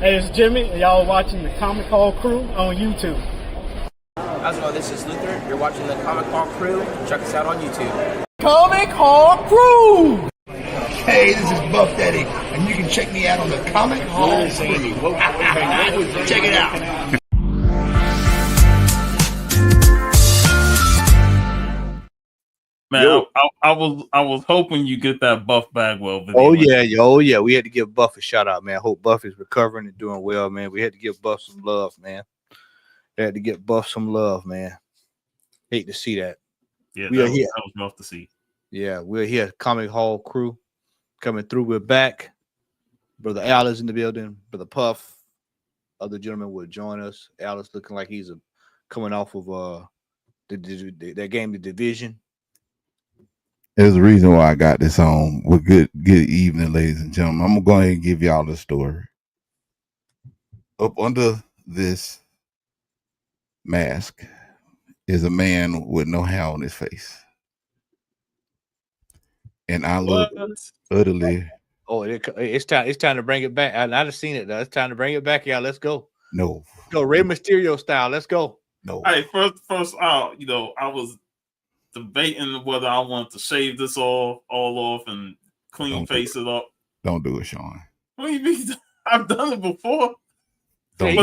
Hey, it's Jimmy, and y'all watching the Comic Hall Crew on YouTube. How's it going? This is Luther. You're watching the Comic Hall Crew. Check us out on YouTube. Comic Hall Crew! Hey, this is Buff Daddy, and you can check me out on the Comic Hall Crew. Check it out. Man, I was hoping you get that Buff Bagwell video. Oh yeah, we had to give Buff a shout out, man. Hope Buff is recovering and doing well, man. We had to give Buff some love, man. Had to get Buff some love, man. Hate to see that. Yeah, that was rough to see. Yeah, we're here, Comic Hall Crew, coming through. We're back. Brother Al is in the building. Brother Puff, other gentlemen will join us. Al is looking like he's coming off of that game, the Division. There's a reason why I got this on. Well, good evening, ladies and gentlemen. I'm gonna go ahead and give y'all the story. Up under this mask is a man with no hair on his face, and I look utterly. Oh, it's time! It's time to bring it back. I've seen it. It's time to bring it back, y'all. Let's go. No, go Rey Mysterio style. Let's go. No. Hey, first out. I was debating whether I want to shave this all off and clean face it up. Don't do it, Sean. What do you mean? I've done it before. He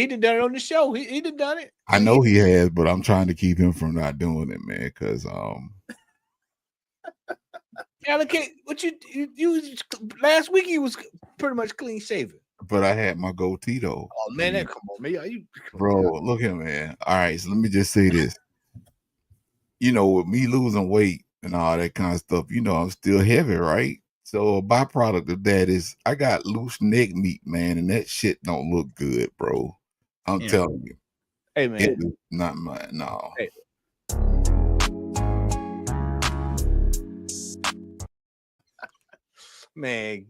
done it on the show. He done it. I know he has, but I'm trying to keep him from not doing it, man. Because allocate what you last week he was pretty much clean shaven. But I had my goatee though. Oh man, come on, man. Bro, look here, man. All right, so let me just say this. With me losing weight and all that kind of stuff, I'm still heavy, right? So a byproduct of that is I got loose neck meat, man, and that shit don't look good, bro. I'm telling you. Hey, man. It is not mine, no. Hey. Man.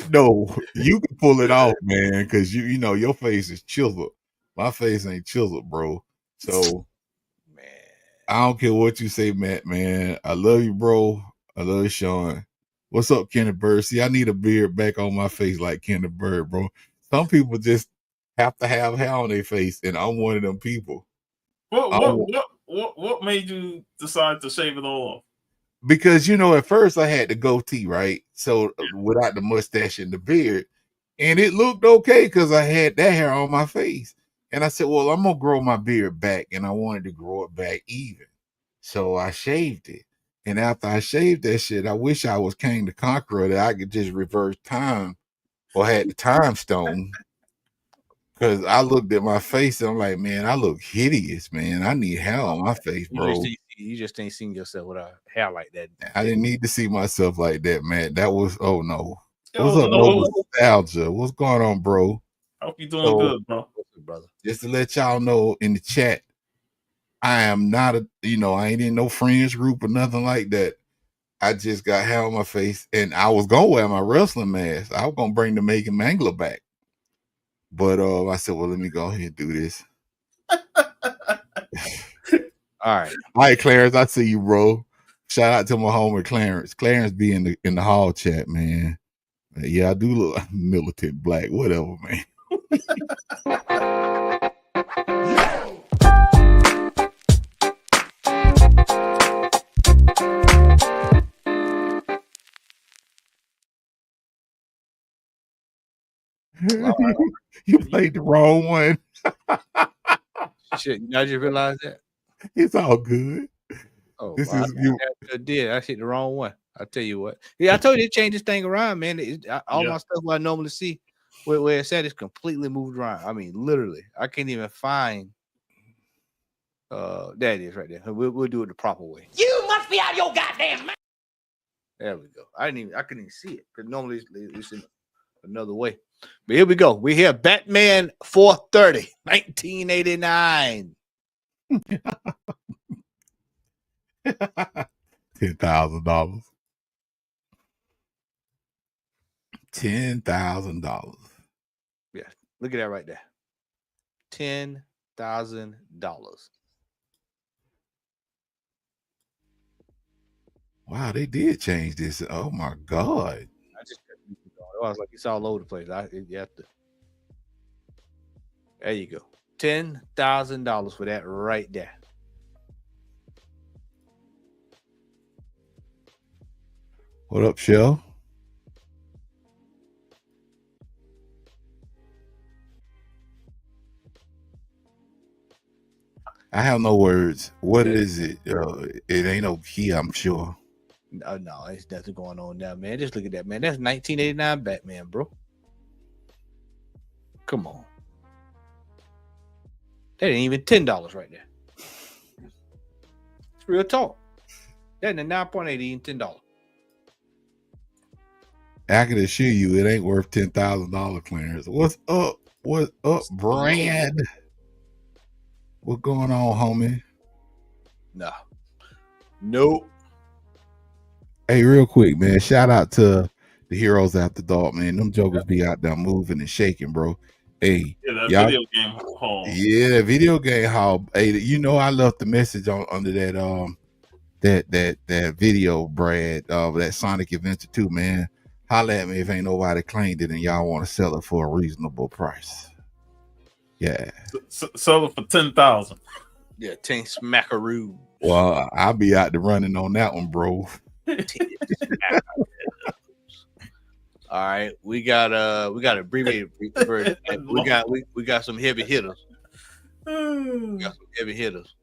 No, you can pull it off, man, because your face is chiseled. My face ain't chiseled, bro. So I don't care what you say, Matt, man. I love you, bro. I love you, Sean. What's up, Kenneth Bird? See, I need a beard back on my face like Kenneth Bird, bro. Some people just have to have hair on their face, and I'm one of them people. What made you decide to shave it all off? Because, at first I had the goatee, right? So without the mustache and the beard, and it looked okay because I had that hair on my face. And I said, well, I'm going to grow my beard back. And I wanted to grow it back even. So I shaved it. And after I shaved that shit, I wish I was King the Conqueror that I could just reverse time or had the time stone. Because I looked at my face and I'm like, man, I look hideous, man. I need hair on my face, bro. You just ain't seen yourself with a hair like that. I didn't need to see myself like that, man. That was, oh no. What's up, Nostalgia? What's going on, bro? Hope you're doing good, bro. Brother. Just to let y'all know in the chat, I am not I ain't in no friends group or nothing like that. I just got hair on my face, and I was gonna wear my wrestling mask. I was gonna bring the Megan Mangler back, but I said, well, let me go ahead and do this. All right, Clarence, I see you, bro. Shout out to my homie Clarence. Clarence be in the hall chat, man. Yeah, I do look militant black, whatever, man. You played the wrong one. Shit, I just realized that. It's all good. Oh, this is you. I did. I hit the wrong one. I tell you what. Yeah, I told you to change this thing around, man. All my stuff I normally see where it's at is completely moved around. I mean, literally, I can't even find. There it is right there. We'll do it the proper way. You must be out of your goddamn mind. There we go. I couldn't even see it because normally it's in another way. But here we go. We're here. Batman 430, 1989. $10,000. $10,000. Yeah, look at that right there. $10,000. Wow, they did change this. Oh my God. I was like, it's all over the place. You have to There you go. $10,000 for that right there. What up, Shell? I have no words. What is it? It ain't no key, I'm sure. No, it's nothing going on now, man. Just look at that, man. That's 1989 Batman, bro. Come on. That ain't even $10 right there. It's real talk. That in the 9.8 even $10. I can assure you it ain't worth $10,000, Clarence. What's up? What's up, Brad? What going on, homie? Nah. Nope. Hey, real quick, man. Shout out to the Heroes After Dark, man. Them jokers be out there moving and shaking, bro. Hey, Yeah, that y'all, video game hall. yeah, video game hall. Hey, you know I left the message on under that that video, Brad, that Sonic Adventure 2, man. Holla at me if ain't nobody claimed it and y'all want to sell it for a reasonable price. Yeah. Sell it for 10,000. Yeah, 10 smackaroo. Well, I'll be out there running on that one, bro. All right, we got abbreviated version. We got some heavy hitters. We got some heavy hitters.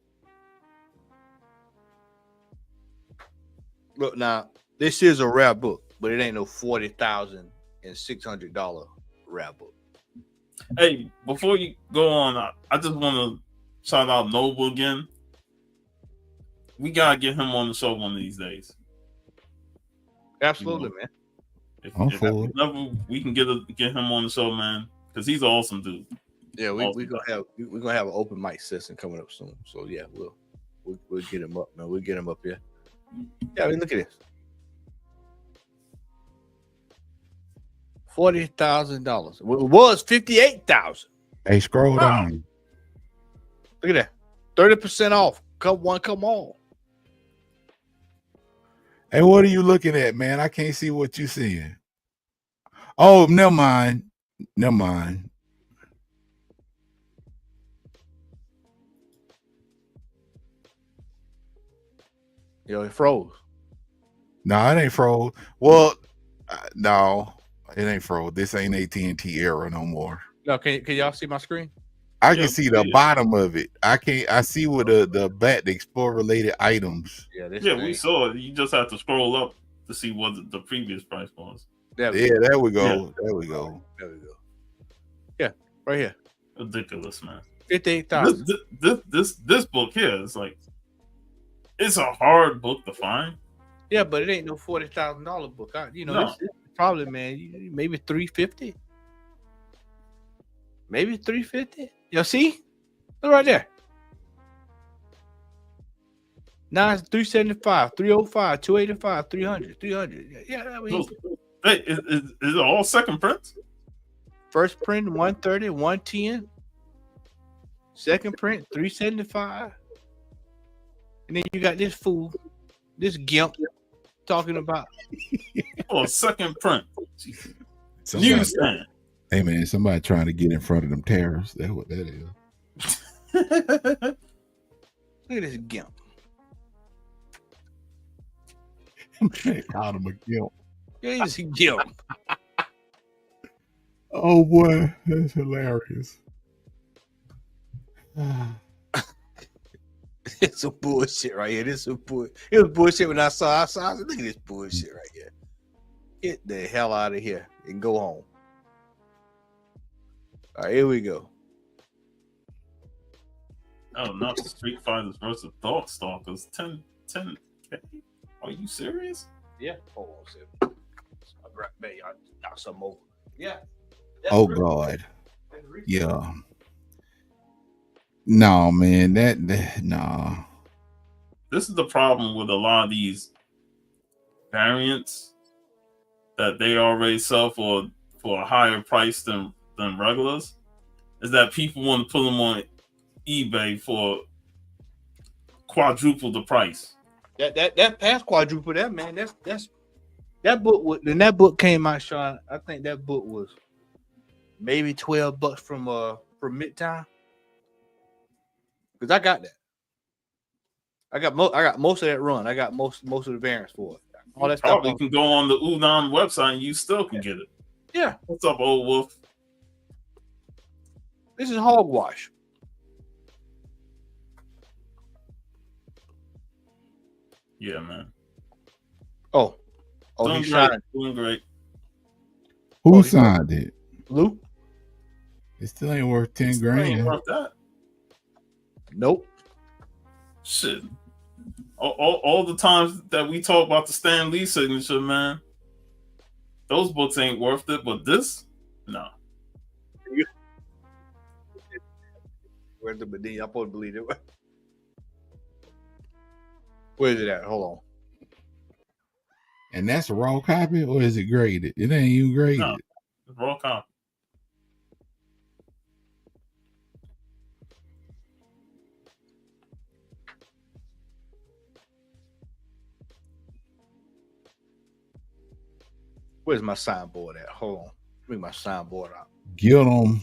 Look now, this is a rare book, but it ain't no $40,600 rare book. Hey, before you go on, I just want to shout out Noble again. We gotta get him on the show one of these days. Absolutely, man. If Whenever we can get him on the show, man, because he's an awesome dude. Yeah, we're gonna have an open mic session coming up soon. So yeah, we'll get him up, man. We'll get him up here. Yeah, I mean, look at this. $40,000. It was $58,000. Hey, scroll down. Look at that. 30% off. Come on. Hey, what are you looking at, man? I can't see what you seeing. Oh, never mind. Yo, it froze. No, it ain't froze. Well, no, it ain't froze. This ain't AT&T era no more. No, can y'all see my screen? I can see the bottom of it. I see what the Explore related items. Yeah, we saw it. You just have to scroll up to see what the previous price was. There we go. Yeah. There we go. Yeah, right here. Ridiculous, man. 58,000. This book here is like, it's a hard book to find. Yeah, but it ain't no $40,000 book. This is probably, man, maybe $350. Maybe $350. You see? Look right there. Now it's $375, $305, $285, $300. Yeah, I mean, hey, is it all second prints? First print $130, $110. Second print $375. And then you got this fool, this gimp, talking about second print. Newsstand. Hey man, somebody trying to get in front of them tariffs. That's what that is. Look at this gimp. They called him a gimp. Yeah, he's a gimp. Oh boy, that's hilarious. It's some bullshit right here. It was bullshit when I saw. I said, look at this bullshit right here. Get the hell out of here and go home. All right, here we go. Oh, not Street Fighters versus Thought Stalkers. 10K? Are you serious? Yeah. Hold on a second. I'll be right back. Y'all knock something over. Yeah. Oh God. Yeah. No, man. No. This is the problem with a lot of these variants that they already sell for a higher price than regulars, is that people want to put them on eBay for quadruple the price. That past quadruple that, man. That's that book. When that book came out, Sean, I think that book was maybe $12 from from Midtown? Because I got that. I got most of that run. I got most of the variants for it. All that stuff. Probably can go on the Udon website and you still can get it. Yeah. What's up, old wolf? This is hogwash. Yeah, man. Oh, Doing he's great. shining. Doing great. Who signed it? Lou? It still ain't worth 10 Ain't grand. worth that. Nope. Shit. All the times that we talk about the Stan Lee signature, man, those books ain't worth it. But this, no. Where's the Medina? I'm supposed to believe it. Where is it at? Hold on. And that's a raw copy, or is it graded? It ain't even graded. No. It's raw copy. Where's my signboard at? Hold on. Bring my signboard out. Get them.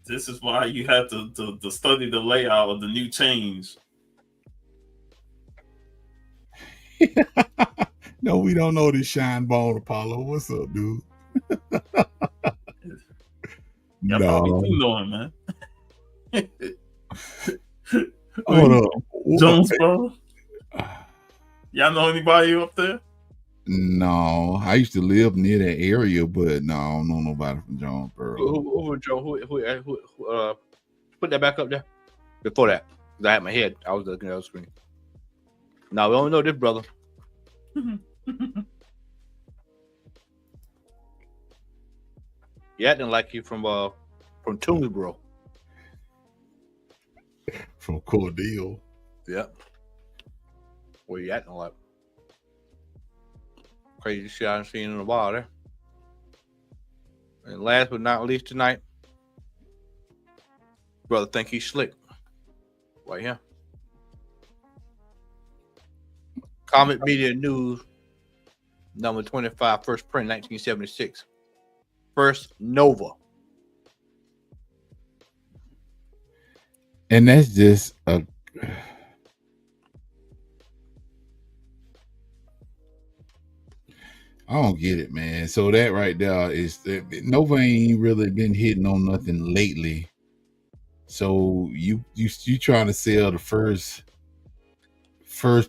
This is why you have to study the layout of the new change. No, we don't know this shine ball Apollo. What's up, dude? Y'all probably do know him, man. Hold up. Jonesboro. Y'all know anybody up there? No, I used to live near that area, but no, I don't know nobody from Jonesboro. Who put that back up there? Before that, because I had my head. I was looking at the screen. No, we don't know this brother. You acting like you from Toomsboro. From Cordell. Yep. What you acting like? Crazy shit I haven't seen in a while there. And last but not least tonight, brother think he's slick. Right here. Comic Media News, number 25, first print, 1976. First Nova. And that's just a... I don't get it, man. So that right there is Nova ain't really been hitting on nothing lately. So you trying to sell the first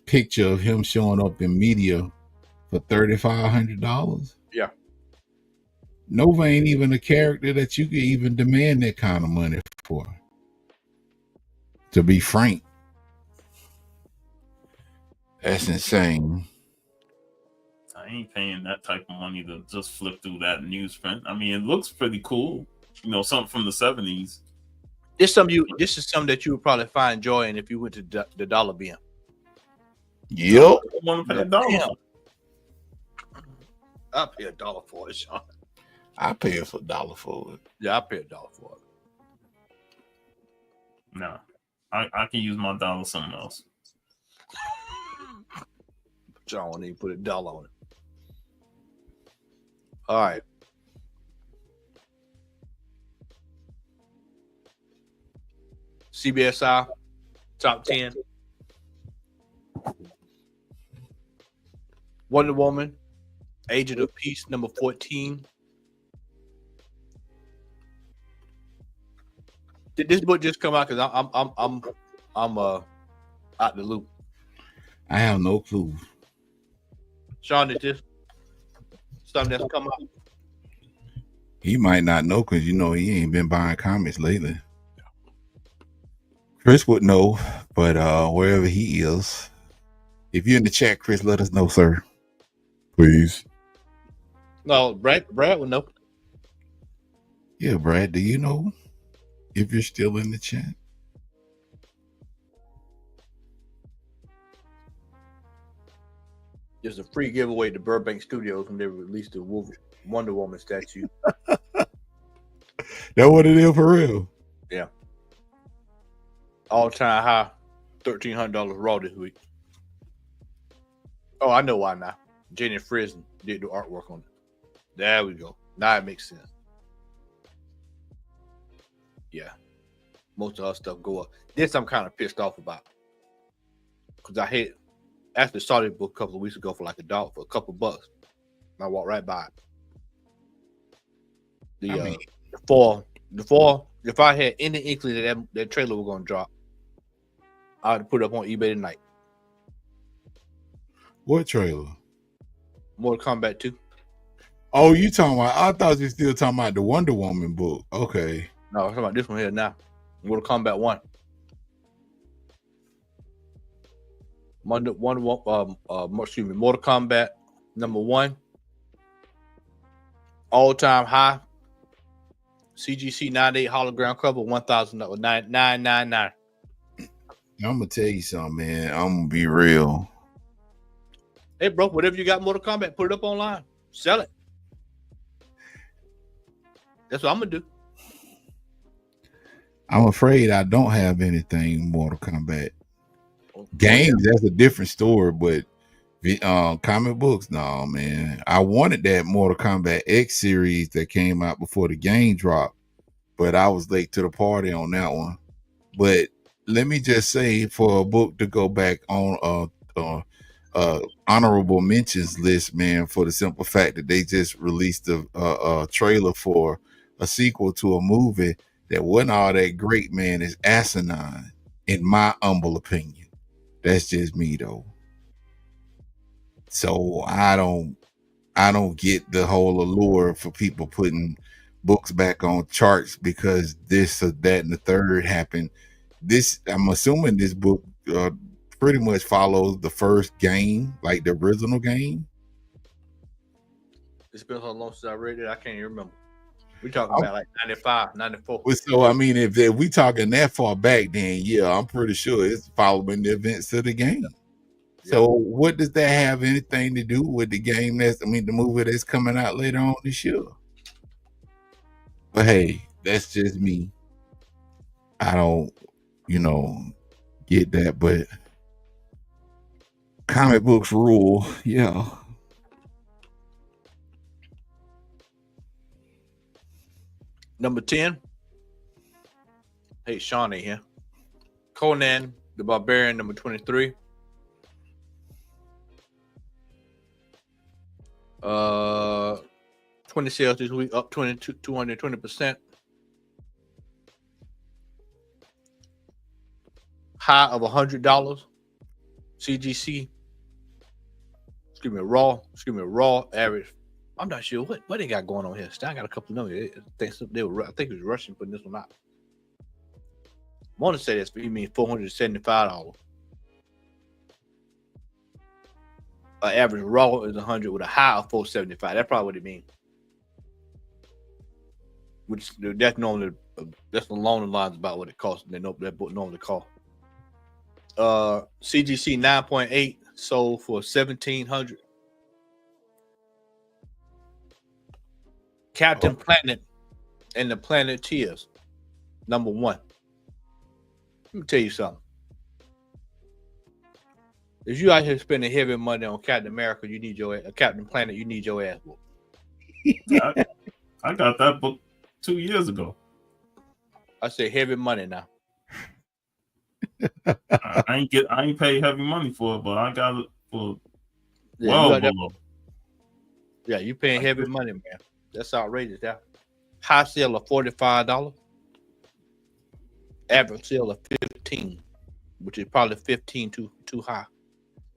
picture of him showing up in media for $3,500? Yeah. Nova ain't even a character that you could even demand that kind of money for. To be frank, that's insane. I ain't paying that type of money to just flip through that newsprint. I mean, it looks pretty cool. You know, something from the 70s. This is something that you would probably find joy in if you went to the Dollar Bin. Yep. I want to pay $1 for it. I'll pay $1 for it, Sean. I pay us $1 for it. Yeah, I'll pay $1 for it. No. I can use my dollar somewhere else. John won't even put $1 on it. All right. CBSI top 10. Wonder Woman, Agent of Peace, number 14. Did this book just come out? Because I'm out the loop. I have no clue. Sean, is this something that's come out? He might not know because he ain't been buying comics lately. Chris would know, but wherever he is, if you're in the chat, Chris, let us know, sir. Please. No, Brad would know. Yeah, Brad, do you know if you're still in the chat? Just a free giveaway to Burbank Studios when they released the Wonder Woman statue. That what it is for real? Yeah. All-time high, $1,300 raw this week. Oh, I know why now. Jenny Frison did the artwork on it. There we go. Now it makes sense. Yeah, most of her stuff go up. This I'm kind of pissed off about because I had actually saw this book a couple of weeks ago for like $1 for a couple bucks. And I walked right by it. The fall. If I had any inkling that trailer was gonna drop, I would put it up on eBay tonight. What trailer? Mortal Kombat 2. Oh, you talking about? I thought you were still talking about the Wonder Woman book. Okay. No, I'm talking about this one here now. Mortal Kombat 1. Mortal Kombat number 1. All-time high. CGC 98 hologram cover, $1,999. I'm gonna tell you something, man. I'm gonna be real. Hey, bro, whatever you got Mortal Kombat, put it up online. Sell it. That's what I'm gonna do. I'm afraid I don't have anything Mortal Kombat. Games, that's a different story, but comic books, no, man. I wanted that Mortal Kombat X series that came out before the game dropped, but I was late to the party on that one. But let me just say, for a book to go back on honorable mentions list, man, for the simple fact that they just released a trailer for a sequel to a movie that wasn't all that great, man, is asinine, in my humble opinion. That's just me, though. So I don't get the whole allure for people putting books back on charts because this or that and the third happened. I'm assuming this book pretty much follows the first game, like the original game. It's been so long since I read it, I can't even remember. We're talking about like 95, 94. So, I mean, if we talking that far back, then yeah, I'm pretty sure it's following the events of the game. Yeah. So what does that have anything to do with the game the movie that's coming out later on this year? But hey, that's just me. I don't, get that, but comic books rule, yeah. Number 10. Hey, Sean ain't here. Conan the Barbarian, number 23. 20 sales this week, up 220%. High of $100. CGC. Raw average. I'm not sure what they got going on here. Still, I got a couple of numbers. I think it was Russian putting this one out. I want to say that's you mean $475. Average raw is 100 with a high of 475. That's probably what it means. Which that's along the lines about what it costs. They know that book normally costs. CGC 9.8 sold for $1,700. Captain Planet and the Planeteers, number 1. Let me tell you something. If you out here spending heavy money on Captain America, you need your Captain Planet. You need your ass book. I got that book 2 years ago. I say heavy money now. I ain't pay heavy money for it, but I got it for below. Yeah, you paying heavy money, man. That's outrageous. That high sale of $45. Average sale of $15, which is probably 15 too high.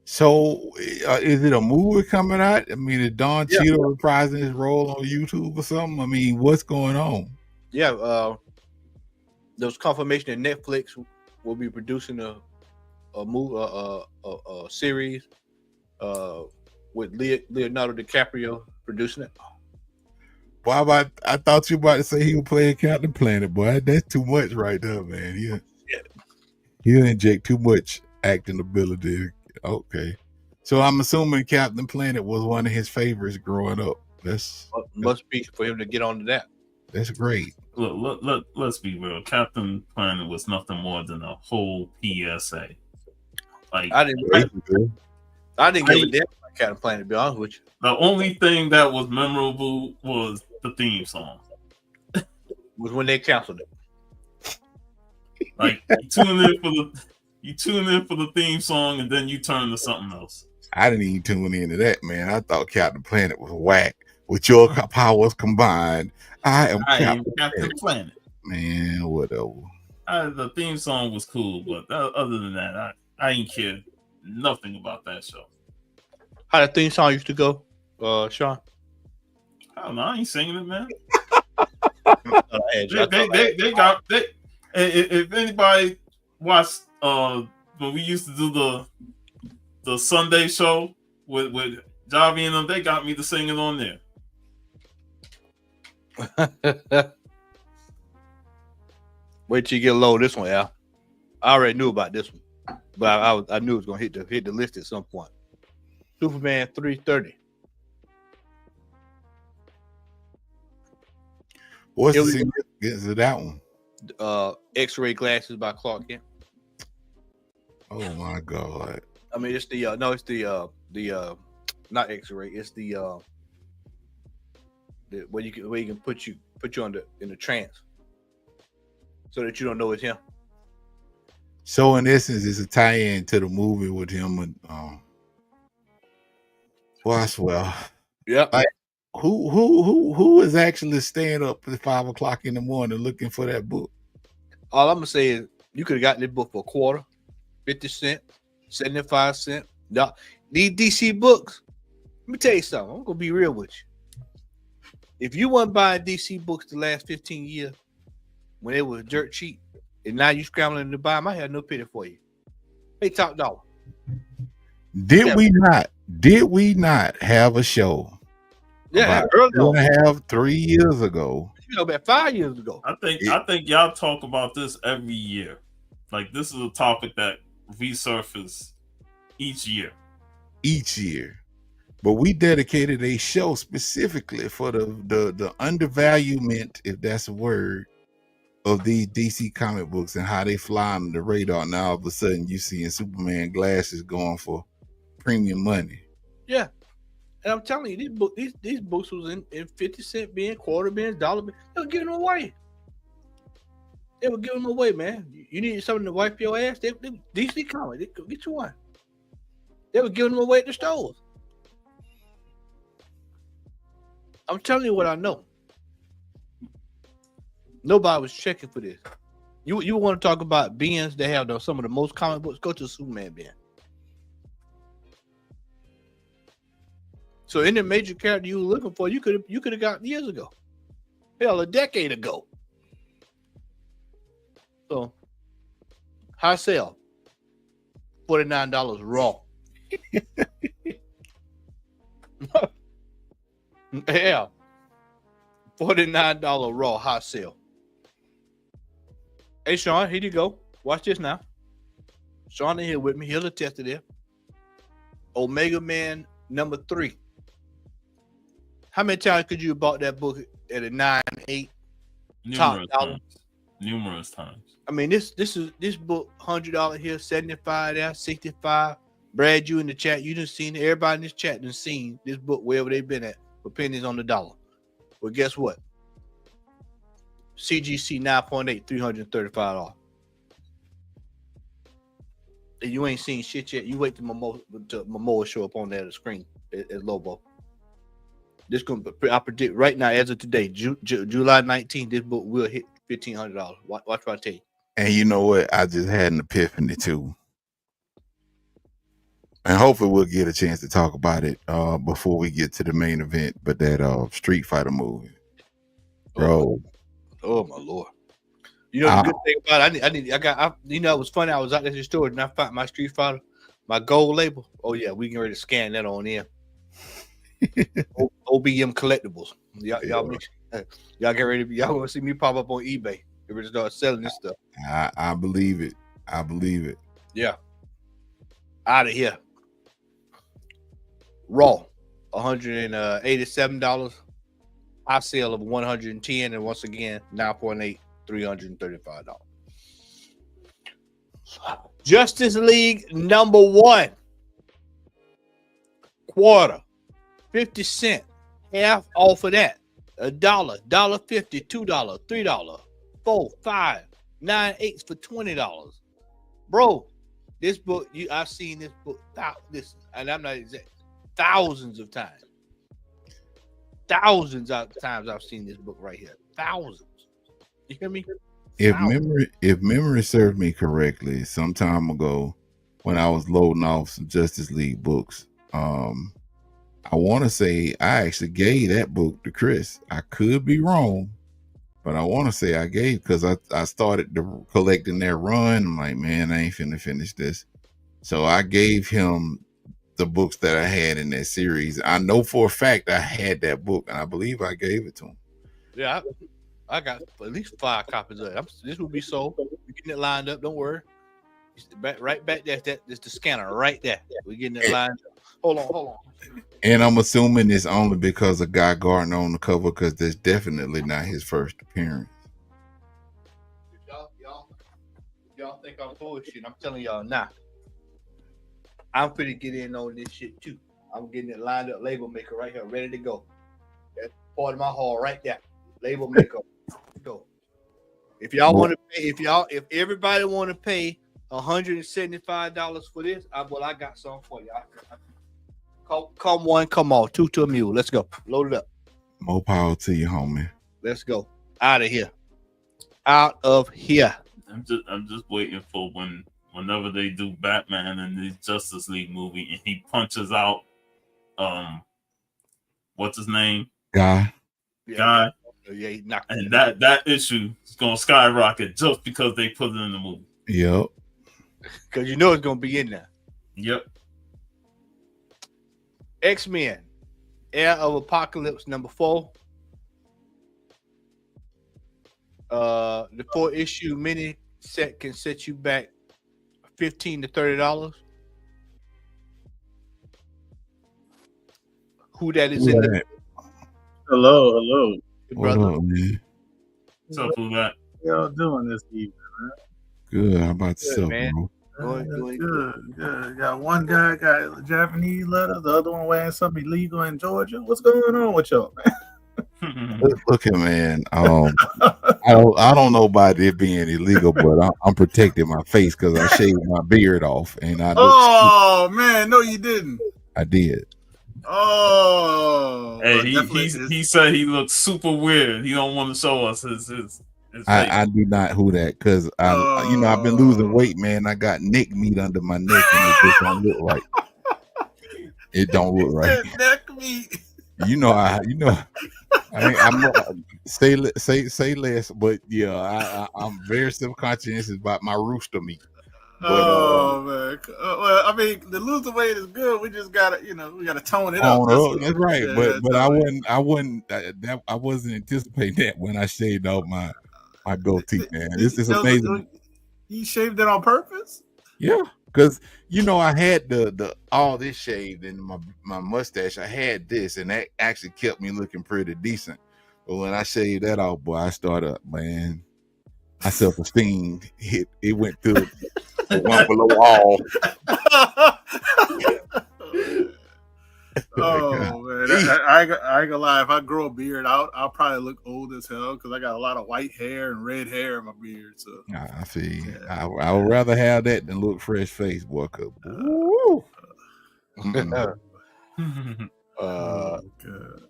So, is it a movie coming out? I mean, is Don Cheadle reprising his role on YouTube or something? I mean, what's going on? Yeah, there was confirmation that Netflix will be producing a series with Leonardo DiCaprio producing it. Boy, I thought you were about to say he was playing Captain Planet, boy. That's too much right there, man. He'll inject too much acting ability. Okay. So I'm assuming Captain Planet was one of his favorites growing up. Must be for him to get onto that. That's great. Look, let's be real. Captain Planet was nothing more than a whole PSA. Like I didn't give a damn about Captain Planet, to be honest with you. The only thing that was memorable was the theme song. Was when they canceled it. Like you tune in for the theme song and then you turn to something else. I didn't even tune into that, man. I thought Captain Planet was whack. With your powers combined, I am Captain Planet. Man, whatever. The theme song was cool, but other than that, I ain't care nothing about that show. How the theme song used to go, Sean? I don't know. I ain't singing it, man. If anybody watched when we used to do the Sunday show with Javi and them, they got me to sing it on there. Wait till you get low this one, Al. I already knew about this one, but I knew it was gonna hit the list at some point. Superman 330. What's the significance of that one? X-ray glasses by Clark Kent. Oh my God! I mean, it's the not X-ray. It's the where you can put you in a trance, so that you don't know it's him. So in essence, it's a tie-in to the movie with him and Boswell. Yeah. Like, who is actually staying up at 5 o'clock in the morning looking for that book? All I'm gonna say is you could have gotten this book for a quarter, 50 cents, 75 cents. No, these DC books. Let me tell you something. I'm gonna be real with you. If you weren't buying DC books the last 15 years when it was dirt cheap, and now you scrambling to buy them, I had no pity for you. Hey, top dollar. Did we not have a show? Yeah, about 2.5, 3 years ago. About 5 years ago. I think y'all talk about this every year. Like, this is a topic that resurfaces each year. But we dedicated a show specifically for the undervaluement, if that's a word, of these DC comic books and how they fly under the radar. Now all of a sudden you seeing Superman glasses going for premium money. Yeah. And I'm telling you, these books was in 50 cent bin, quarter bins, dollar bin. They were giving them away. Man. You need something to wipe your ass? They DC comic. They could get you one. They were giving them away at the stores. I'm telling you what I know. Nobody was checking for this. You want to talk about bins that have some of the most comic books? Go to the Superman bin. So any major character you were looking for, you could have got years ago. Hell, a decade ago. So high sale. $49 raw. Yeah. $49 raw hot sale. Hey Sean, here you go. Watch this now. Sean in here with me. He'll attest to this. Omega Man number 3. How many times could you have bought that book at a 9.8? Numerous times. I mean, this book, $100 here, 75 there, 65. Brad, you in the chat, you done seen it. Everybody in this chat done seen this book wherever they've been at for pennies on the dollar. Well, guess what? CGC 9.8, $335. And you ain't seen shit yet. You wait till Momoa show up on there the screen as Lobo. I predict right now, as of today, July 19th, this book will hit $1,500. Watch what I tell you. And you know what? I just had an epiphany too. And hopefully we'll get a chance to talk about it before we get to the main event. But that Street Fighter movie, bro. Oh my Lord! You know the good thing about it, it was funny. I was out at the store and I found my Street Fighter, my gold label. Oh yeah, we can ready to scan that on in. OBM collectibles. Y'all get ready. Y'all gonna see me pop up on eBay. They're gonna start selling this stuff. I believe it. Yeah. Out of here. Raw, $187. High sale of $110, and once again, 9.8, $335. Justice League number 1. Quarter, 50 cents. Half off of that. $1, $1.50, $2, $3, $4, $5, 9/8 for $20, bro. This book, I've seen this book and I'm not exact, thousands of times. Thousands of times I've seen this book right here. Thousands. You hear me? If memory served me correctly, some time ago, when I was loading off some Justice League books, I want to say I actually gave that book to Chris. I could be wrong, but I want to say I gave, because I started collecting their run. I'm like, man, I ain't finna finish this. So I gave him the books that I had in that series. I know for a fact I had that book, and I believe I gave it to him. Yeah, I got at least 5 copies of it. This will be sold. We're getting it lined up. Don't worry. Right back there. That's the scanner right there. We're getting it lined up. Hold on. And I'm assuming it's only because of Guy Gardner on the cover, because that's definitely not his first appearance. Y'all think I'm bullshit? I'm telling y'all now. I'm finna get in on this shit too. I'm getting it lined up. Label maker right here, ready to go. That's part of my haul right there. Label maker, go. If y'all want to pay, if everybody want to pay $175 for this, I got something for you. Come one, come all, 2 to a mule. Let's go. Load it up. More power to you, homie. Let's go. Out of here. Out of here. I'm just waiting for whenever they do Batman in the Justice League movie and he punches out what's his name? Guy. Yeah, he knocked and that issue is gonna skyrocket just because they put it in the movie. Yep. Because you know it's gonna be in there. Yep. X-Men, Era of Apocalypse #4. The 4-issue mini set can set you back $15 to $30. Who that is in there? Hello. Brother. What up, man? What's up with that? Y'all doing this evening, man? Good. How about yourself, man. bro? Good. Got one guy got a Japanese letter, the other one wearing something illegal in Georgia. What's going on with y'all, man? Look here, man. I don't know about it being illegal, but I'm protecting my face because I shaved my beard off, and I. Oh man, no, you didn't. I did. Oh, hey, he said he looks super weird. He don't want to show us his I do not who that, because I've been losing weight, man. I got neck meat under my neck, and it just don't look right. It don't look right. Neck meat. I'm say less, but yeah, I'm very self-conscious about my rooster meat. But, man. Well, I mean, the losing weight is good. We just gotta, we gotta tone it up. That's right. Yeah, but I wasn't anticipating that when I shaved off my goatee, man. This is amazing. You shaved it on purpose? Yeah, because I had the all this shaved and my mustache. I had this, and that actually kept me looking pretty decent. But when I shaved that off, boy, I started, man, my self-esteem it went to one below all. Oh man, I ain't gonna lie. If I grow a beard out, I'll probably look old as hell because I got a lot of white hair and red hair in my beard. So I see. Yeah. I would rather have that than look fresh faced, boy.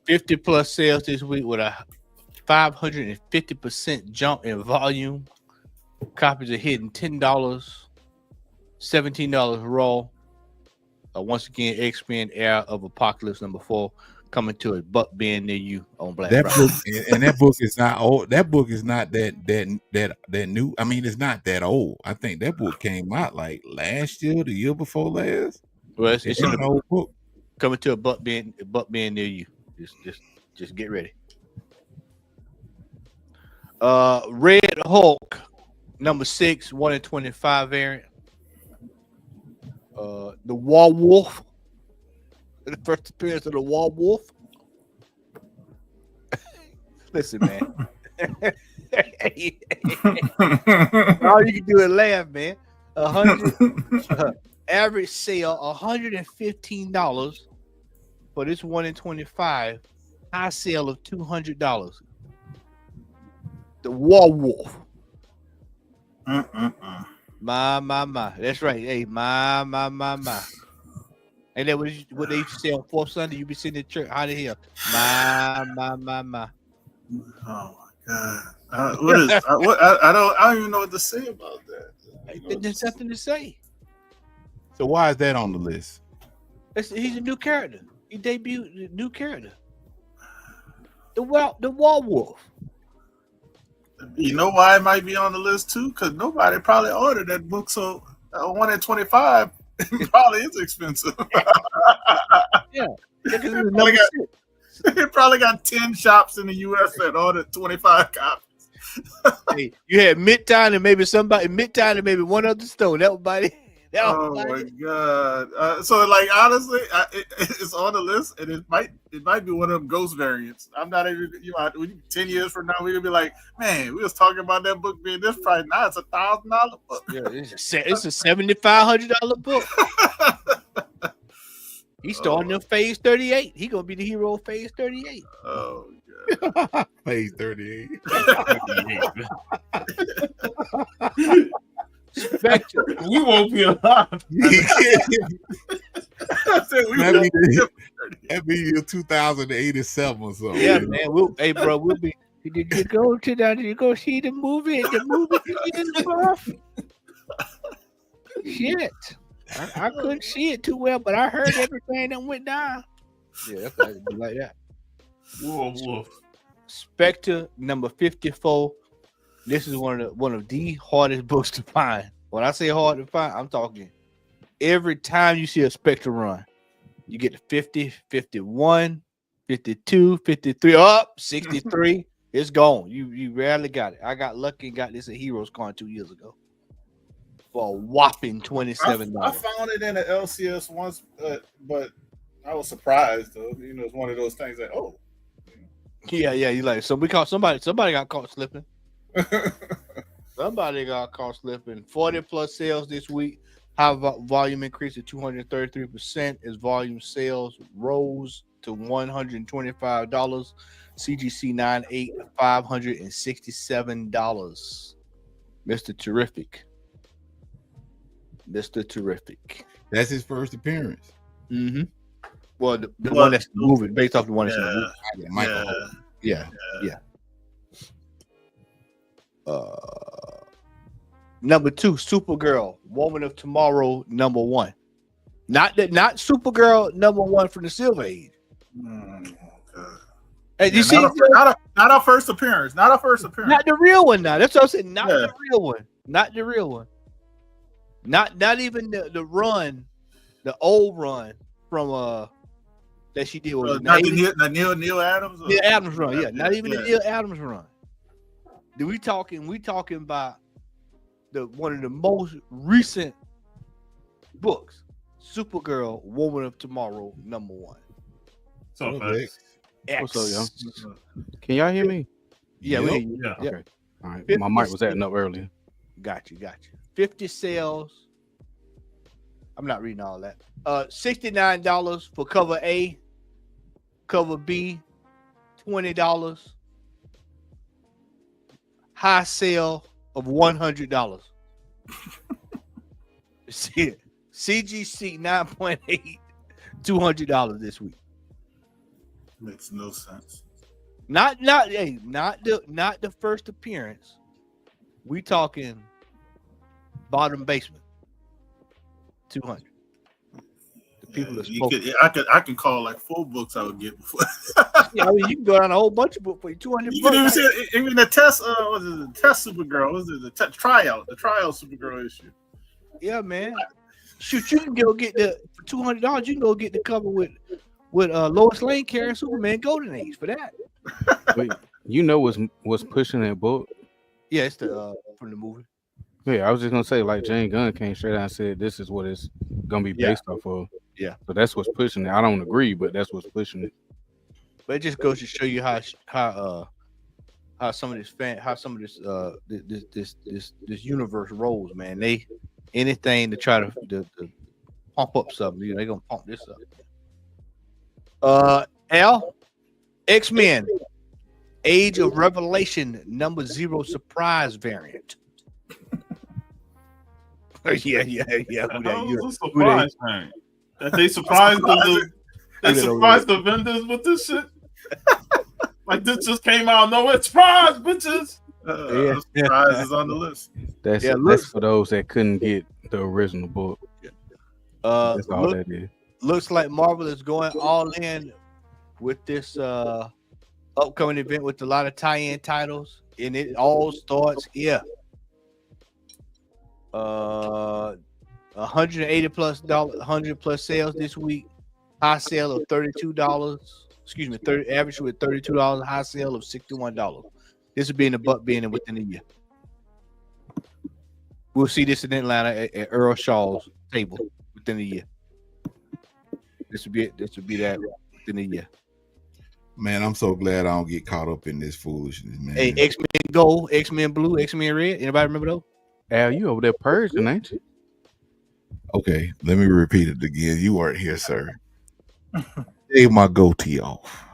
50 plus sales this week with a 550% jump in volume. Copies are hitting $10, $17 raw. Once again, X-Men Era of Apocalypse #4 coming to a buck being near you on Black Friday. Book, and that book is not old. That book is not that new. I mean, it's not that old. I think that book came out like last year, the year before last. Well, it's an old book coming to a buck being near you. Just get ready. Red Hulk #6, 1/25 variant. The Werewolf, the first appearance of the Werewolf. Listen, man. All you can do is laugh, man. Average sale $115 for this 1/25. High sale of $200. The Werewolf. My. That's right. Hey, my. And then what they used to say on Fourth Sunday, you be sitting in church, how the hell? My. Oh my God! What is? I don't even know what to say about that. There's nothing to say. So why is that on the list? He's a new character. He debuted a new character. The Werewolf. You know why it might be on the list too? Because nobody probably ordered that book. So 1 in 25 probably is expensive. Yeah. It probably got 10 shops in the U.S. that ordered 25 copies. Hey, you had Midtown and maybe one other store. That was about it. My God! So like honestly, it's on the list, and it might be one of them ghost variants. I'm not even 10 years from now we're gonna be like, man, we was talking about that book being this price. Now it's $1,000 book. Yeah, it's a $7,500 book. He's starting in Phase 38. He gonna be the hero of Phase 38. Oh God. Phase 38. Spectre. We won't be alive. That'd be year 2087 or something. Yeah, man. We'll be. Did you go to that? Did you go see the movie? The movie begins off. Shit, I couldn't see it too well, but I heard everything that went down. Yeah, that's like that. Woof. Spectre number 54. This is one of the hardest books to find. When I say hard to find, I'm talking every time you see a Spectre run, you get to 50, 51, 52, 53, up 63. It's gone. You rarely got it. I got lucky and got this at Heroes Con 2 years ago for a whopping $27. I found it in an LCS once, but I was surprised though. It's one of those things that Yeah. You like somebody got caught slipping. Somebody got caught slipping. 40 plus sales this week. High volume increase of 233% as volume sales rose to $125. CGC 98 $567. Mr. Terrific. That's his first appearance. Mm-hmm. Well, the one that's moving based off the one that's in the movie. Yeah. Number 2, Supergirl, Woman of Tomorrow, number 1. Not Supergirl number 1 from the Silver Age. Hey, you see, not our first appearance. Not our first appearance. Not the real one. Now that's what I said. Not the real one. Not the real one. Not even the run, the old run from that she did. Not the Neil Adams. Neil Adams run. Yeah, not even the Neil Adams run. We talking about one of the most recent books, Supergirl, Woman of Tomorrow, number 1. So what's up, y'all? Can y'all hear me? Yeah, we hear you. Yeah. Okay. All right. My mic was acting up earlier. Got you. 50 sales. I'm not reading all that. $69 for cover A, cover B, $20. High sale of $100. See, CGC 9.8, $200 this week. Makes no sense. Not the first appearance. We talking bottom basement. 200. The people that spoke. I can call like 4 books I would get before. Yeah, I mean, you can go down a whole bunch of books for $200. You can even see even the test. Was it the test Supergirl? Was it the tryout? The tryout Supergirl issue. Yeah, man. Shoot, you can go get for $200. You can go get the cover with Lois Lane carrying Superman Golden Age for that. Wait, what's pushing that book? Yeah, it's the from the movie. Yeah, I was just gonna say, like, Jane Gunn came straight out and said this is what it's gonna be based off of. Yeah, so that's what's pushing it. I don't agree, but that's what's pushing it. But it just goes to show you how some of this this universe rolls, man. They anything to try to pump up something, they're gonna pump this up. X-Men Age of Revelation number 0 surprise variant. yeah. That was a Who surprise, man. That they surprised they surprised the vendors with this shit. Like this just came out of nowhere. Surprise, bitches! Surprise is on the list. That's for those that couldn't get the original book. That's all that is. Looks like Marvel is going all in with this upcoming event with a lot of tie-in titles, and it all starts here. $100 sales this week. High sale of $32. Excuse me, average with $32. High sale of $61. This will be in the butt being within a year. We'll see this in Atlanta at Earl Shaw's table within a year. This would be it. This would be that within a year. Man, I'm so glad I don't get caught up in this foolishness, man. Hey, X-Men Gold, X-Men Blue, X-Men Red. Anybody remember those? Al, you over there purging, ain't you? Okay, let me repeat it again. You weren't here, sir. Shave my goatee off.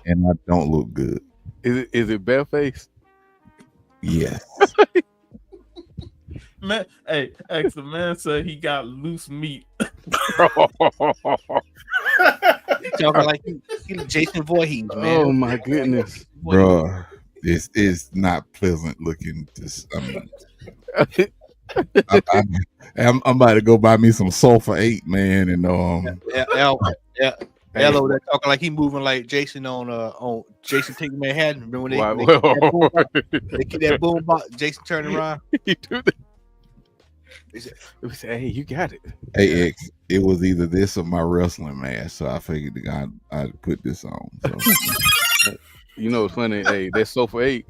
And I don't look good. Is it barefaced? Yes. Man, hey, the man said he got loose meat. Talking like he Jason Voorhees, man. Oh my goodness, Bruh, this is not pleasant looking. I'm about to go buy me some Sulfur 8, man, and Hello, they're talking like he moving like Jason on Jason Take Manhattan. Remember when they get that boom box, Jason turning around. He do that. They said, "Hey, you got it." Hey, X, it was either this or my wrestling mask, so I figured I'd put this on. So. You know, it's funny. Hey, that Sofa 8,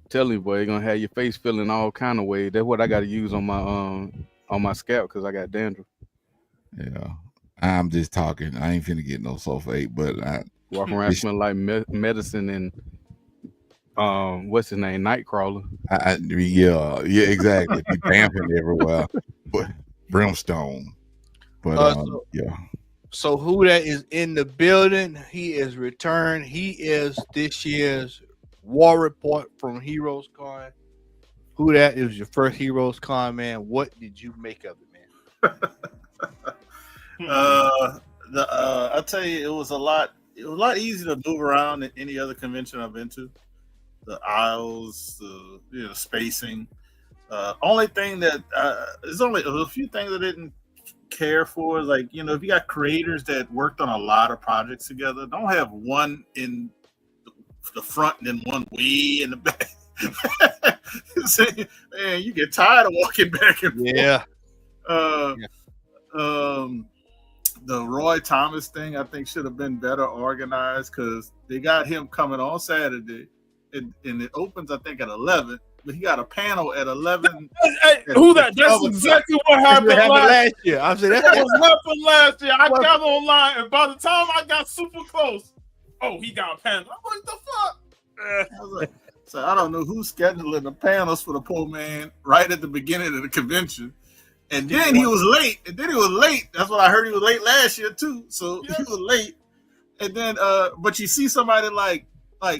tell you, boy, you're gonna have your face feeling all kind of ways. That's what I got to use on my scalp because I got dandruff. Yeah, I'm just talking. I ain't finna get no Sofa 8, but I walk around smelling like medicine and what's his name, Nightcrawler. Yeah, exactly. Be damping everywhere, but brimstone. But yeah. So who that is in the building? He is returned. He is this year's War Report from Heroes Con. Who that is your first Heroes Con, man? What did you make of it, man? I'll tell you, it was a lot easier to move around than any other convention I've been to. The aisles, the spacing. Only thing that there's only a few things I didn't care for, like, if you got creators that worked on a lot of projects together, don't have one in the front and then one way in the back. Man, you get tired of walking back and forth. The Roy Thomas thing, I think, should have been better organized because they got him coming on Saturday, and it opens, I think, at 11. But he got a panel at 11. Hey, that's exactly what happened last year. I said that was happened last year. I got online, and by the time I got super close, he got a panel. I'm like, the fuck? I was like, so I don't know who's scheduling the panels for the poor man right at the beginning of the convention. And then he was late. That's what I heard. He was late last year too. So he was late. And then, but you see somebody like,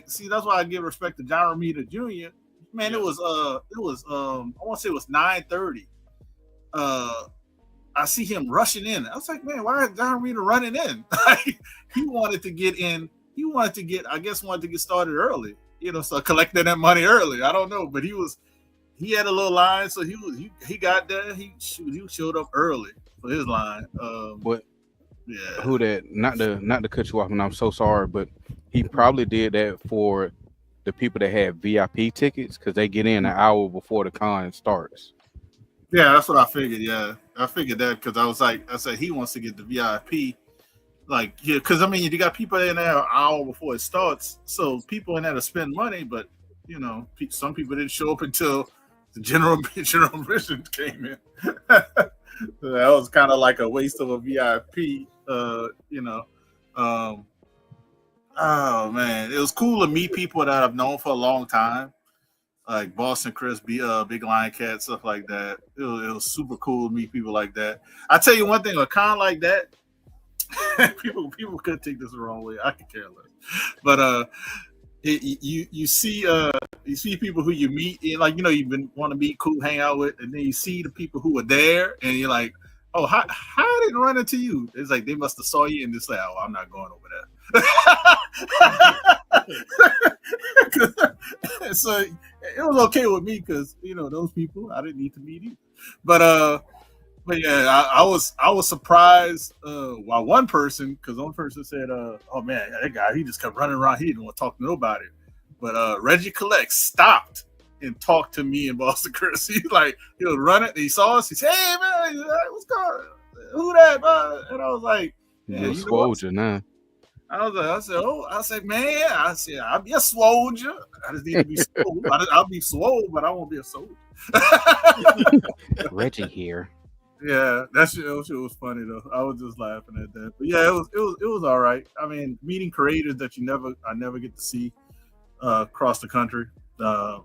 see, that's why I give respect to John Romita Jr. Man, it was I want to say it was 9:30. I see him rushing in. I was like, man, why is John Romita running in? He wanted to get in. He wanted to get started early. So collecting that money early. I don't know, but he had a little line, so he got there. He showed up early for his line. Yeah. Who that? Not to cut you off, and I'm so sorry, but he probably did that for the people that had VIP tickets because they get in an hour before the con starts. Yeah, that's what I figured. Yeah, I figured that because I said he wants to get the VIP. Because I mean, you got people in there an hour before it starts, so people in there to spend money, but some people didn't show up until the general admission came in. So that was kind of like a waste of a VIP. Oh man, it was cool to meet people that I've known for a long time, like Boston Chris, Big Lion Cat, stuff like that. It was super cool to meet people like that. I tell you one thing, a con like that, people could take this the wrong way. I could care less, but you see you see people who you meet, like you've been want to meet, cool, hang out with, and then you see the people who are there, and you're like, oh, how I didn't run into you? It's like they must have saw you and just like, oh, I'm not going over there. So it was okay with me because those people I didn't need to meet either. But yeah, I was surprised by one person, because one person said, "Oh man, that guy, he just kept running around. He didn't want to talk to nobody." But Reggie Collect stopped and talked to me and Boston Chris. He was running. And he saw us. He said, "Hey man, what's going on? Who that?" And I was like, "You're a soldier now." I said, man, I'll be a soldier. I just need to be swole. I'll be swole, but I won't be a soldier. Reggie here. Yeah, that shit was funny though. I was just laughing at that. But yeah, it was all right. I mean, meeting creators that I never get to see across the country. I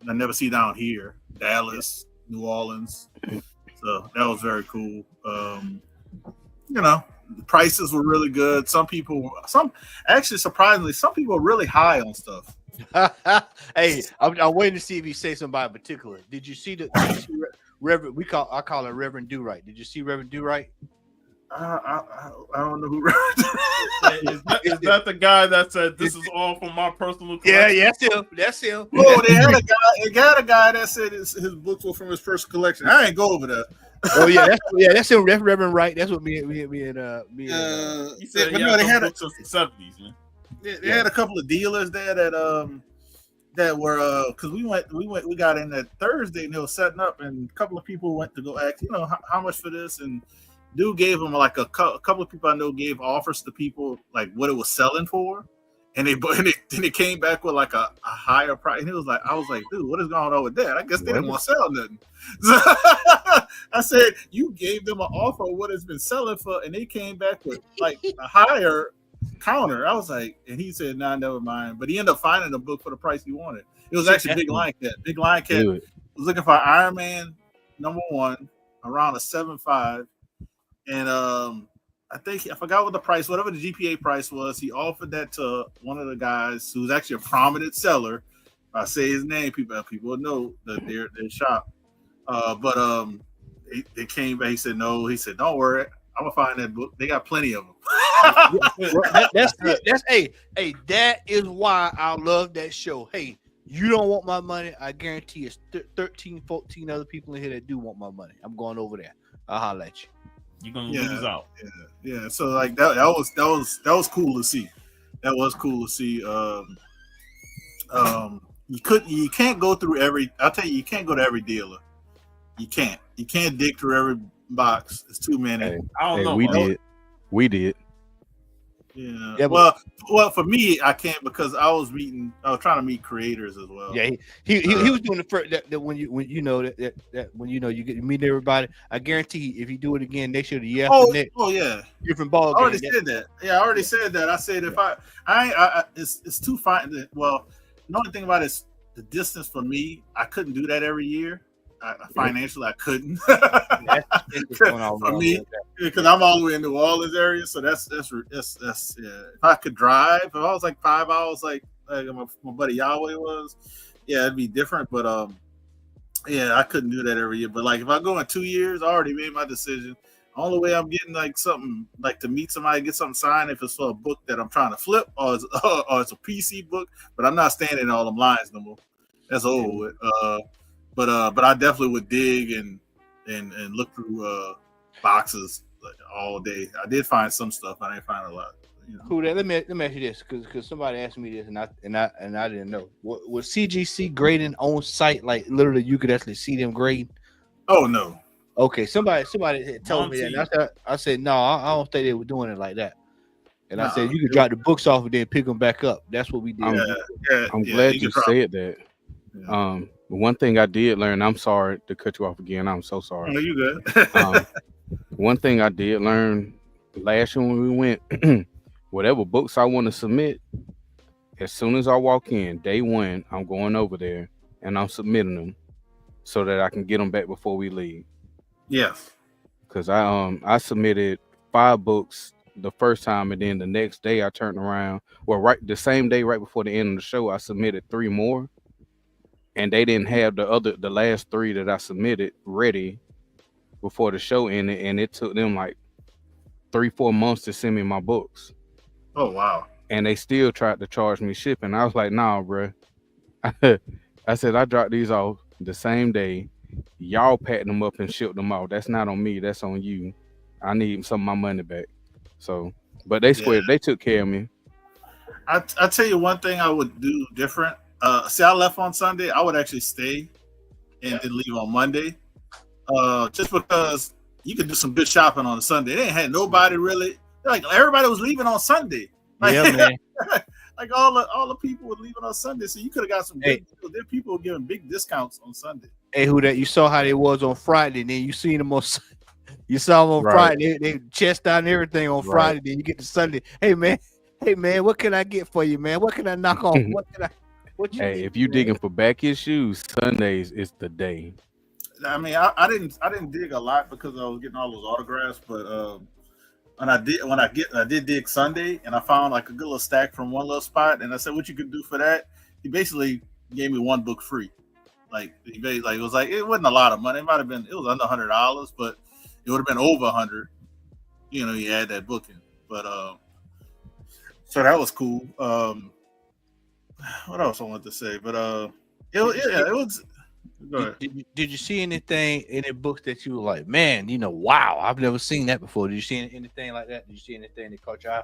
never see down here, Dallas, New Orleans. So that was very cool. The prices were really good. Actually, surprisingly, some people are really high on stuff. Hey, I'm waiting to see if you say somebody in particular. Did you see Reverend? I call him Reverend Do Right. Did you see Reverend Do Right? I don't know who. Is that the guy that said this is all from my personal collection? Yeah, that's him. Oh, they had a guy that said his books were from his personal collection. I ain't go over there. Oh yeah, that's him. That's Reverend Wright. That's what me and he said they had books of the 70s, man. They had a couple of dealers there that were because we got in that Thursday and they were setting up, and a couple of people went to go ask how much for this, and dude gave them like a couple of people I know gave offers to people like what it was selling for, and they came back with like a higher price, and I was like, dude, what is going on with that? I guess they didn't want to sell nothing. So I said, you gave them an offer of what it's been selling for, and they came back with like a higher counter. I was like, and he said, nah, never mind. But he ended up finding a book for the price he wanted. It was actually Big Lion Cat. Big Lion Cat was looking for Iron Man #1 around a 7.5, and I think I forgot what the price, whatever the GPA price was. He offered that to one of the guys who's actually a prominent seller. If I say his name, people know that their shop. They came back. He said no. He said, don't worry, I'm gonna find that book. They got plenty of them. That is why I love that show. Hey, you don't want my money? I guarantee it's 13, 14 other people in here that do want my money. I'm going over there. I'll holler at you. You're gonna lose out. Yeah. So like that was cool to see. That was cool to see. You can't go through every. I'll tell you can't go to every dealer. You can't dig through every box. It's too many. Hey, I don't know. We did. Yeah. Well, for me, I can't because I was trying to meet creators as well. Yeah, he was doing the first that when you get to meet everybody. I guarantee if you do it again next year, yeah, different ball game. I already said that. Yeah, I already said that. I said if it's too fine. Well, the only thing about it is the distance for me. I couldn't do that every year. Financially, I couldn't. For me, because I'm all the way in New Orleans area, so that's yeah. If I could drive, if I was like 5 hours, like my buddy Yahweh was, yeah, it'd be different. But yeah, I couldn't do that every year. But like if I go in 2 years, I already made my decision. Only way I'm getting like something like to meet somebody, get something signed if it's for a book that I'm trying to flip, or it's a PC book. But I'm not standing in all them lines no more. That's over with. But I definitely would dig and look through boxes like all day. I did find some stuff. I didn't find a lot. Cool. Let me ask you this, because somebody asked me this and I didn't know. Was CGC grading on site? Like literally, you could actually see them grade? Oh no. Okay. Somebody had told me that. And I said no. I don't think they were doing it like that. And I said you could drop the books off and then pick them back up. That's what we did. I'm glad you said that. Yeah. One thing I did learn, I'm sorry to cut you off again. I'm so sorry. No, you good. One thing I did learn last year when we went, whatever books I want to submit, as soon as I walk in, day one, I'm going over there and I'm submitting them so that I can get them back before we leave. Yes. Because I submitted 5 books the first time, and then the next day I turned around. Well, right the same day, right before the end of the show, I submitted 3 more, and they didn't have the last 3 that I submitted ready before the show ended, and it took them like 3-4 months to send me my books, Oh wow. and they still tried to charge me shipping. I was like, nah, bro. I said I dropped these off the same day. Y'all packed them up and shipped them off. That's not on me. That's on you. I need some of my money back. So, but they swear they took care of me. I tell you one thing I would do different. See, I left on Sunday. I would actually stay and then leave on Monday. Just because you could do some good shopping on Sunday. They ain't had nobody really. Like everybody was leaving on Sunday. Like, Yeah, man. like all the people were leaving on Sunday, so you could have got some good deals. There people were giving big discounts on Sunday. Hey, who that? You saw how they was on Friday, and then you seen them on. You saw them on Friday. They chest out and everything on Friday. Then you get to Sunday. Hey man, what can I get for you, man? What can I knock off? What can I? What you? Hey, if you digging for back issues, Sundays is the day. I mean, I didn't dig a lot because I was getting all those autographs, but I did dig Sunday, and I found like a good little stack from one little spot, and I said, "What you could do for that?" He basically gave me 1 book free. Like it was like it wasn't a lot of money. It might have been, it was under $100, but it would have been over 100. You know, you add that book in. But so that was cool. What else I wanted to say? But it was. Go ahead. Did you see anything in the books that you were like, man, wow, I've never seen that before? Did you see anything like that? Did you see anything that caught your eye?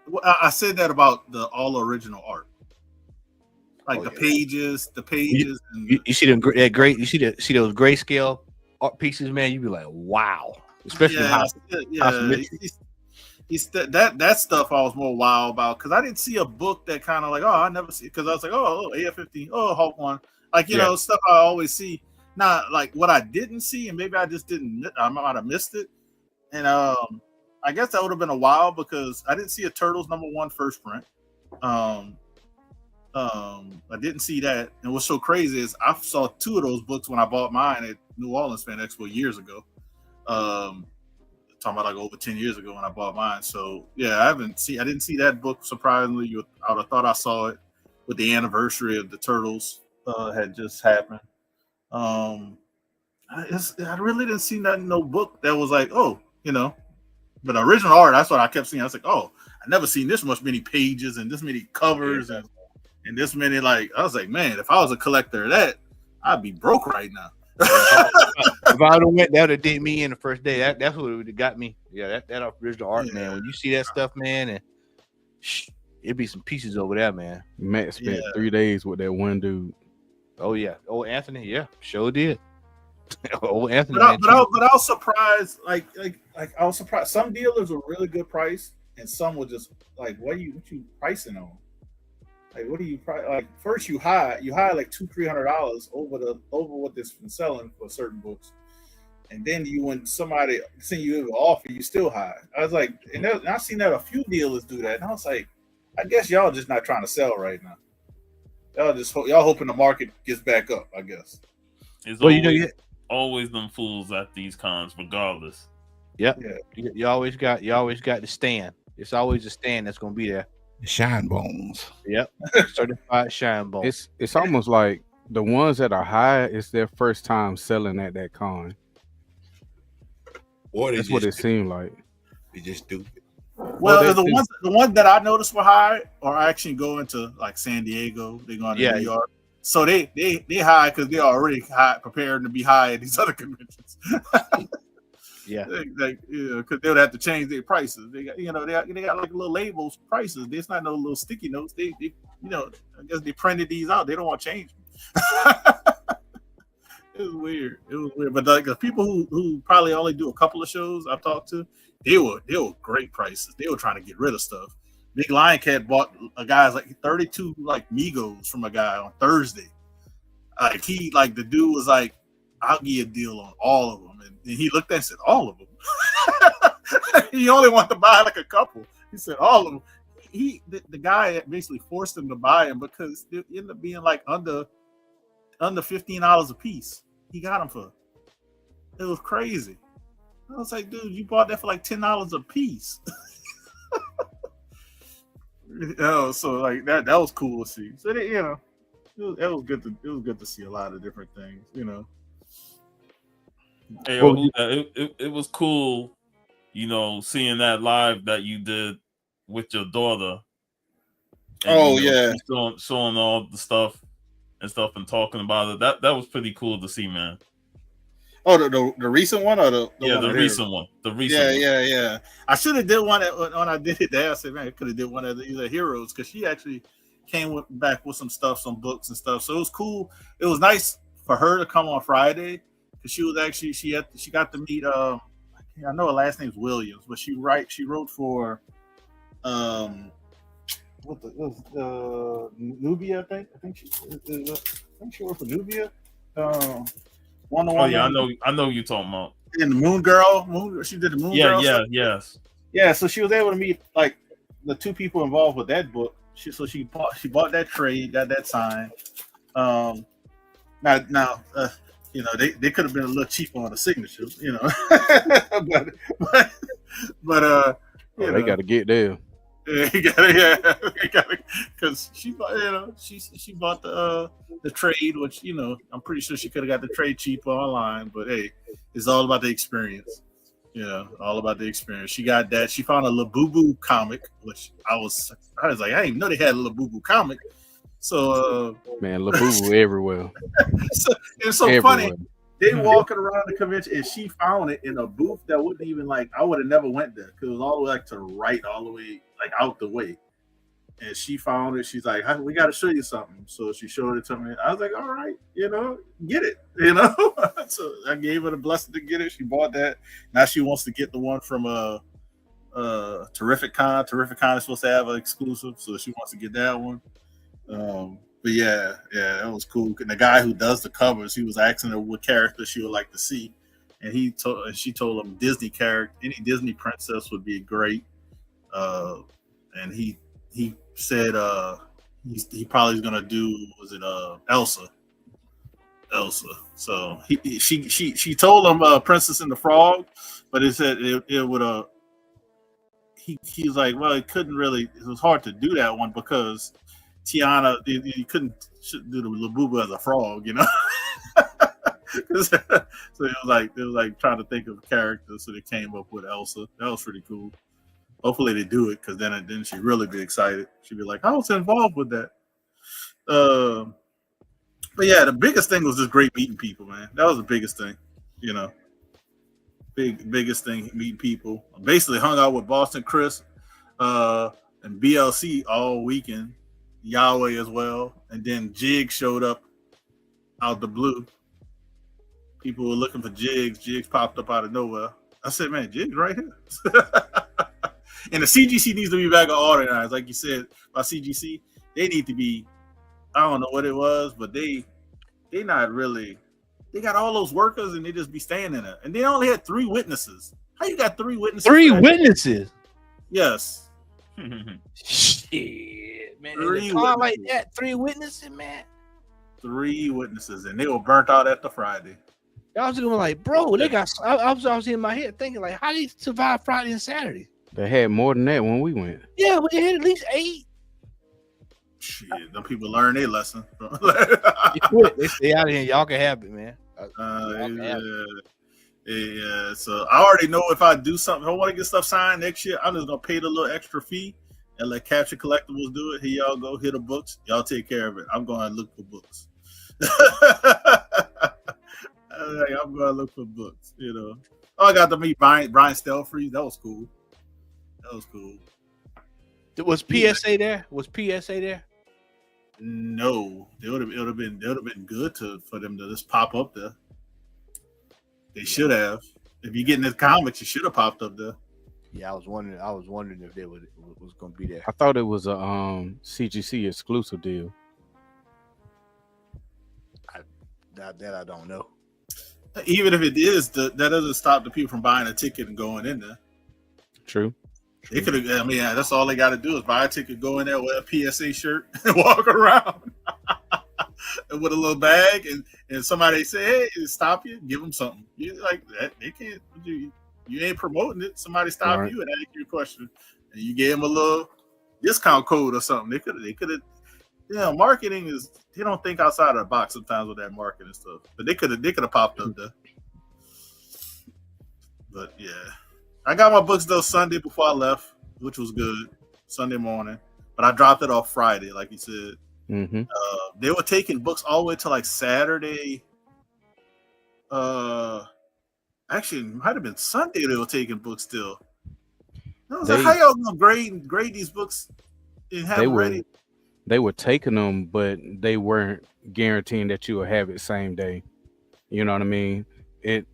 Well, I said that about the all original art, like the pages. You see them that great. You see those grayscale art pieces, man. You be like, wow, especially that stuff I was more wild about because I didn't see a book that kind of like, I never see, because I was like, AF-15, Hulk 1, like stuff I always see. Not like what I didn't see, and maybe I just didn't. I might have missed it, and I guess that would have been a while because I didn't see a Turtles #1 first print. I didn't see that, and what's so crazy is I saw 2 of those books when I bought mine at New Orleans Fan Expo years ago. Talking about like over 10 years ago when I bought mine. So yeah, I didn't see that book. Surprisingly, I would have thought I saw it with the anniversary of the Turtles had just happened. I really didn't see no book that was like, but the original art, that's what I kept seeing. I was like, I never seen this many pages and this many covers and this many, like, I was like, man, if I was a collector of that, I'd be broke right now. If I would have went, that would have did me in the first day. That's what would have got me. Yeah, that original art, man. When you see that stuff, man, and it'd be some pieces over there, man. Matt spent 3 days with that one dude. Oh yeah, Anthony, sure did. Anthony, but I was surprised. Like I was surprised. Some dealers were really good price, and some were just like, what you pricing on? Like, what do you price? Like, first you hire like $200-300 over what this been selling for certain books, and then when somebody send you an offer, you still high. I was like, and I've seen that a few dealers do that, and I was like, I guess y'all just not trying to sell right now. Y'all hoping the market gets back up, I guess. It's always them fools at these cons, regardless. Yep. Yeah. You always got the stand. It's always a stand that's gonna be there. Shine bones. Yep. Certified shine bones. It's almost like the ones that are high, it's their first time selling at that con. Or that's what it seemed like. They just stupid. Well, the ones that I noticed were high are actually going to like San Diego. They're going to New York. So they high because they're already prepared to be high at these other conventions. Yeah, because they would have to change their prices. They got like little labels, prices. There's not no little sticky notes. They I guess they printed these out. They don't want to change them. It was weird. But like the people who probably only do a couple of shows I've talked to, they were great prices. They were trying to get rid of stuff. Big Lion Cat bought a guy's like 32 like Migos from a guy on Thursday. The dude was like, I'll give you a deal on all of them. And he looked at it and said, all of them? He only wanted to buy like a couple. He said, all of them. The guy basically forced him to buy them because it ended up being like under $15 a piece. He got them for. It was crazy. I was like, dude, you bought that for like $10 a piece. So like that was cool to see. So it was good to see a lot of different things, Hey, Well, it was cool, seeing that live that you did with your daughter. And, showing all the stuff and talking about it. That was pretty cool to see, man. Oh, the recent one or the one the recent one. The recent one. Yeah. I should have did one when I did it there. I said, man, I could have did one of the heroes because she actually came back with some stuff, some books and stuff. So it was cool. It was nice for her to come on Friday because she was actually she got to meet. I know her last name's Williams, but she wrote for Nubia. I think she wrote for Nubia. I know you talking about. And the Moon Girl. She did the Moon Girl. Yeah, stuff. yes. Yeah, so she was able to meet like the two people involved with that book. She bought that trade, got that signed. Now they could have been a little cheaper on the signatures, but they got to get there. Because she bought, she bought the trade, which I'm pretty sure she could have got the trade cheaper online. But hey, it's all about the experience. All about the experience. She got that. She found a Labubu comic, which I was like, I didn't even know they had a Labubu comic. So man, Labubu everywhere. It's so everywhere. Funny. They walking around the convention and she found it in a booth that wouldn't even I would have never went there because it was all the way to the right, all the way out the way. And she found it. She's like, we got to show you something. So she showed it to me. I was like, all right, get it, So I gave her the blessing to get it. She bought that. Now she wants to get the one from Terrific Con. Terrific Con is supposed to have an exclusive, so she wants to get that one. But yeah, that was cool. And the guy who does the covers, he was asking her what character she would like to see, and she told him Disney character, any Disney princess would be great. And he said he probably is gonna do Elsa. So she told him Princess and the Frog, but it said it would he's like, well, it was hard to do that one because Tiana, you couldn't do the Labubu as a frog, So it was like trying to think of a character, so they came up with Elsa. That was pretty cool. Hopefully they do it, because then she'd really be excited. She'd be like, I was involved with that. But yeah, the biggest thing was just great meeting people, man. That was the biggest thing, biggest thing, meeting people. I basically hung out with Boston Chris and BLC all weekend. Yahweh as well, and then Jig showed up out the blue. People were looking for Jigs. Jigs popped up out of nowhere. I said, man, Jig's right here. And the CGC needs to be back organized, like you said about CGC. They need to be. I don't know what it was, but they not really. They got all those workers, and they just be staying in it. And they only had 3 witnesses. How you got 3 witnesses? 3 witnesses. Yes. Shit, man. 3 like that, 3 witnesses, man. 3 witnesses, and they were burnt out after Friday. I was going like, bro, they got. I was in my head thinking like, how do you survive Friday and Saturday? They had more than that when we went. Yeah, but they had at least 8. Shit, them people learn their lesson. They stay out of here. Y'all can have it, man. Yeah. So I already know if I do something, if I want to get stuff signed next year, I'm just gonna pay the little extra fee and let Capture Collectibles do it. Here y'all go, hit the books. Y'all take care of it. I'm going to look for books. I'm going to look for books. Oh, I got to meet Brian Stelfreeze. That was cool. Was PSA there? No, it would have been good for them to just pop up there. They should have. If you're getting this comics, you should have popped up there. Yeah, I was wondering if they was going to be there. I thought it was a CGC exclusive deal. That I don't know. Even if it is, that doesn't stop the people from buying a ticket and going in there. True. They could have. I mean, that's all they got to do is buy a ticket, go in there, wear a PSA shirt, and walk around with a little bag. And somebody say, "Hey, stop you, give them something." You like that? They can't. You You ain't promoting it. Somebody stop you and ask you a question, and you gave them a little discount code or something. They could have. Yeah, marketing is they don't think outside of the box sometimes with that marketing stuff. But they could have popped up there. But yeah, I got my books though Sunday before I left, which was good. Sunday morning, but I dropped it off Friday, like you said. Mm-hmm. They were taking books all the way to like Saturday. Actually, it might have been Sunday. They were taking books still. I was like, how y'all gonna grade these books and have them ready? They were taking them, but they weren't guaranteeing that you would have it same day. You know what I mean? It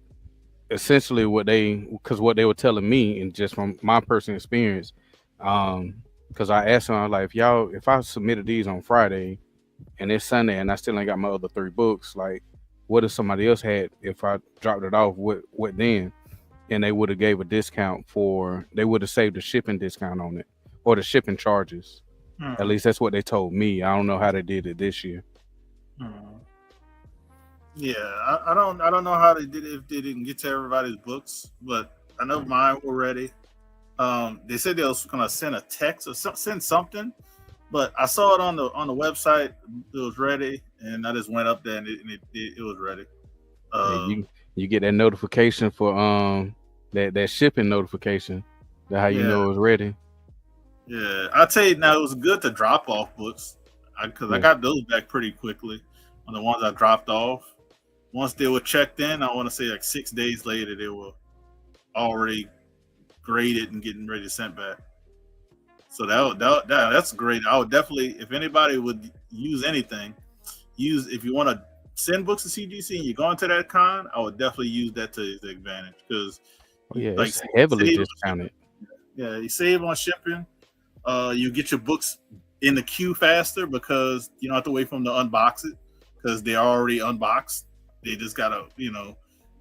essentially what they were telling me, and just from my personal experience, because I asked them, I was like, if I submitted these on Friday and it's Sunday and I still ain't got my other 3 books, like, what if somebody else had? If I dropped it off, what then? And they would have gave a discount they would have saved the shipping discount on it or the shipping charges. Mm-hmm. At least that's what they told me. I don't know how they did it this year. Mm-hmm. Yeah, I don't know how they did it if they didn't get to everybody's books, but I know mine were ready. They said they was gonna send a text or send something, but I saw it on the website. It was ready, and I just went up there and it was ready. You get that notification for that shipping notification. That's how you know it was ready. Yeah, I'll tell you now, it was good to drop off books because I got those back pretty quickly on the ones I dropped off. Once they were checked in, I want to say like 6 days later, they were already graded and getting ready to send back. So that's great. I would definitely, if anybody would use anything, if you want to send books to CGC and you're going to that con, I would definitely use that to the advantage because it's heavily discounted. Yeah, you save on shipping. You get your books in the queue faster because you don't have to wait for them to unbox it because they're already unboxed. They just gotta,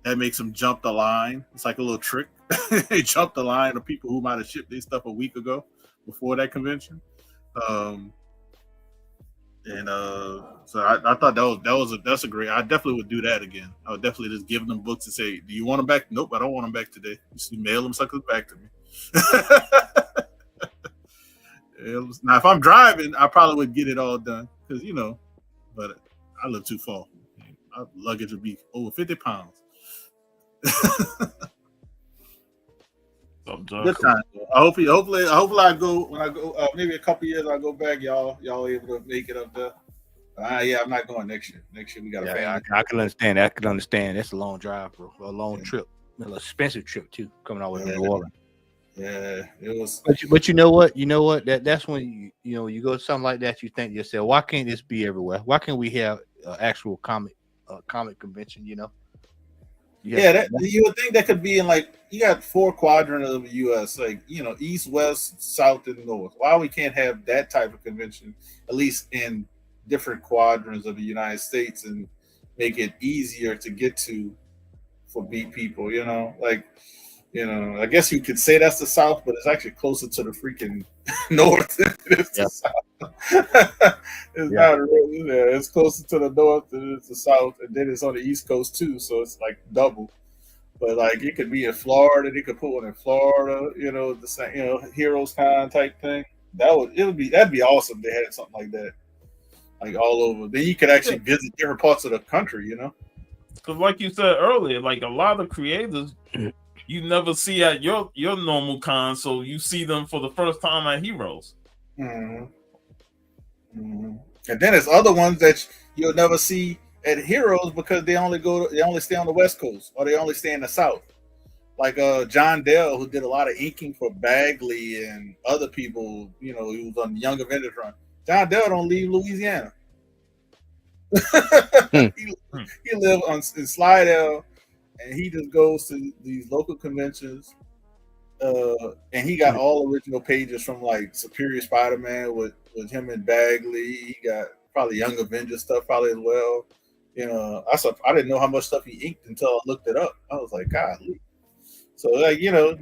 that makes them jump the line. It's like a little trick. They jump the line of people who might have shipped their stuff a week ago before that convention. So I thought that's a great. I definitely would do that again. I would definitely just give them books and say, "Do you want them back?" Nope, I don't want them back today. Just mail them suckers back to me. Now, if I'm driving, I probably would get it all done because but I live too far. My luggage would be over 50 pounds. Good time. Hopefully I go when I go. Maybe a couple years I go back. Y'all able to make it up there? I'm not going next year. Next year we got a family. I can understand. I can understand. That's a long drive, bro. A long trip, an expensive trip too. Coming all the way from New Orleans. Yeah, it was. But you know what? That's when you go to something like that. You think to yourself, why can't this be everywhere? Why can't we have actual comic convention? You would think that could be in you got 4 quadrants of the U.S. East, West, South, and North. Why we can't have that type of convention at least in different quadrants of the United States and make it easier to get to for people? I guess you could say that's the South, but it's actually closer to the freaking North than it is the South. It's not really there. It's closer to the North than it is the South, and then it's on the East Coast too, so it's like double. But it could be in Florida. They could put one in Florida. The same. Heroes Con type thing. That'd be awesome. They had something like that, all over. Then you could actually visit different parts of the country. Because like you said earlier, a lot of creators you never see at your normal con, so you see them for the first time at Heroes. Mm-hmm. Mm-hmm. And then there's other ones that you'll never see at Heroes because they only stay on the West Coast or they only stay in the South. Like John Dell, who did a lot of inking for Bagley and other people, he was on the Young Avengers run. John Dell don't leave Louisiana. He lives in Slidell. And he just goes to these local conventions, and he got all original pages from Superior Spider-Man with him and Bagley. He got probably Young Avengers stuff probably as well. I didn't know how much stuff he inked until I looked it up. I was like, golly. So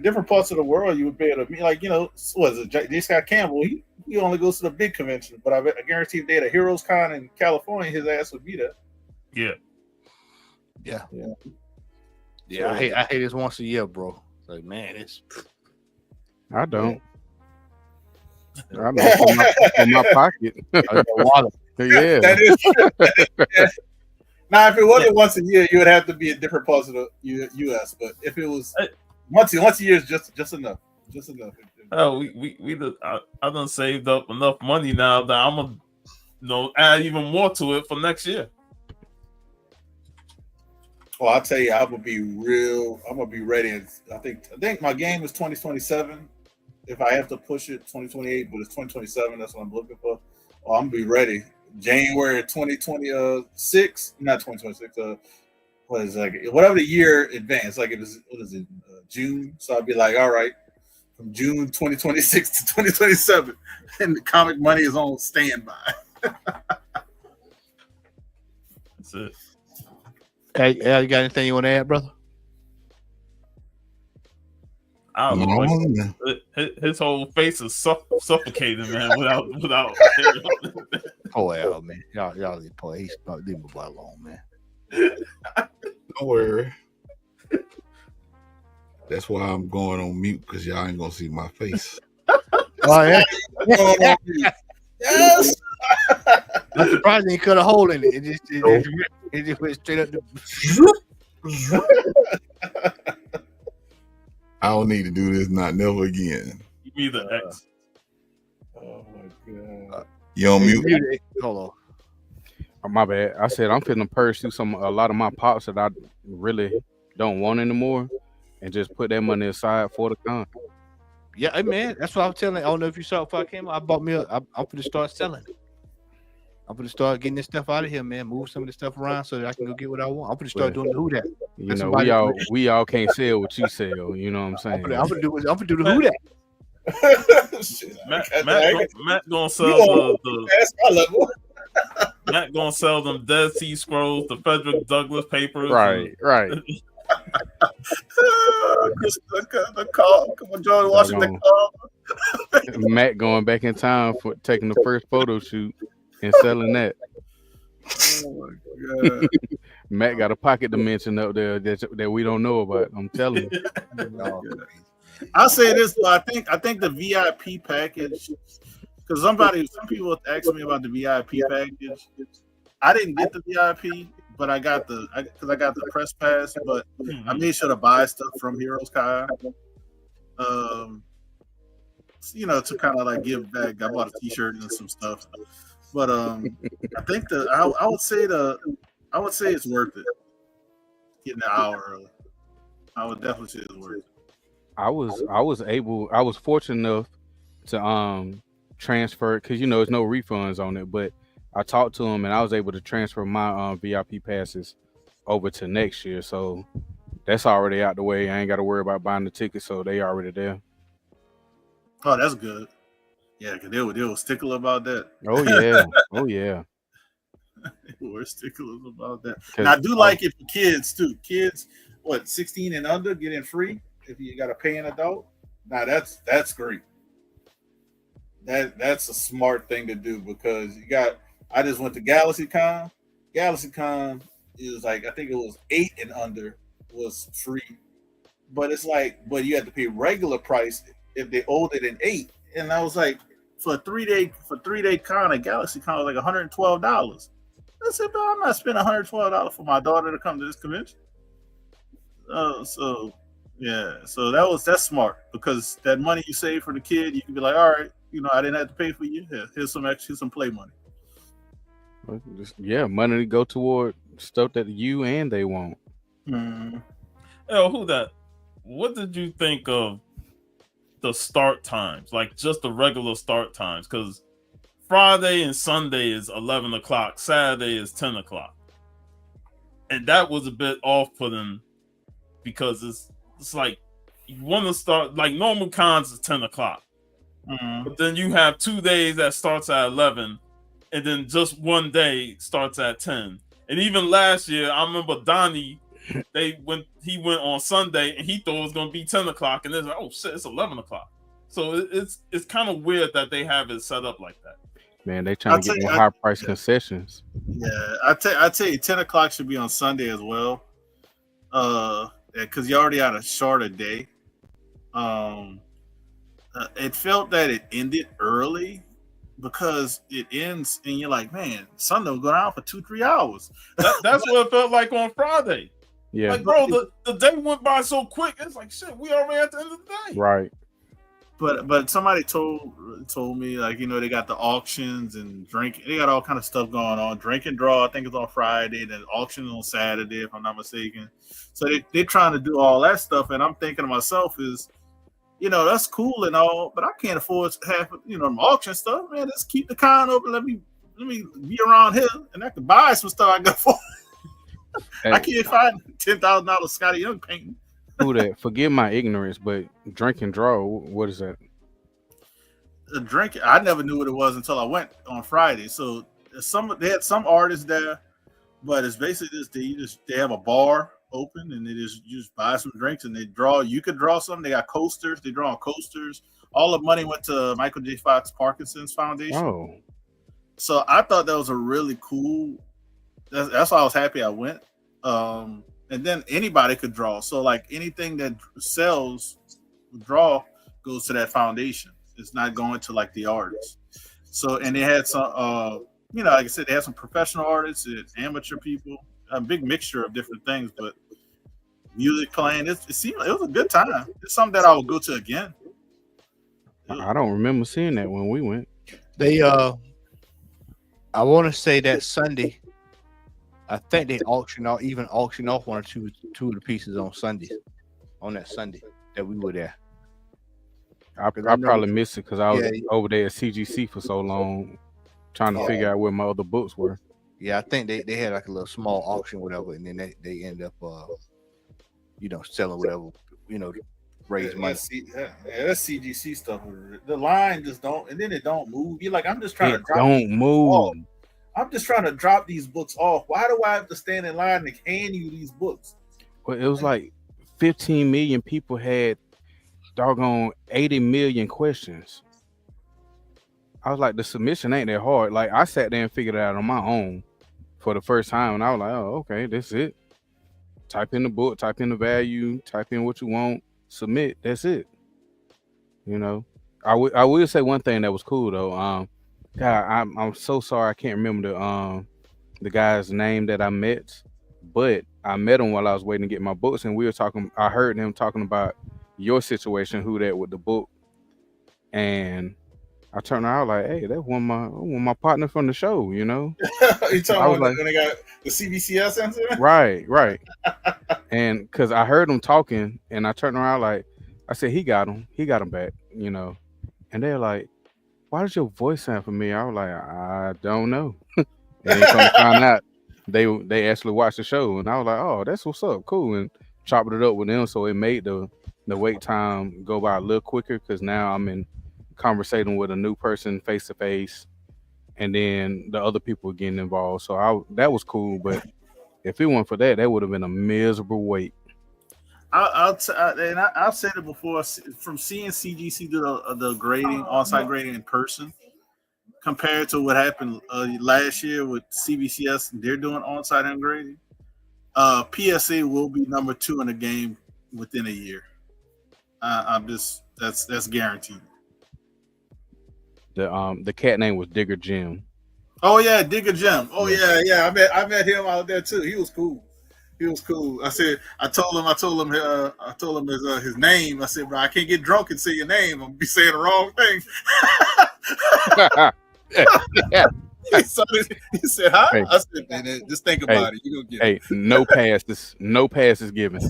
different parts of the world you would be able to meet. Was it J. Scott Campbell? He only goes to the big convention, but I guarantee if they had a Heroes Con in California, his ass would be there. Yeah. Yeah. Yeah, I hate this once a year, bro. Like, man, it's I don't. I know from my pocket. wallet. Yeah. That is true. Yeah. Now, if it wasn't once a year, you would have to be in different parts of the U.S. But if it was once a year, is just enough. Just enough. Oh, I done saved up enough money now that I'm gonna add even more to it for next year. Well, I'll tell you, I'm gonna be ready. I think my game is 2027. If I have to push it, 2028, but it's 2027. That's what I'm looking for. Oh, I'm gonna be ready. January 2026, not 2026. What is it, whatever the year advance? Like what is it? June. So I'll be like, all right, from June 2026 to 2027, and the comic money is on standby. That's it. Hey, you got anything you want to add, brother? I don't know. Like, his whole face is suffocating, man. Without. Oh yeah, man. Y'all leave me alone, man. Don't worry. That's why I'm going on mute, because y'all ain't gonna see my face. Oh yeah. Yes. I'm surprised he cut a hole in it. It just went straight up I don't need to do this, not never again. You be the X. Oh my god. You on mute? Hold on. Oh, my bad. I said I'm finna purge through a lot of my pops that I really don't want anymore, and just put that money aside for the con. Yeah, hey, man, that's what I was telling. I don't know if you saw it before I came out. I bought me I'm gonna start selling it. I'm gonna start getting this stuff out of here, man. Move some of this stuff around so that I can go get what I want. I'm gonna start doing the who that. You know, we all can't sell what you sell. You know what I'm saying? I'm gonna do the who that. Matt gonna sell That's my level. Matt gonna sell them Dead Sea Scrolls, the Frederick Douglass papers. Right. The call. Come on, Jordan, watching the call. Matt going back in time for taking the first photo shoot and selling that. Oh my god. Matt got a pocket dimension up there that we don't know about. I'm telling you. I'll say this though. I think the VIP package, because some people asked me about the VIP package. I didn't get the VIP, but I got the press pass. But I made sure to buy stuff from Heroes Kai. To kind of like give back. I bought a T-shirt and some stuff. But I think I would say it's worth it. Getting an hour early. I would definitely say it's worth it. I was fortunate enough to transfer, because there's no refunds on it, but I talked to him and I was able to transfer my VIP passes over to next year, so that's already out the way. I ain't got to worry about buying the tickets, so they already there. Oh, that's good. Yeah, because they were stickler about that. Oh yeah. They were sticklers about that. And I do like it for kids too. Kids, 16 and under get in free if you got to pay an adult. Now that's great. That's a smart thing to do, because I just went to GalaxyCon. GalaxyCon is like, I think it was 8 and under was free, but you had to pay regular price if they older than 8. And I was like, for a 3-day con at GalaxyCon was like $112. I said, "Bro, I'm not spending $112 for my daughter to come to this convention." So that's smart, because that money you save for the kid, you can be like, all right, I didn't have to pay for you. Here's some play money. Yeah, money to go toward stuff that you and they want. Who that? What did you think of the start times? Like just the regular start times, because Friday and Sunday is 11 o'clock, Saturday is 10 o'clock, and that was a bit off-putting, because it's like you want to start like normal cons is 10 o'clock, but then you have 2 days that starts at 11, and then just one day starts at 10. And even last year, I remember Donnie, he went on Sunday and he thought it was going to be 10 o'clock, and it's like, oh shit, it's 11 o'clock. So it's kind of weird that they have it set up like that. Man, they trying to get more high price concessions. Yeah, I tell you, 10 o'clock should be on Sunday as well. Because you already had a shorter day. It felt that it ended early because it ends and you're like, man, Sunday will go down for 2-3 hours. That's what it felt like on Friday. Yeah. Like, bro, the day went by so quick. It's like, shit, we already at the end of the day. Right. But somebody told me, like, you know, they got the auctions and drink. They got all kind of stuff going on. Drink and draw, I think, is on Friday. Then auction on Saturday, if I'm not mistaken. So they're trying to do all that stuff. And I'm thinking to myself is, you know, that's cool and all, but I can't afford to have, you know, auction stuff. Man, let's keep the con open. Let me be around here and I can buy some stuff I got for. Hey, I can't find $10,000 Scotty Young painting. who that? Forgive my ignorance, but drink and draw. What is that? A drink. I never knew what it was until I went on Friday. So they had some artists there, but it's basically they have a bar open and you just buy some drinks and they draw. You could draw some. They got coasters. They draw on coasters. All the money went to Michael J. Fox Parkinson's Foundation. Oh, so I thought that was a really cool. That's why I was happy I went. And then anybody could draw. So like anything that sells, draw goes to that foundation. It's not going to like the artists. So and they had some, you know, like I said, they had some professional artists, amateur people, a big mixture of different things. But music playing, it seemed like it was a good time. It's something that I would go to again. I don't remember seeing that when we went. They I want to say that Sunday, I think they auction off one or two of the pieces on Sundays, on that Sunday that we were there. I probably missed it because I was over there at CGC for so long, trying to figure out where my other books were. Yeah, I think they had like a little small auction, whatever, and then they end up, you know, selling whatever, you know, raise money. That's CGC stuff. The line just don't, and then it don't move. You're like, I'm just trying to drop. Don't move. Off. I'm just trying to drop these books off. Why do I have to stand in line and hand you these books? Well, it was like 15 million people had doggone 80 million questions. I was like, the submission ain't that hard. Like, I sat there and figured it out on my own for the first time, and I was like, oh, okay, that's it. Type in the book, type in the value, type in what you want, submit. That's it. You know, I will say one thing that was cool though. God, I'm so sorry I can't remember the guy's name that I met, but I met him while I was waiting to get my books, and we were talking. I heard him talking about your situation, who that with the book, and I turned around like, hey, that's one of my partner from the show, you know. You talking about when they got the CBCS incident? Right. And because I heard them talking, and I turned around like, I said, he got him back, you know. And they're like, why does your voice sound familiar? I was like, I don't know. And then come to find out, they actually watched the show, and I was like, oh, that's what's up, cool, and chopped it up with them, so it made the wait time go by a little quicker because now I'm in conversating with a new person face to face, and then the other people getting involved. So that was cool, but if it weren't for that, that would have been a miserable wait. I've said it before. From seeing CGC do the grading, on-site grading in person, compared to what happened last year with CBCS, they're doing on-site and grading. PSA will be number 2 in the game within a year. That's guaranteed. The cat name was Digger Jim. Oh yeah, Digger Jim. Oh yeah. I met him out there too. He was cool. I told him his name. I said, bro, I can't get drunk and say your name. I'm gonna be saying the wrong thing. He said, huh? Hey. I said, man, just think about it. You're gonna get it. No passes given.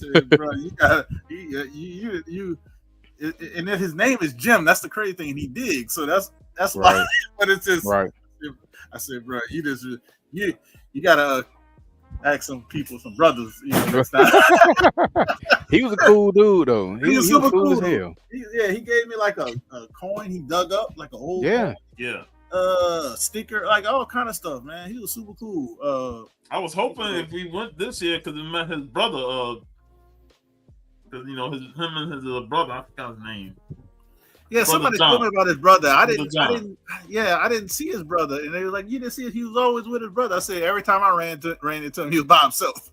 Said, bro, you got you and then his name is Jim. That's the crazy thing. And he digs. So that's right. Why, but it's just right. I said, bro, you gotta ask some brothers. You know, next time. He was a cool dude though. He was super cool as hell. He gave me like a coin he dug up, like an old coin. Sticker, like all kind of stuff, man. He was super cool. I was hoping if we went this year because we met his brother. Because you know him and his brother, I forgot his name. Yeah, brother somebody John. Told me about his brother. I didn't see his brother, and they were like, "You didn't see it? He was always with his brother." I said, every time I ran into him, he was by himself.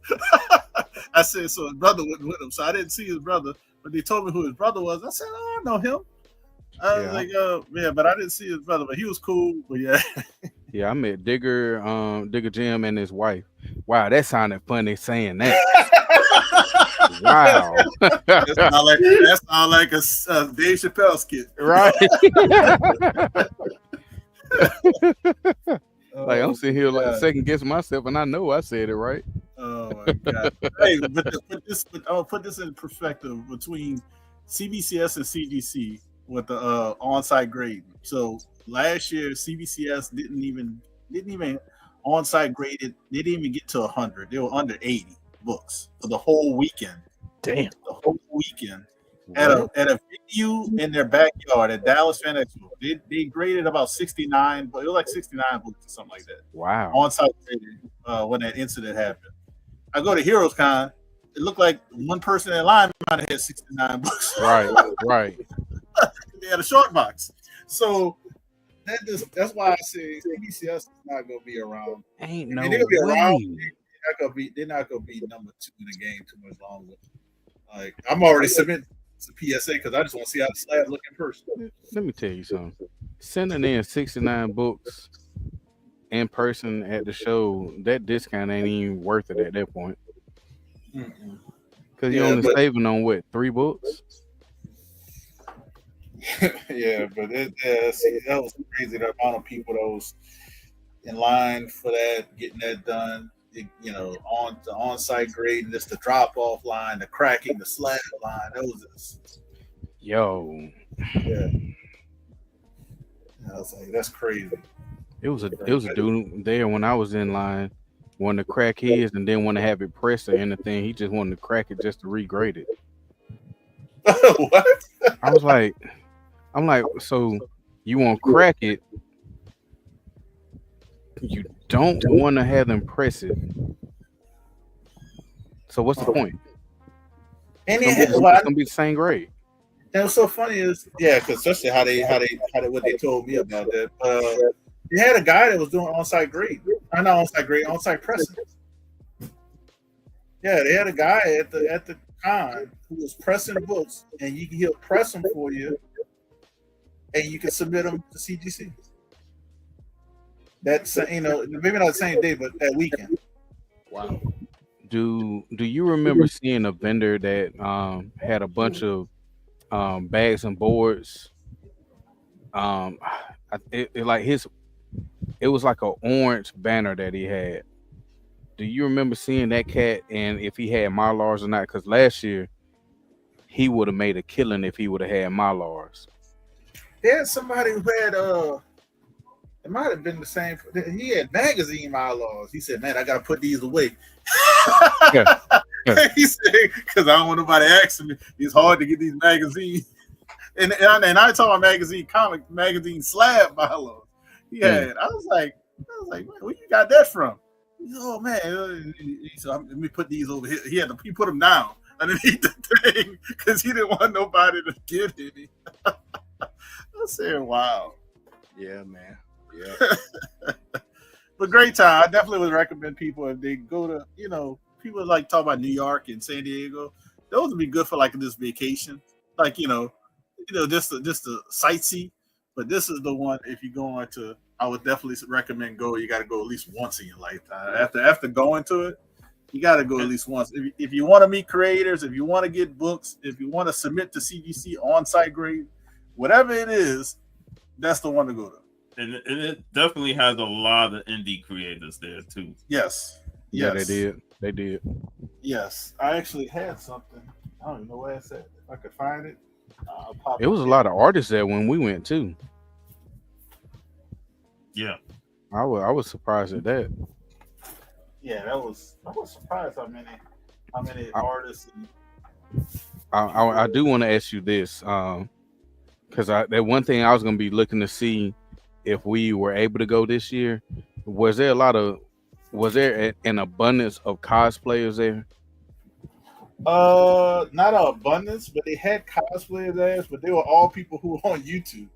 I said, so his brother wasn't with him, so I didn't see his brother. But they told me who his brother was. I said, oh, I know him. I was like, yeah, but I didn't see his brother, but he was cool. But yeah. Yeah, I met Digger Jim and his wife. Wow, that sounded funny saying that. Wow. That sound like a Dave Chappelle skit. Right. Like I'm sitting here like second guessing myself, and I know I said it right. Oh my god! Hey, but I'll put this in perspective between CBCS and CGC with the on-site grade. So last year CBCS didn't even on-site graded. They didn't even get to 100. They were under 80 books for the whole weekend. Damn, the whole weekend at a venue in their backyard at Dallas Fan Expo. They graded about 69, but it was like 69 books or something like that. Wow! On-site graded when that incident happened. I go to Heroes Con. It looked like one person in line might have had 69 books. Right. They had a short box. So that's why I say CBCS is not going to be around. Ain't no they're going to be way. around. They're not going to be number 2 in the game too much longer. Like I'm already submitting to PSA because I just want to see how the slab look in person. Let me tell you something. Sending in 69 books in person at the show, that discount ain't even worth it at that point. Because you're only saving on what, 3 books? Yeah, but that was crazy. The amount of people that was in line for that, getting that done. On the on-site grading, just the drop-off line, the cracking, the slab line. That was just, yo. Yeah. I was like, that's crazy. It was a dude there when I was in line, wanted to crack his and then want to have it pressed or anything. He just wanted to crack it just to regrade it. What? I'm like, so you want to crack it? You don't want to have them press it. So what's the point? And it's gonna be the same grade. And what's so funny is, because especially how they what they told me about that. They had a guy that was doing on-site grade. Not on-site grade, on-site pressing. Yeah, they had a guy at the con who was pressing books, and he'll press them for you, and you can submit them to CGC. That's maybe not the same day, but that weekend. Wow. Do you remember seeing a vendor that had a bunch of bags and boards? It was like an orange banner that he had. Do you remember seeing that cat and if he had Mylars or not? Because last year he would have made a killing if he would have had Mylars. There's somebody who had it might have been the same. He had magazine Mylars. He said, "Man, I got to put these away." Yeah. He said, "Because I don't want nobody asking me. It's hard to get these magazines." And I talk about magazine slab Mylars. He had. I was like, man, where you got that from? He said, "Oh man." So let me put these over here. He put them down underneath the thing because he didn't want nobody to get any. I said, "Wow." Yeah, man. Yeah. But great time. I definitely would recommend people if they go to, people like talk about New York and San Diego. Those would be good for like this vacation. Like, just to sightsee. But this is the one if you're going to, I would definitely recommend go. You got to go at least once in your lifetime. After going to it, you got to go at least once. If you want to meet creators, if you want to get books, if you want to submit to CGC on-site grade, whatever it is, that's the one to go to. And it definitely has a lot of indie creators there too. Yes. Yeah, they did. Yes. I actually had something. I don't even know where it's at. If I could find it, I'll pop it was a lot of artists there when we went too. Yeah. I was surprised at that. Yeah, I was surprised how many artists. I do want to ask you this, because that one thing I was gonna be looking to see if we were able to go this year. Was there an abundance of cosplayers there? Not an abundance, but they had cosplayers there, but they were all people who were on YouTube.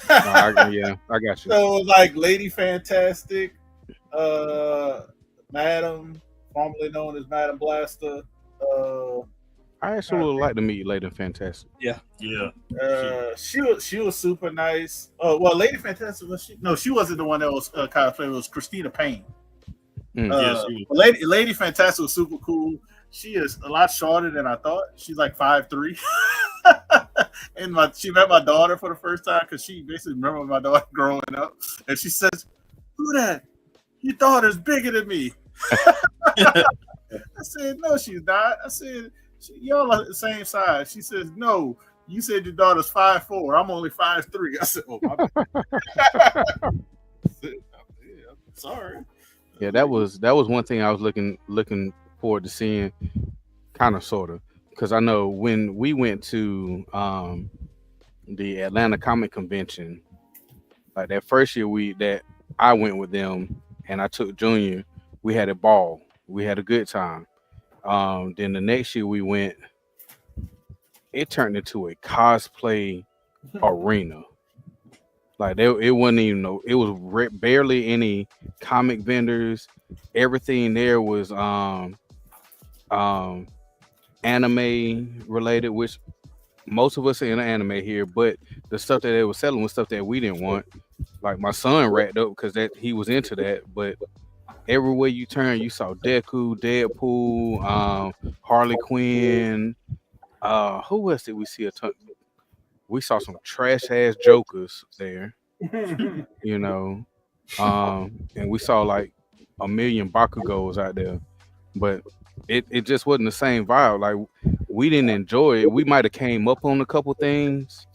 I got you. So it was like Lady Fantastic, Madam, formerly known as Madam Blaster, I actually would like to meet Lady Fantastic. Yeah. She was super nice. Well, Lady Fantastic was she? No, she wasn't the one that was cosplay. It was Christina Payne. Yeah, she was. Lady Fantastic was super cool. She is a lot shorter than I thought. She's like 5'3". And she met my daughter for the first time because she basically remembered my daughter growing up, and she says, "Who that? Your daughter's bigger than me." I said, "No, she's not." I said, "Y'all are the same size." She says, "No, you said your daughter's 5'4". I'm only 5'3". I said, "Oh, my bad." Sorry. Yeah, that was one thing I was looking forward to seeing, kind of, sort of, because I know when we went to the Atlanta Comic Convention, like that first year that I went with them and I took Junior, we had a ball, we had a good time. Then the next year we went, it turned into a cosplay arena. Like it wasn't even it was barely any comic vendors. Everything there was anime related, which most of us are in anime here, but the stuff that they were selling was stuff that we didn't want. Like my son racked up because he was into that, but everywhere you turn, you saw Deku, Deadpool, Harley Quinn. Who else did we see a ton? We saw some trash ass Jokers there, you know, and we saw like a million Bakugos out there, but it just wasn't the same vibe. Like we didn't enjoy it. We might have came up on a couple things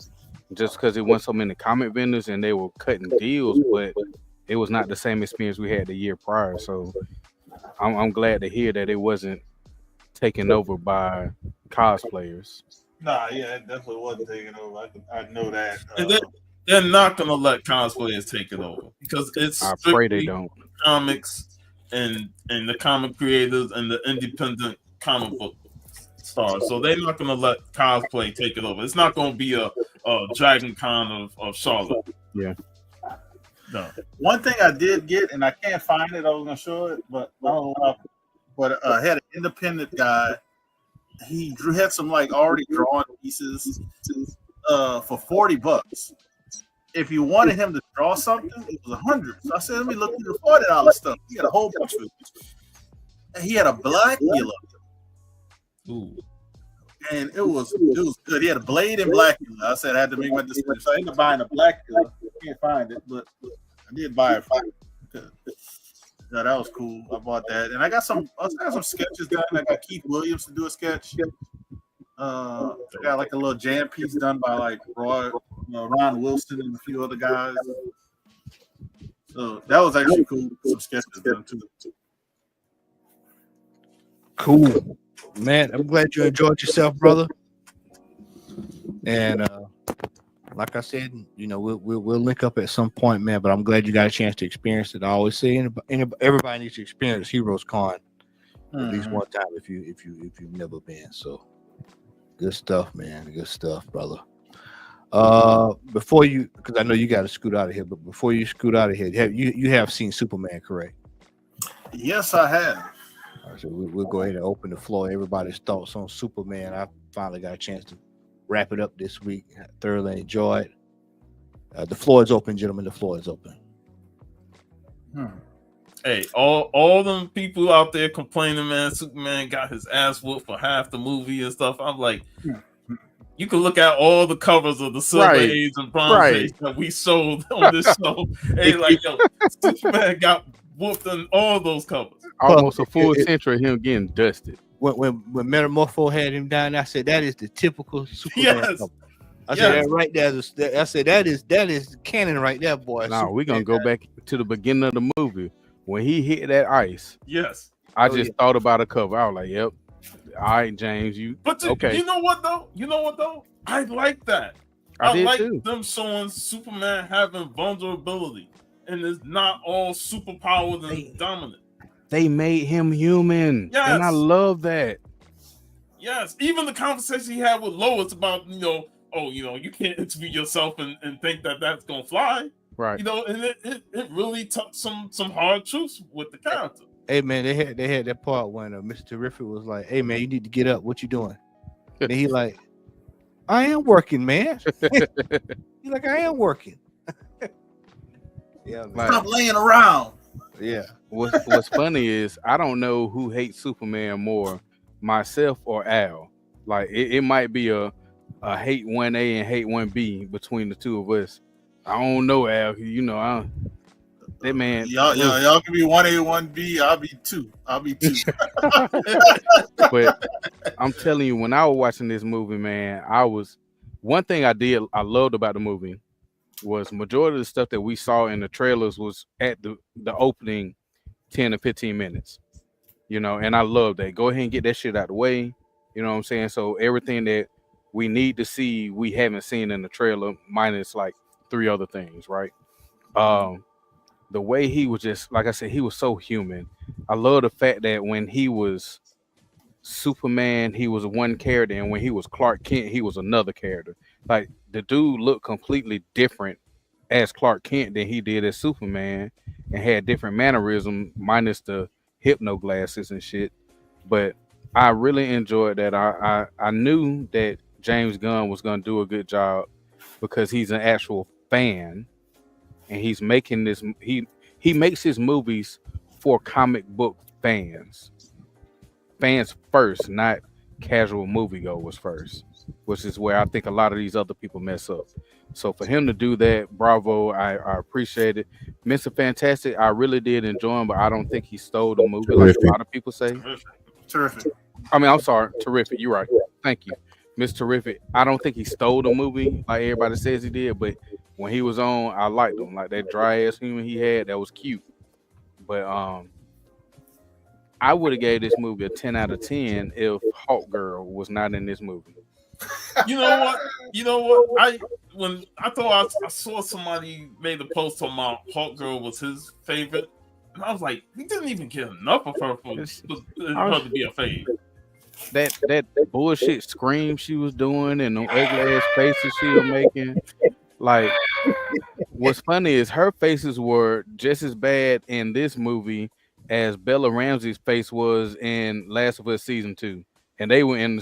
just because it wasn't so many comic vendors and they were cutting deals, but it was not the same experience we had the year prior. So I'm glad to hear that it wasn't taken over by cosplayers. Nah, yeah, it definitely wasn't taken over. I know that. They're not gonna let cosplayers take it over because it's I pray they don't. Comics and the comic creators and the independent comic book stars. So they're not gonna let cosplay take it over. It's not gonna be a Dragon Con of Charlotte. Yeah. No. One thing I did get, and I can't find it, I was gonna show it, but I don't know. But I had an independent guy. He had some like already drawn pieces for $40. If you wanted him to draw something, it was $100. So I said, let me look through the $40 stuff. He had a whole bunch of it. And he had a Blackula. Ooh. And it was good. He had a Blade and Blackula. I said I had to make my decision. So I ended up buying a Blackula. Can't find it, but I did buy it for him. Yeah, that was cool. I bought that, and I got some sketches done. I got Keith Williams to do a sketch. I got like a little jam piece done by like Ron Wilson and a few other guys. So that was actually cool. Some sketches done too. Cool, man. I'm glad you enjoyed yourself, brother. And like I said, you know, we'll link up at some point, man. But I'm glad you got a chance to experience it. I always say, everybody needs to experience Heroes Con at least one time if you've never been. So, good stuff, man. Good stuff, brother. Before you, because I know you got to scoot out of here, but before you scoot out of here, you have seen Superman, correct? Yes, I have. All right, so we'll go ahead and open the floor. Everybody's thoughts on Superman. I finally got a chance to wrap it up this week. I thoroughly enjoyed. The floor is open, gentlemen. The floor is open. Hey, all them people out there complaining, man, Superman got his ass whooped for half the movie and stuff. I'm like, you can look at all the covers of the Silver Age and Bronze Age that we sold on this show. Hey, like, yo, Superman got whooped on all those covers. Almost a full century of him getting dusted. When Metamorpho had him down, I said that is the typical Superman cover. I said that right there. I said that is canon right there, boy. Now we're gonna go back to the beginning of the movie when he hit that ice. Yes, I just thought about a cover. I was like, "Yep, all right, James, you." But okay? You know what though? I like that. I like them showing Superman having vulnerability, and it's not all superpowered and dominant. They made him human, and I love that. Yes, even the conversation he had with Lois about, you you can't interview yourself and think that that's gonna fly, right? And it really took some hard truths with the character. Hey man, they had that part when Mr. Terrific was like, "Hey man, you need to get up. What you doing?" And he like, "I am working, man." He's like, "I am working." Yeah, man. Stop laying around. Yeah. What's funny is I don't know who hates Superman more, myself or Al. Like it might be a hate 1A and hate 1B between the two of us. I don't know, Al. You know, that man. Y'all can be 1A, 1B. I'll be 2. But I'm telling you, when I was watching this movie, man, one thing I loved about the movie was majority of the stuff that we saw in the trailers was at the opening 10 to 15 minutes, you know, and I love that. Go ahead and get that shit out of the way. You know what I'm saying? So everything that we need to see, we haven't seen in the trailer, minus like 3 other things, right? The way he was just, like I said, he was so human. I love the fact that when he was Superman, he was one character, and when he was Clark Kent, he was another character. Like the dude looked completely different as Clark Kent than he did as Superman, and had different mannerisms, minus the hypno glasses and shit. But I really enjoyed that. I knew that James Gunn was gonna do a good job because he's an actual fan, and he's making this. He makes his movies for comic book fans first, not casual moviegoers first, which is where I think a lot of these other people mess up. So for him to do that, bravo, I appreciate it. Mr. Fantastic, I really did enjoy him, but I don't think he stole the movie like a lot of people say. Terrific. I mean, I'm sorry, Terrific. You're right. Thank you, Mr. Terrific. I don't think he stole the movie like everybody says he did, but when he was on, I liked him. Like that dry ass humor he had, that was cute. But I would have gave this movie a 10 out of 10 if Hawk Girl was not in this movie. You know what? I thought I saw somebody made a post on my Hawk Girl was his favorite, and I was like, we didn't even get enough of her for her to be a fave. That bullshit scream she was doing and the ugly ass faces she was making. Like, what's funny is her faces were just as bad in this movie as Bella Ramsey's face was in Last of Us season 2, and they were in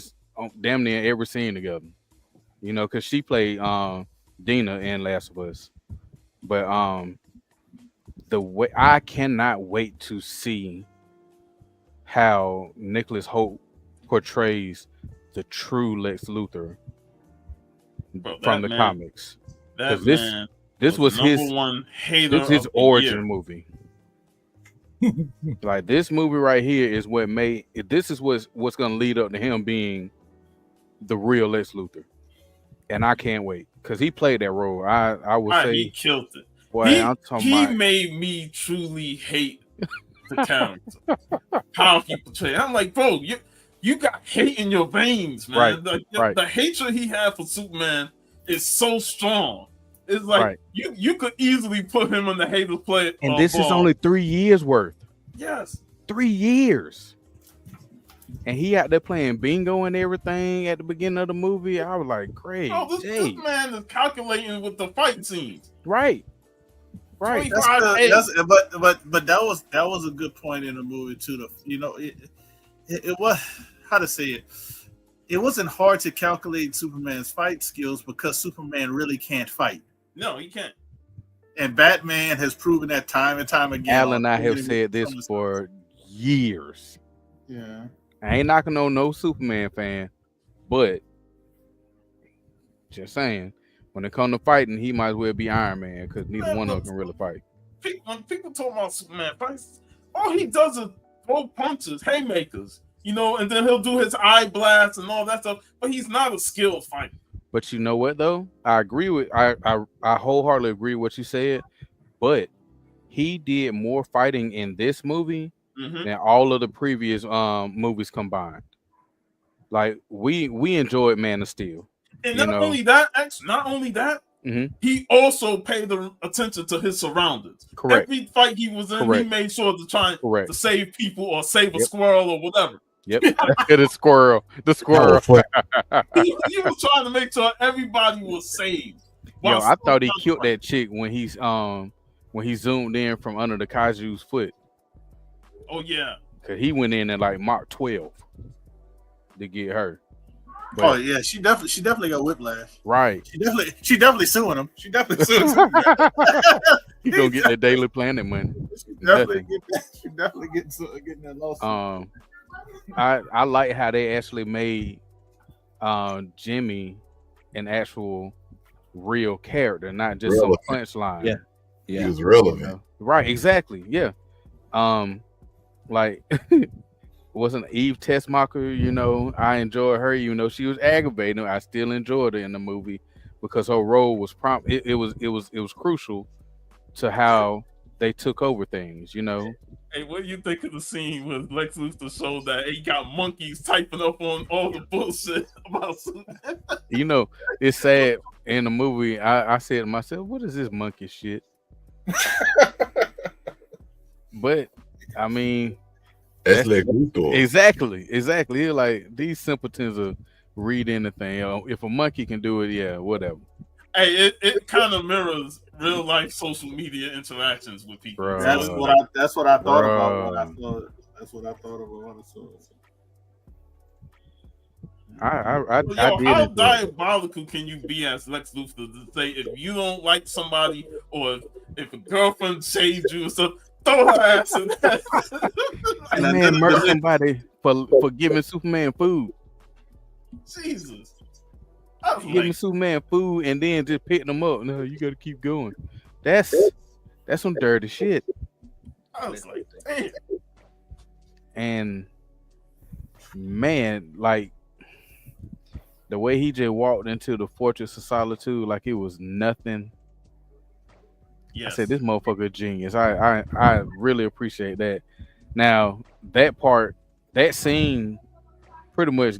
damn near every scene together. You know, because she played Dina in Last of Us. But the way I cannot wait to see how Nicholas Hoult portrays the true Lex Luthor from the comics. That this was his one hater. This is his origin movie. Like this movie right here is what made this is what's gonna lead up to him being the real Lex Luthor, and I can't wait because he played that role. I would say he killed it. Boy, he made me truly hate the character. How he portrayed. I'm like, bro, you got hate in your veins, man. Right. The hatred he had for Superman is so strong. It's like you could easily put him in the hater play. And this is only 3 years worth. Yes. 3 years. And he out there playing bingo and everything at the beginning of the movie. I was like, great. Oh, this man is calculating with the fight scenes. Right. But that was a good point in the movie too. It was, how to say it. It wasn't hard to calculate Superman's fight skills because Superman really can't fight. No, he can't. And Batman has proven that time and time again. Al and I have said this for years. Yeah. I ain't knocking on no Superman fan, but just saying, when it comes to fighting, he might as well be Iron Man because neither one of them can really fight. When people talk about Superman fights, all he does is throw punches, haymakers, and then he'll do his eye blast and all that stuff. But he's not a skilled fighter. But you know what though? I wholeheartedly agree with what you said. But he did more fighting in this movie than all of the previous movies combined. Like we enjoyed Man of Steel. And not only that, he also paid attention to his surroundings. Correct. Every fight he was in, he made sure to try to save people or save a squirrel or whatever. Yep. The squirrel. He was trying to make sure everybody was saved. Yo, I thought he killed that chick when he zoomed in from under the Kaiju's foot. Oh yeah. Cause he went in at like Mach 12 to get her. But, oh yeah, she definitely got whiplash. Right. She definitely suing him. She definitely suing him. He gonna get that Daily Planet money. She definitely getting that lawsuit. I like how they actually made Jimmy an actual real character, not just some punchline. Yeah. He was relevant. You know? Right, exactly. Yeah. Like wasn't Eve Tessmacher, you know, I enjoyed her, you know, she was aggravating. I still enjoyed her in the movie because her role was it was crucial to how they took over things, you know. Hey, what do you think of the scene with Lex Luthor showed that he got monkeys typing up on all the bullshit about Superman? You know, it's sad in the movie. I said to myself, what is this monkey shit? But I mean, that's Lex Luthor. Exactly. You're like, these simpletons will read anything. You know, if a monkey can do it, yeah, whatever. Hey, it kind of mirrors real life social media interactions with people. Bro. That's what I thought about when I saw it. That's what I thought about when I saw it. How diabolical can you be as Lex Luthor to say if you don't like somebody or if a girlfriend shades you or something, throw her ass in that. And man murder somebody for giving Superman food. Jesus. Giving Superman food and then just picking them up. No, you gotta keep going. That's some dirty shit. I was like, damn. And man, like the way he just walked into the Fortress of Solitude like it was nothing. Yes. I said, this motherfucker genius. I really appreciate that. Now, that scene, pretty much,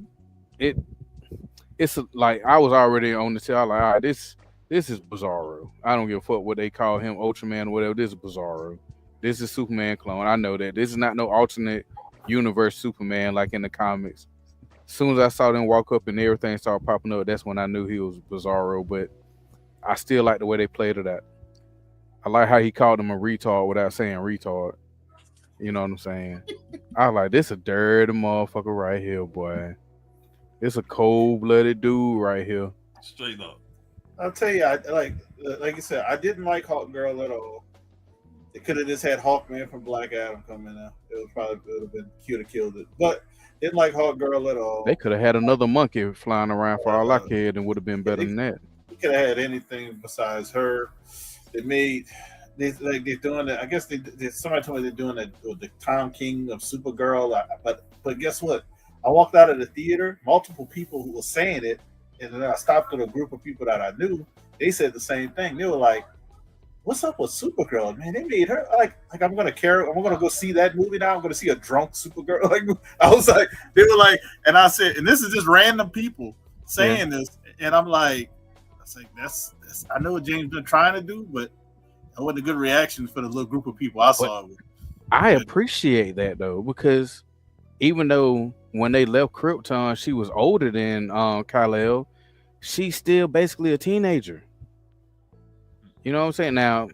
it's like I was already on the tail. Like, all right, this is Bizarro. I don't give a fuck what they call him, Ultraman or whatever. This is Bizarro. This is Superman clone. I know that. This is not no alternate universe Superman like in the comics. As soon as I saw them walk up and everything started popping up, that's when I knew he was Bizarro. But I still like the way they played it out. I like how he called him a retard without saying retard. You know what I'm saying? I was like, this a dirty motherfucker right here, boy. This a cold-blooded dude right here. Straight up. I'll tell you, like you said, I didn't like Hawk Girl at all. They could have just had Hawkman from Black Adam come in there. It would have been cute to kill it. But didn't like Hawk Girl at all. They could have had another monkey flying around for all I cared and would have been better than that. They could have had anything besides her. They're doing that. I guess somebody told me they're doing that with the Tom King of Supergirl. But guess what? I walked out of the theater. Multiple people who were saying it, and then I stopped at a group of people that I knew. They said the same thing. They were like, "What's up with Supergirl, man? They made her like I'm gonna go see that movie now. I'm gonna see a drunk Supergirl." Like I was like, they were like, and I said, and this is just random people saying this, and I'm like, that's I know what James been trying to do, but that wasn't a good reaction for the little group of people I saw. I appreciate that though, because even though when they left Krypton, she was older than Kal-El, she's still basically a teenager. You know what I'm saying? Now,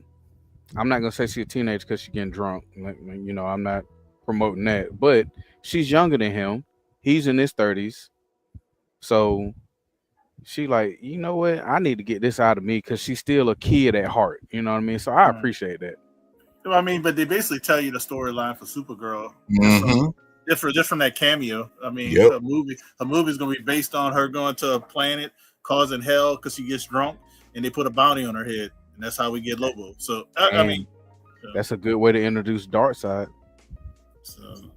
I'm not gonna say she's a teenager because she's getting drunk. You know, I'm not promoting that, but she's younger than him. He's in his 30s, so she like, you know what? I need to get this out of me because she's still a kid at heart. You know what I mean? So I appreciate that. I mean, but they basically tell you the storyline for Supergirl. Mm-hmm. Just from that cameo. I mean, a movie's gonna be based on her going to a planet causing hell because she gets drunk, and they put a bounty on her head, and that's how we get Lobo. So I mean, that's a good way to introduce Darkseid. So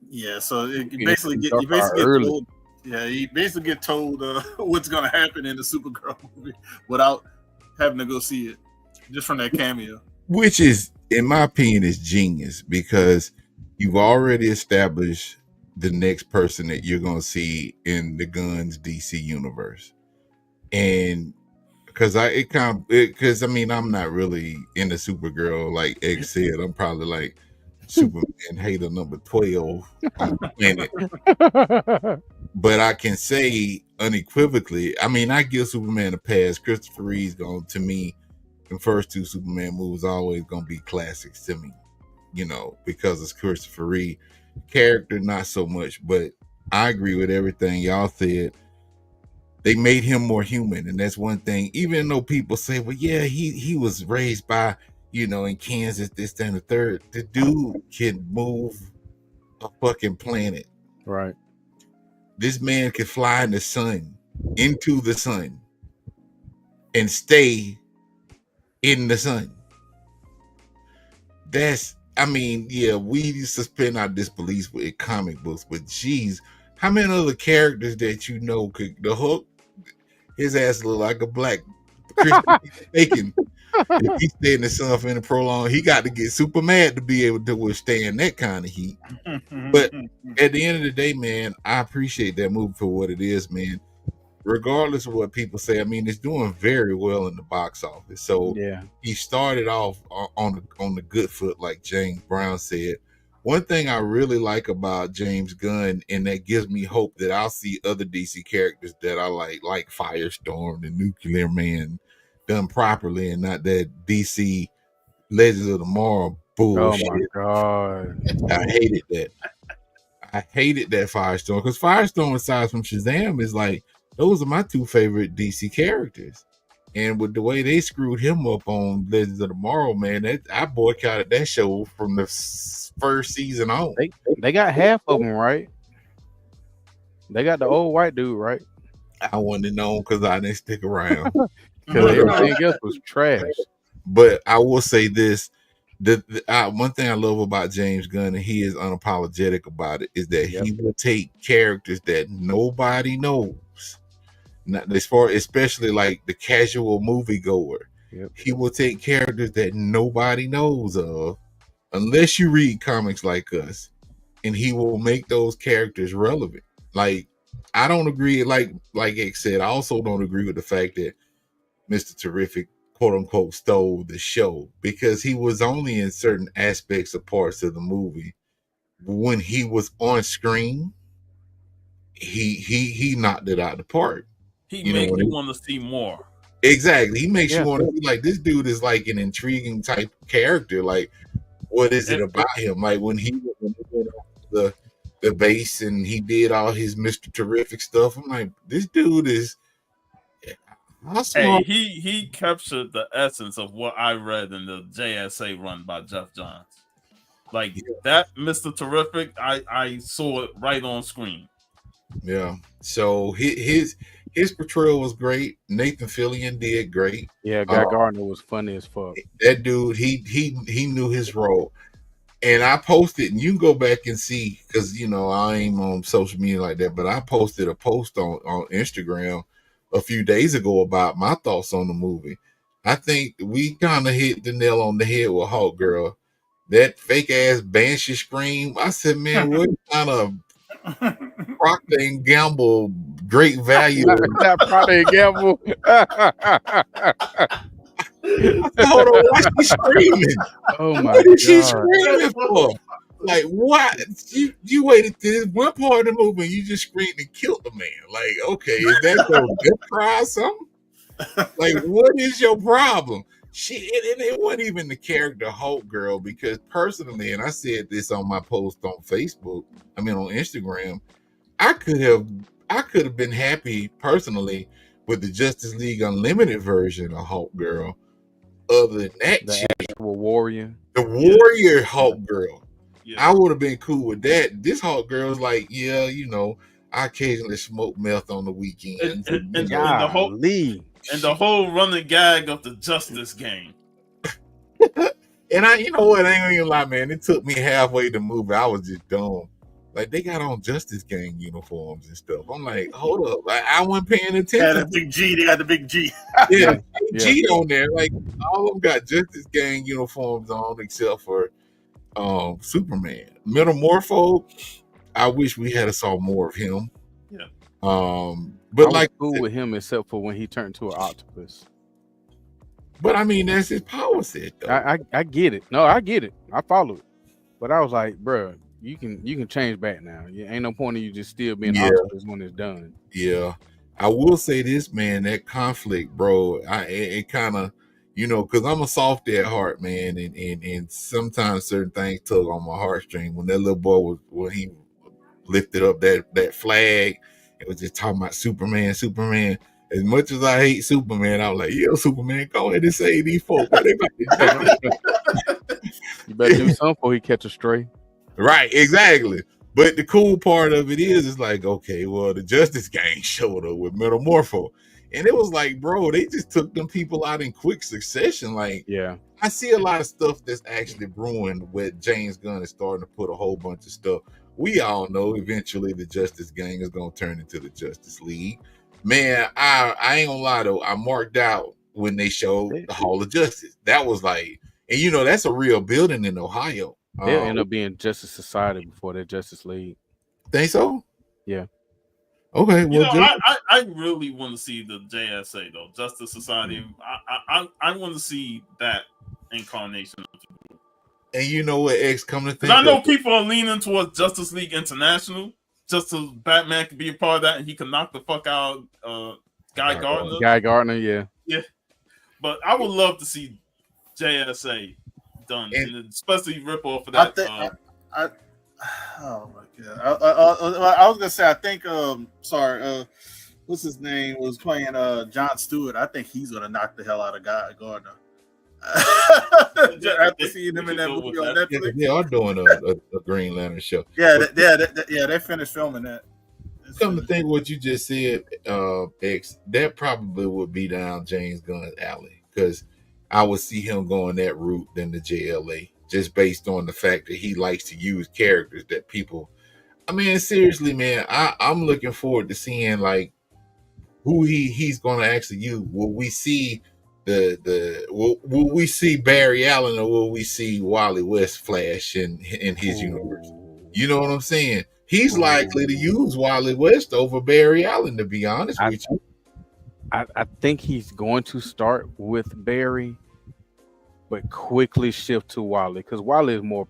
yeah, so you basically get told. Yeah, you basically get told what's gonna happen in the Supergirl movie without having to go see it, just from that cameo. Which is, in my opinion, is genius because you've already established the next person that you're going to see in the Gunn's DC universe. And because I'm not really into Supergirl, like X said. I'm probably like Superman hater number 12 on the planet. But I can say unequivocally, I mean, I give Superman a pass. Christopher Reeve's going to me, the first two Superman movies always going to be classics to me. you know, because it's Christopher Reeve. Character, not so much, but I agree with everything y'all said. They made him more human, and that's one thing. Even though people say, "Well, yeah, he was raised by, you know, in Kansas, this, that, and the third." The dude can move a fucking planet. Right. This man can fly in the sun, into the sun, and stay in the sun. That's, I mean, yeah, we suspend our disbelief with comic books, but geez, how many other characters that you know could the Hulk? His ass look like a black Christian bacon. If he stay in the sun for any prolonged, he got to get super mad to be able to withstand that kind of heat. But at the end of the day, man, I appreciate that movie for what it is, man. Regardless of what people say, I mean, it's doing very well in the box office. So Yeah. he started off on the good foot, like James Brown said. One thing I really like about James Gunn, and that gives me hope that I'll see other DC characters that I like Firestorm and Nuclear Man, done properly, and not that DC Legends of Tomorrow bullshit. Oh my god, I hated that. I hated that Firestorm, because Firestorm, aside from Shazam, is like, those are my two favorite DC characters. And with the way they screwed him up on Legends of Tomorrow, man, I boycotted that show from the first season on. They got half of them, right? They got the old white dude, right? I wouldn't have known because I didn't stick around. Because everything else was trash. But I will say this. One thing I love about James Gunn, and he is unapologetic about it, is that he will take characters that nobody knows. Not as far, especially like the casual moviegoer. He will take characters that nobody knows of, unless you read comics like us, and he will make those characters relevant. Like, I don't agree, like X said, I also don't agree with the fact that Mr. Terrific, quote unquote, stole the show, because he was only in certain aspects of parts of the movie. When he was on screen, he knocked it out of the park. He makes you want to see more. Exactly. He makes you want to be like, this dude is like an intriguing type character. Like, what is it about him? Like when he went on the base and he did all his Mr. Terrific stuff, I'm like, this dude is awesome. Hey, he captured the essence of what I read in the JSA run by Jeff Johns. Like that Mr. Terrific, I saw it right on screen. Yeah. So his portrayal was great. Nathan Fillion did great. Yeah, Guy Gardner was funny as fuck. That dude, he knew his role. And I posted, and you can go back and see, because you know I ain't on social media like that, but I posted a post on Instagram a few days ago about my thoughts on the movie. I think we kind of hit the nail on the head with Hawk Girl. That fake ass Banshee scream. I said, man, what kind of Procter and Gamble great value? Not Procter and Gamble. Hold on, why she screaming? Oh my what is she God. screaming for? Like, what? You waited to this one part of the movie and you just screamed and killed the man. Like, okay, is that your death cry or something? Like, what is your problem? It wasn't even the character Hulk Girl, because personally, and I said this on my post on Facebook, on Instagram, I could have been happy personally with the Justice League Unlimited version of Hulk Girl. Other than that, the actual warrior, the warrior Hulk Girl, I would have been cool with that. This Hulk Girl is like, yeah, you know, I occasionally smoke meth on the weekends. And the whole running gag of the Justice Gang. And you know what? I ain't gonna lie, man. It took me halfway the movie. I was just dumb. Like, they got on Justice Gang uniforms and stuff. I'm like, hold up. Like, I wasn't paying attention. Yeah, the big G. They got the big G. Yeah, G on there. Like, all of them got Justice Gang uniforms on except for Superman. Metamorpho, I wish we had saw more of him. Yeah. But I was like cool with him except for when he turned to an octopus. But I mean, that's his power set, though. I get it. No, I get it. I follow it. But I was like, bro, you can change back now. Ain't no point in you just still being octopus when it's done. Yeah. I will say this, man, that conflict, bro, it kind of, You know, because I'm a softy at heart, man, and sometimes certain things tug on my heartstring. When that little boy when he lifted up that flag, it was just talking about Superman. As much as I hate Superman, I was like, yeah, Superman, go ahead and save these folks. They about to You better do something before he catch a stray. Right, exactly. But the cool part of it is like, okay, well, the Justice Gang showed up with Metamorpho. And it was like, bro, they just took them people out in quick succession. Like, Yeah. I see a lot of stuff that's actually brewing where James Gunn is starting to put a whole bunch of stuff. We all know eventually the Justice Gang is going to turn into the Justice League. Man, I ain't gonna lie though. I marked out when they showed the Hall of Justice. That was like, and you know, that's a real building in Ohio. They'll end up being Justice Society before they're Justice League. Think so? Yeah. Okay. You Well, know, I really want to see the JSA though, Justice Society. I want to see that incarnation. And you know what, X, come to think, because I know people are leaning towards Justice League International, just so Batman can be a part of that and he can knock the fuck out Guy Gardner. Guy Gardner, yeah. Yeah. But I would love to see JSA done, and especially rip off of that. Oh my god! I was gonna say, I think what's his name was playing John Stewart. I think he's gonna knock the hell out of Guy Gardner. After seeing him in that movie on Netflix, yeah, they are doing a Green Lantern show. Yeah, they finished filming that. Come to think what you just said, X, that probably would be down James Gunn's alley, because I would see him going that route than the JLA, just based on the fact that he likes to use characters that people. I mean, seriously, man, I'm looking forward to seeing like who he's going to actually use. Will we see will we see Barry Allen, or will we see Wally West Flash in his universe? You know what I'm saying? He's likely to use Wally West over Barry Allen, to be honest with you. I think he's going to start with Barry, but quickly shift to Wally, because Wally is more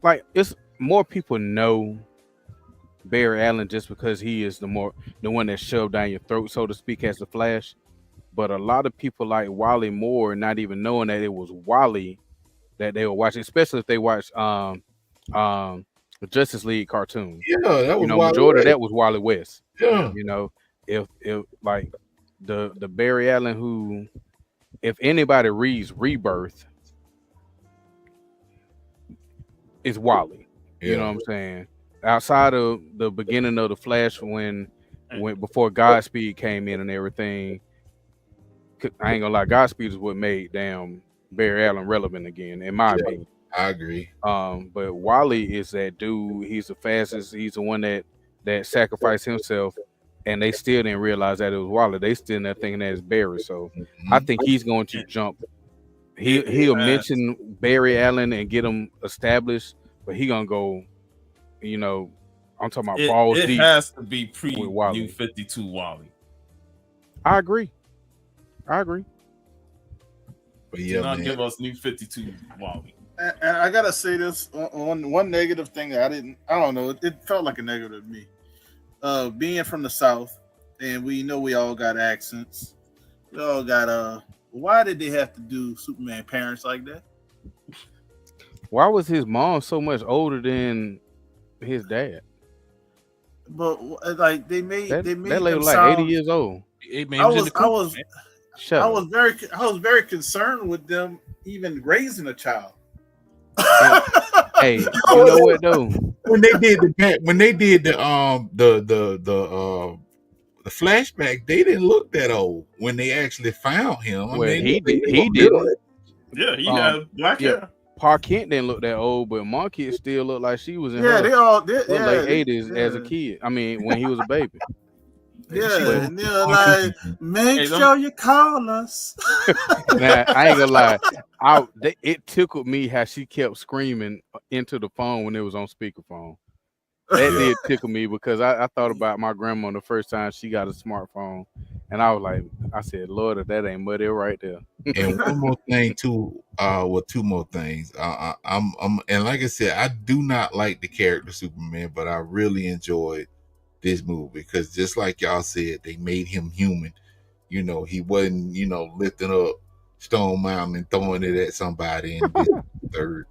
like, it's more people know Barry Allen just because he is the one that shoved down your throat, so to speak, as the Flash. But a lot of people like Wally more, not even knowing that it was Wally that they were watching, especially if they watched the Justice League cartoon. Yeah, that was majority of that was Wally West. Yeah, you know, if like the Barry Allen who, if anybody reads Rebirth, is Wally. You know what I'm saying? Outside of the beginning of the Flash, when before Godspeed came in and everything, I ain't gonna lie, Godspeed is what made Barry Allen relevant again, in my opinion. I agree. But Wally is that dude. He's the fastest. He's the one that sacrificed himself, and they still didn't realize that it was Wally. They still not thinking that it's Barry. So I think he's going to jump. He'll mention Barry Allen and get him established, but he gonna go. You know, I'm talking about balls deep. It has to be New 52 Wally. I agree. But yeah, do not give us New 52 Wally. And I gotta say this on one negative thing that I don't know, it felt like a negative to me. Being from the South, and we know we all got accents. We all got why did they have to do Superman parents like that? Why was his mom so much older than his dad? But like they made that them lady was like sound, 80 years old. I was very concerned with them even raising a child. Hey, you know what though? When they did the flashback, they didn't look that old when they actually found him. He did. Yeah, he had black hair. Pa Kent didn't look that old, but Marquette still looked like she was in her they all did, late 80s as a kid. I mean, when he was a baby. Yeah, and they're like, make sure you call us. Now, I ain't gonna lie. It tickled me how she kept screaming into the phone when it was on speakerphone. That did tickle me, because I thought about my grandma the first time she got a smartphone, and I was like, I said, Lord, if that ain't muddy right there. And one more thing too, two more things. I'm and like I said, I do not like the character Superman, but I really enjoyed this movie because just like y'all said, they made him human. You know, he wasn't, lifting up Stone Mountain and throwing it at somebody and this third.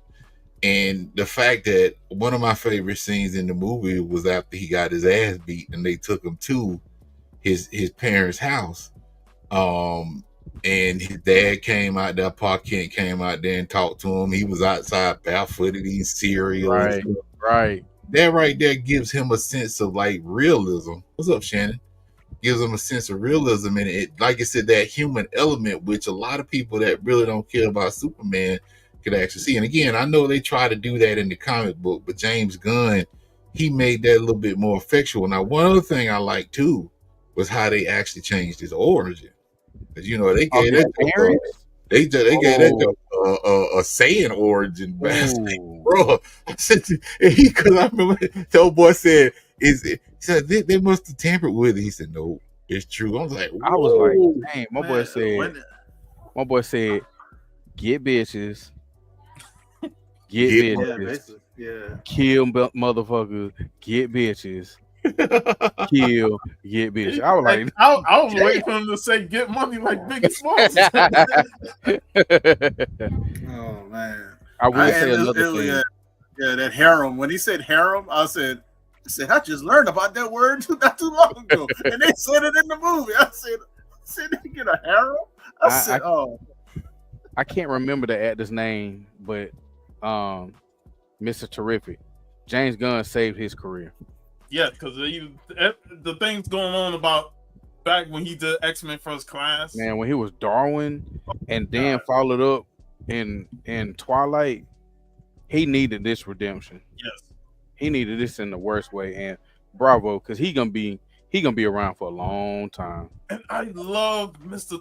And the fact that one of my favorite scenes in the movie was after he got his ass beat and they took him to his parents' house. And his dad came out there, Pa Kent came out there and talked to him. He was outside barefooted, eating cereal. Right. That right there gives him a sense of like realism. What's up, Shannon? Gives him a sense of realism, and it, like I said, that human element, which a lot of people that really don't care about Superman could actually see. And again, I know they try to do that in the comic book, but James Gunn, he made that a little bit more effectual. Now, one other thing I like too was how they actually changed his origin. Because they gave that a Saiyan origin, bro. Because I remember the old boy said, he said they must have tampered with it. He said, no, it's true. I was like, dang, my boy said, get bitches, kill motherfuckers, get bitches, kill, get bitches. I was like, I was waiting for him to say get money like Biggie Smalls. Oh man, I will say another thing. Yeah, that harem. When he said harem, I said, I just learned about that word not too long ago, and they said it in the movie. I said they get a harem. I can't remember the actor's name, but Mr. Terrific, James Gunn saved his career. Yeah, because the things going on about back when he did X-Men First Class. Man, when he was Darwin and then followed up in Twilight, he needed this redemption. Yes. He needed this in the worst way, and bravo, because he gonna be around for a long time. And I love Mr.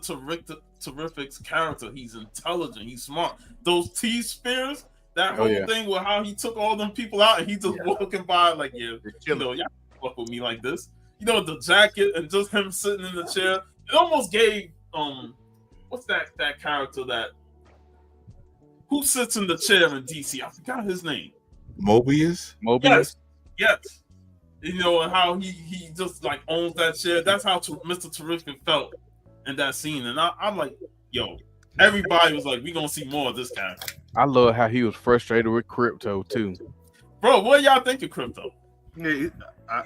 Terrific's character. He's intelligent. He's smart. Those T-Spears, that whole thing with how he took all them people out and he just walking by like, y'all fuck with me like this. The jacket and just him sitting in the chair. It almost gave what's that character who sits in the chair in DC? I forgot his name. Mobius. Yes. And how he just like owns that chair. That's how Mr. Terrific felt in that scene. And I'm like, everybody was like, we gonna see more of this guy. I love how he was frustrated with Crypto too. Bro, what y'all think of Crypto? Yeah,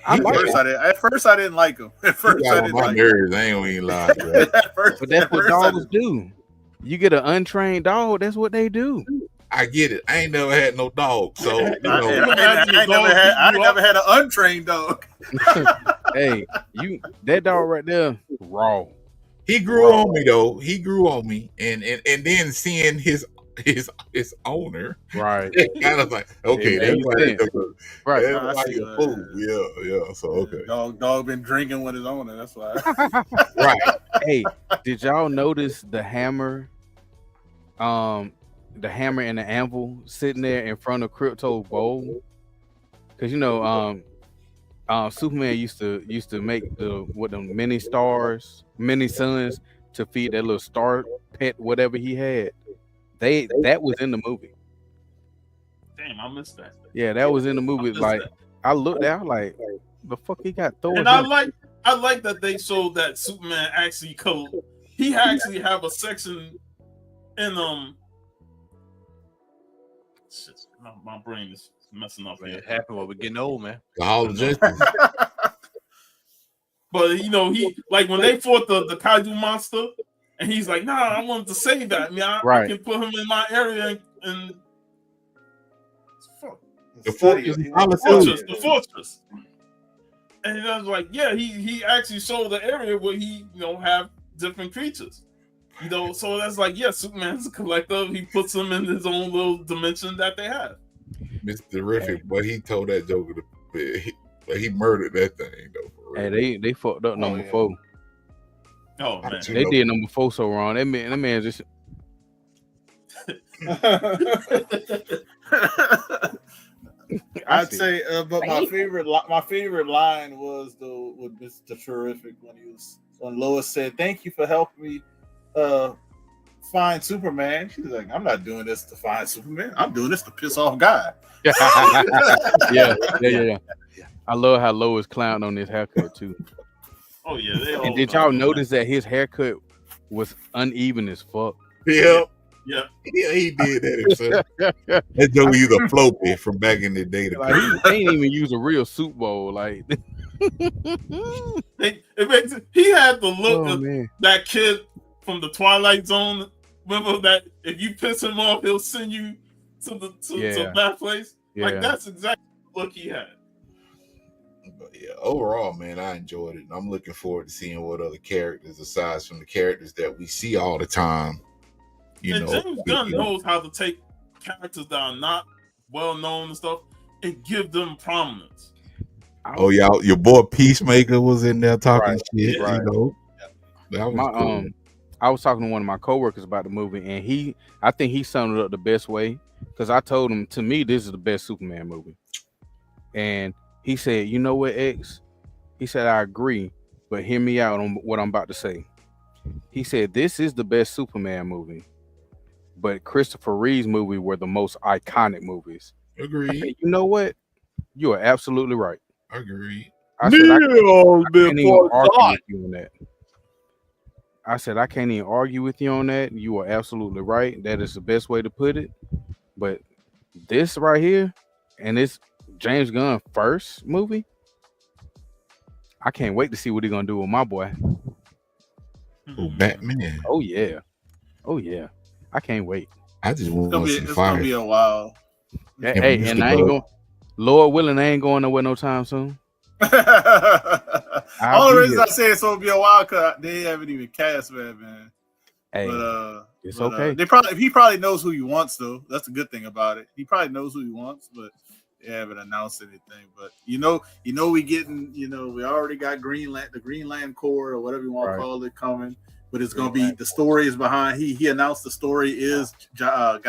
at first I didn't like him. At first I didn't like him. I ain't even lie. But that's what dogs do. You get an untrained dog, that's what they do. I get it. I ain't never had no dog, so I never had an untrained dog. Hey, that dog right there, raw. He grew on me though. He grew on me, and then seeing his owner, right? Kind of like, okay, that's right. Like a fool. Yeah. So okay, dog been drinking with his owner. That's why. Right. Hey, did y'all notice the hammer? The hammer and the anvil sitting there in front of Crypto's bowl, because Superman used to make the mini stars, mini suns to feed that little star pet, whatever he had. That was in the movie. Damn, I missed that. Yeah, that was in the movie. I looked out like, the fuck he got Thor. And I like that they showed that Superman actually he actually have a section in Shit, my brain is messing up here. It happened when we're getting old, man. The Hall of Justice. But he like when they fought the Kaiju monster, and he's like, "Nah, I wanted to save that. I can put him in my area and the fortress." And I was like, "Yeah, he actually showed the area where he have different creatures." So that's like, Superman's a collector. He puts them in his own little dimension that they have. Mr. Terrific, but he told that Joker he murdered that thing though. For real. Hey, they fucked up number 4. Oh man, they did number 4 so wrong. That man just. I'd say, but my favorite line was with Mr. Terrific when Lois said, "Thank you for helping me find Superman." She's like, "I'm not doing this to find Superman. I'm doing this to piss off God." Yeah. I love how Lois clowned on his haircut too. Oh yeah. And did y'all notice that his haircut was uneven as fuck? Yeah. Yeah. Yeah, he did that himself. That Joe used a floppy from back in the day. Like, he ain't even use a real Super Bowl. Like, He had the look Oh, of man. that kid from the Twilight Zone. Remember that if you piss him off, he'll send you to that place. Yeah. Like that's exactly the look he had. But yeah, overall, man, I enjoyed it. I'm looking forward to seeing what other characters, aside from the characters that we see all the time. And James Gunn knows how to take characters that are not well known and stuff and give them prominence. Oh, y'all, your boy Peacemaker was in there talking shit. Right. You know, that was cool. I was talking to one of my coworkers about the movie, and I think he summed it up the best way, because I told him, to me, this is the best Superman movie. And he said, you know what, X? He said, I agree, but hear me out on what I'm about to say. He said, this is the best Superman movie, but Christopher Reeve's movie were the most iconic movies. Agreed. You know what? You are absolutely right. Agreed. I said, I can't even argue with you on that. I said, I can't even argue with you on that. You are absolutely right. That is the best way to put it. But this right here, and it's James Gunn first movie, I can't wait to see what he's gonna do with my boy. Oh, Batman. Oh yeah. I can't wait. I just want to see fire. It's gonna be a while. Hey, and I ain't going. Lord willing, I ain't going nowhere no time soon. Only reason I say it's gonna be a while because they haven't even cast man. Hey, but it's okay. He probably knows who he wants though. That's the good thing about it. He probably knows who he wants, but they haven't announced anything. But we already got the Greenland Corps or whatever you want to call it coming. But it's gonna be the story is behind. He announced the story is John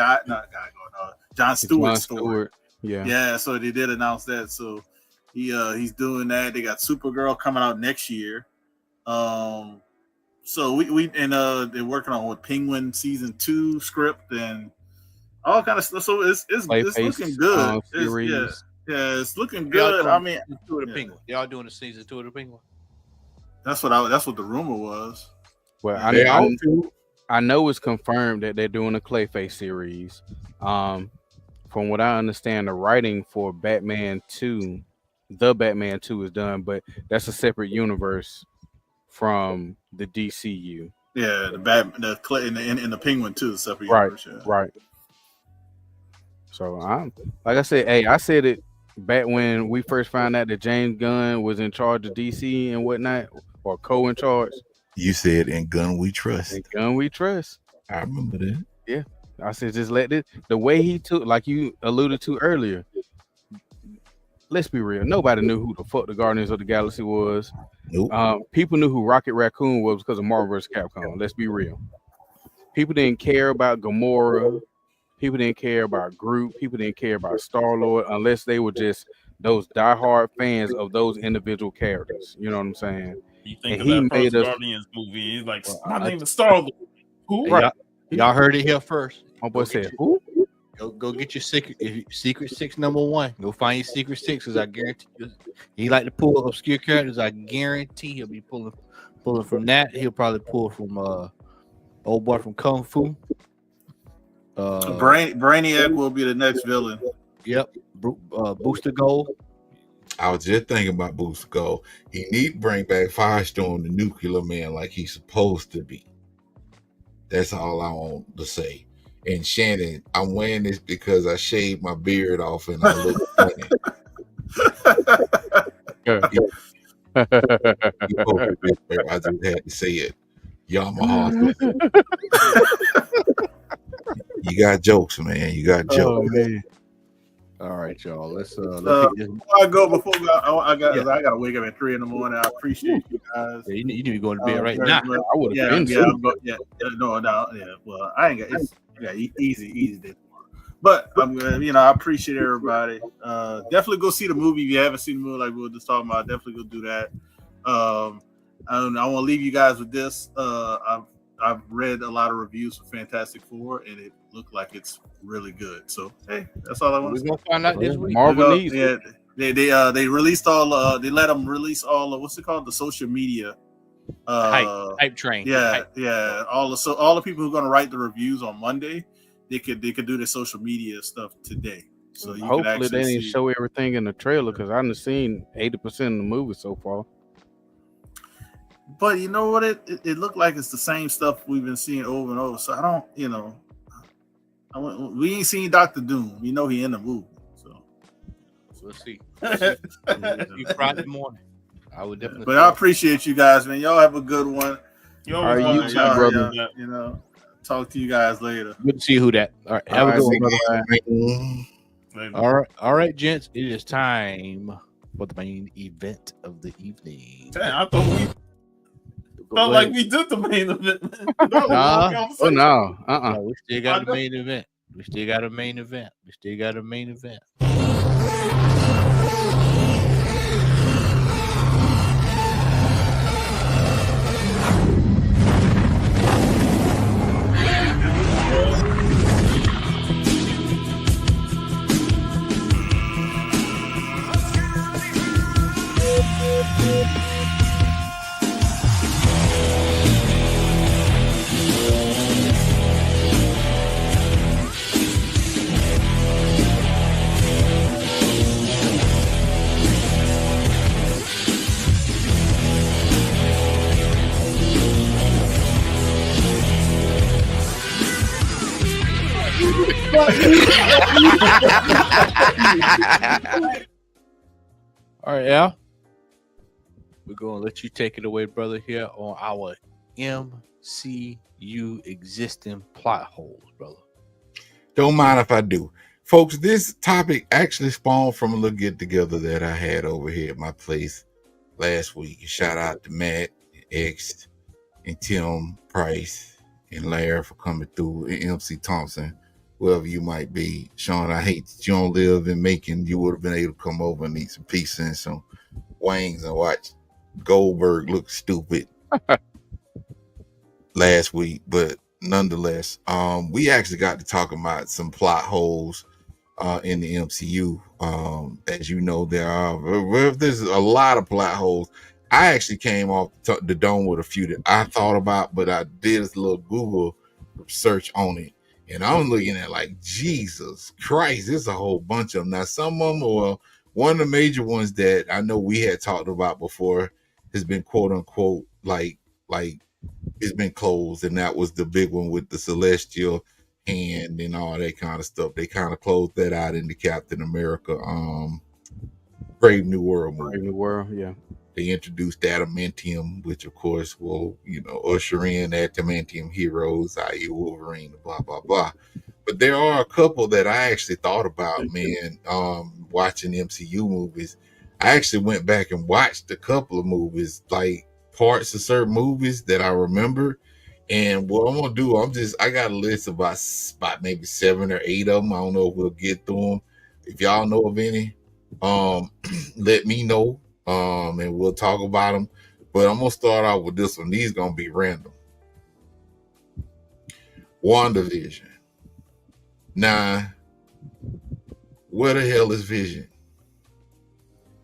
Stewart's story. Yeah. So they did announce that. So he's doing that. They got Supergirl coming out next year. So they're working on with Penguin season 2 script and all kind of stuff. So it's looking good. It's looking good. I mean, Penguin. Y'all doing the season 2 of the Penguin? That's what the rumor was. Well, I know it's confirmed that they're doing a Clayface series. From what I understand, the writing for Batman 2, the Batman 2 is done, but that's a separate universe from the DCU. Yeah, the Clay in the Penguin 2 is a separate universe. Right. So like I said, I said it back when we first found out that James Gunn was in charge of DC and whatnot, or co-in charge. You said, "In Gunn we trust." In Gunn we trust. I remember that. Yeah, I said, just let it. The way he took, like you alluded to earlier. Let's be real. Nobody knew who the fuck the Guardians of the Galaxy was. Nope. People knew who Rocket Raccoon was because of Marvel vs. Capcom. Let's be real. People didn't care about Gamora. People didn't care about Groot. People didn't care about Star-Lord unless they were just those diehard fans of those individual characters. You know what I'm saying? You think of that first Guardians movie, he's like, my name is Star-Lord. Who? Right. Y'all heard it here first. My boy said, who? Go get your secret 6 number 1. Go find your secret 6, because I guarantee you, he like to pull obscure characters. I guarantee he'll be pulling from that. He'll probably pull from old boy from Kung Fu. Brainiac will be the next villain. Yep. Booster Gold. I was just thinking about Booster Gold. He need to bring back Firestorm, the nuclear man, like he's supposed to be. That's all I want to say. And Shannon, I'm wearing this because I shaved my beard off and I look funny. I just had to say it. Y'all my heart. You got jokes, man. You got jokes. Man. All right, y'all. Let's before I go, I gotta wake up at 3 a.m. I appreciate you guys. Yeah, you need to be going to bed right now. I would have been. Well, I ain't got easy day. But I appreciate everybody. Definitely go see the movie if you haven't seen the movie, like we were just talking about. Definitely go do that. I want to leave you guys with this. I've read a lot of reviews for Fantastic Four, and it looked like it's really good. So hey, that's all I want to say. We're gonna find out this week. Marvel needs. Yeah, they released all. They let them release all. What's it called? The social media hype train. Yeah. All the people who are going to write the reviews on Monday, they could do their social media stuff today. So you hopefully they didn't show everything in the trailer because I haven't seen 80% of the movie so far. But you know what? It looked like it's the same stuff we've been seeing over and over. So I don't, we ain't seen Dr. Doom. We know he in the movie. So we'll see. Friday morning. I would definitely. But I appreciate you guys, man. Y'all have a good one. All right, you too, brother. Talk to you guys later. Good to see who that. All right, have a good one. All right, gents. It is time for the main event of the evening. Damn, I thought we felt like we did the main event. No, we still got the main event. We still got a main event. All right, Al. We're gonna let you take it away, brother, here on our MCU existing plot holes, brother. Don't mind if I do. Folks, this topic actually spawned from a little get together that I had over here at my place last week. Shout out to Matt, X, and Tim Price, and Larry for coming through, and MC Thompson, whoever you might be. Sean, I hate that you don't live in Macon. You would have been able to come over and eat some pizza and some wings and watch Goldberg look stupid last week. But nonetheless, we actually got to talk about some plot holes in the MCU. As you know, there's a lot of plot holes. I actually came off the dome with a few that I thought about, but I did a little Google search on it. And I'm looking at like, Jesus Christ, there's a whole bunch of them. Now, some of them, well, one of the major ones that I know we had talked about before has been quote unquote like it's been closed, and that was the big one with the celestial hand and all that kind of stuff. They kind of closed that out in the Captain America Brave New World movie. Brave New World, yeah. They introduced adamantium, which of course will, usher in adamantium heroes, i.e. Wolverine, blah, blah, blah. But there are a couple that I actually thought about, man, watching MCU movies. I actually went back and watched a couple of movies, like parts of certain movies that I remember. And what I'm going to do, I got a list of about maybe 7 or 8 of them. I don't know if we'll get through them. If y'all know of any, let me know. And we'll talk about them. But I'm gonna start out with this one. These gonna be random. WandaVision. Now, where the hell is Vision?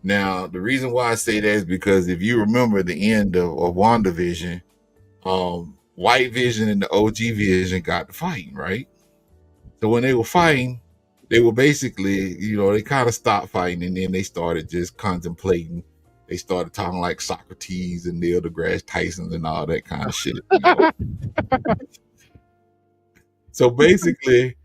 Now, the reason why I say that is because if you remember the end of WandaVision, White Vision and the OG Vision got to fighting, right? So when they were fighting, they were basically, they kind of stopped fighting, and then they started just contemplating. They started talking like Socrates and Neil deGrasse Tyson and all that kind of shit. So basically,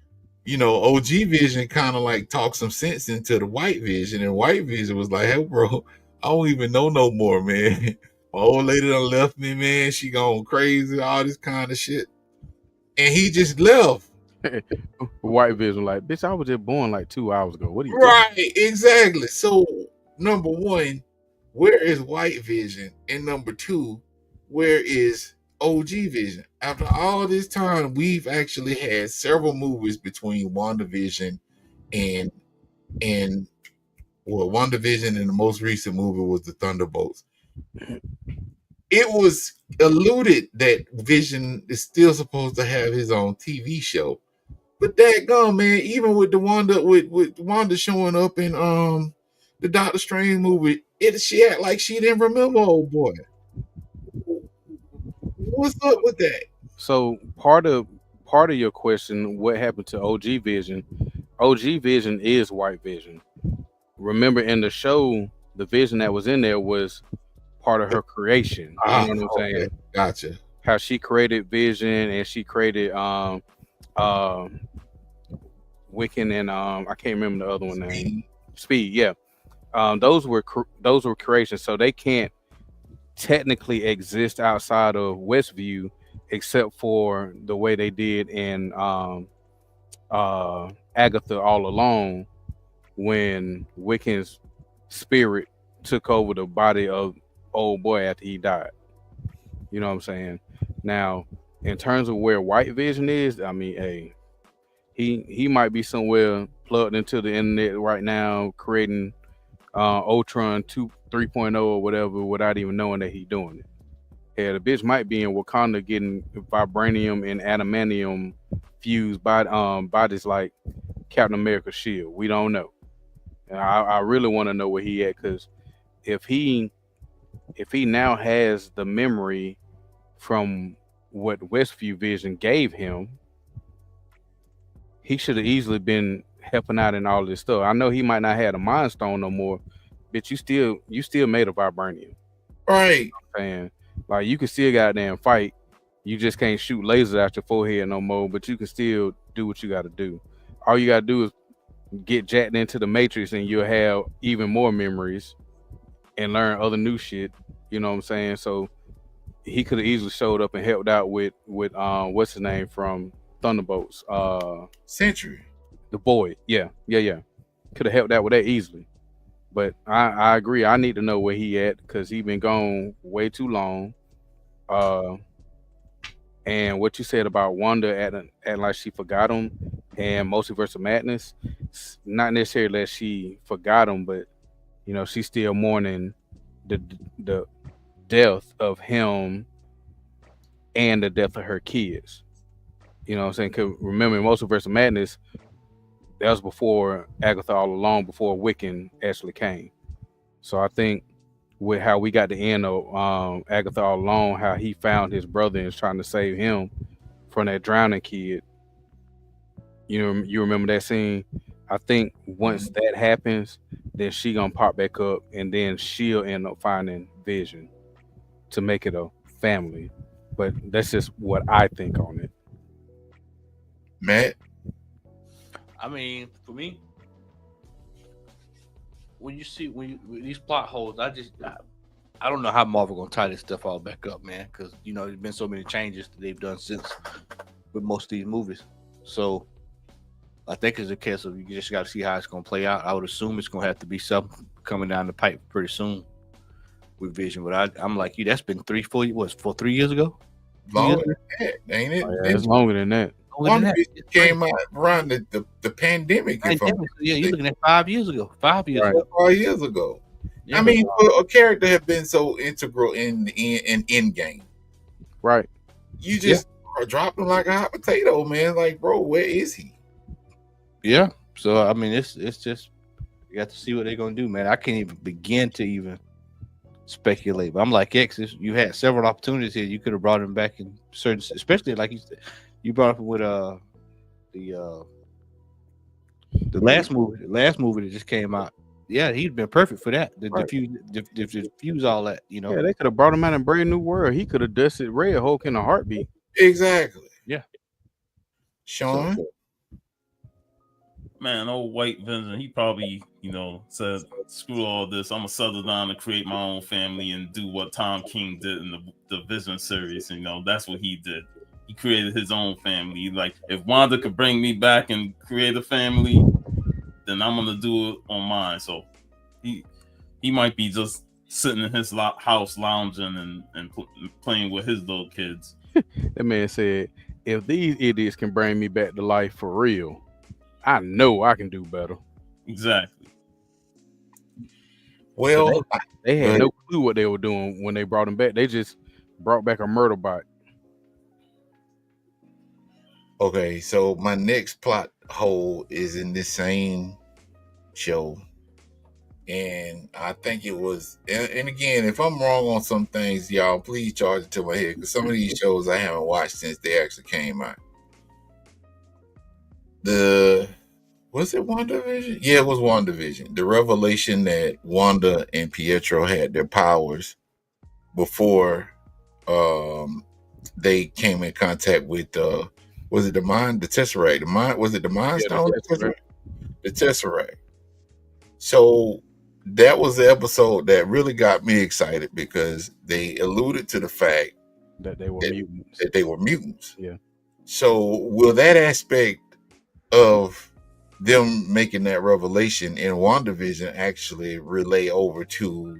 OG Vision kind of like talked some sense into the White Vision, and White Vision was like, "Hey, bro, I don't even know no more, man. My old lady done left me, man. She gone crazy, all this kind of shit." And he just left. White Vision like, "Bitch, I was just born like 2 hours ago. What are you right, doing?" Exactly. So, number one, where is White Vision? And number two, where is OG Vision? After all this time, we've actually had several movies between WandaVision and WandaVision, and the most recent movie was the Thunderbolts. It was alluded that Vision is still supposed to have his own TV show. But dadgum, man, even with the Wanda showing up in the Doctor Strange movie, she act like she didn't remember old boy. What's up with that? So part of your question, what happened to OG Vision? OG Vision is White Vision. Remember in the show, the Vision that was in there was part of her creation. You know what I'm saying? Okay. Gotcha. How she created Vision and she created Wiccan and I can't remember the other one name. Speed, yeah. Those were creations, so they can't technically exist outside of Westview, except for the way they did in Agatha All Alone, when Wiccan's spirit took over the body of old boy after he died. You know what I'm saying? Now, in terms of where White Vision is, I mean, hey, he might be somewhere plugged into the internet right now, creating Ultron 3.0 or whatever, without even knowing that he's doing it. Yeah, the bitch might be in Wakanda getting vibranium and adamantium fused bodies like Captain America's shield. We don't know. And I really want to know where he at, because if he now has the memory from what Westview Vision gave him, he should have easily been helping out in all this stuff. I know he might not have a Mind Stone no more, but you still made a vibranium, right? You know what I'm saying, like, you can still goddamn fight. You just can't shoot lasers out your forehead no more, but you can still do what you got to do. All you got to do is get jacked into the Matrix, and you'll have even more memories and learn other new shit. You know what I'm saying? So he could have easily showed up and helped out with what's his name from Thunderbolts, Century, the boy. Yeah. Could have helped out with that easily. But I agree. I need to know where he at, because he been gone way too long. And what you said about Wanda acting like she forgot him and Multiverse of Madness, not necessarily that she forgot him, but you know, she's still mourning the death of him and the death of her kids. You know what I'm saying? Cause remember, Multiverse of Madness, that was before Agatha All Alone, before Wiccan actually came. So I think with how we got the end of Agatha All Alone, how he found his brother and is trying to save him from that drowning kid. You know, you remember that scene? I think once that happens, then she gonna pop back up, and then she'll end up finding Vision to make it a family. But that's just what I think on it. Matt? I mean, for me, when you see with these plot holes, I don't know how Marvel gonna tie this stuff all back up, man. Because you know, there's been so many changes that they've done since with most of these movies. So I think it's a case of you just got to see how it's gonna play out. I would assume it's gonna have to be something coming down the pipe pretty soon with Vision. But I'm like you, that's been 3 years ago. Longer than that, ain't it? Oh, yeah, it's longer than that. One came out around the pandemic. Yeah, you're looking at 5 years ago. 5 years right. ago. 5 years ago. Yeah, I mean, a character have been so integral in Endgame. Right. You just are dropping like a hot potato, man. Like, bro, where is he? Yeah. So I mean, it's just you got to see what they're gonna do, man. I can't even begin to even speculate. But I'm like X. You had several opportunities here. You could have brought him back in certain, especially like you brought up with the last movie that just came out. Yeah, he'd been perfect for that. Diffuse all that, you know. Yeah, they could have brought him out in Brave New World. He could have dusted Red Hulk in a heartbeat. Exactly. Yeah. Sean? Man, old White Vision, he probably, said, screw all this. I'm going to settle down and create my own family and do what Tom King did in the Vision series. That's what he did. He created his own family. Like, if Wanda could bring me back and create a family, then I'm going to do it on mine. So he might be just sitting in his house lounging and playing with his little kids. That man said, if these idiots can bring me back to life for real, I know I can do better. Exactly. Well, so they had no clue what they were doing when they brought him back. They just brought back a murder bot. Okay, so my next plot hole is in this same show. And I think it was, and again, if I'm wrong on some things, y'all, please charge it to my head, because some of these shows I haven't watched since they actually came out. Was it WandaVision? Yeah, it was WandaVision. The revelation that Wanda and Pietro had their powers before they came in contact with was it the mind, the Tesseract? Was it the Mind Stone? The Tesseract. So that was the episode that really got me excited, because they alluded to the fact that they were mutants. Yeah. So will that aspect of them making that revelation in WandaVision actually relay over to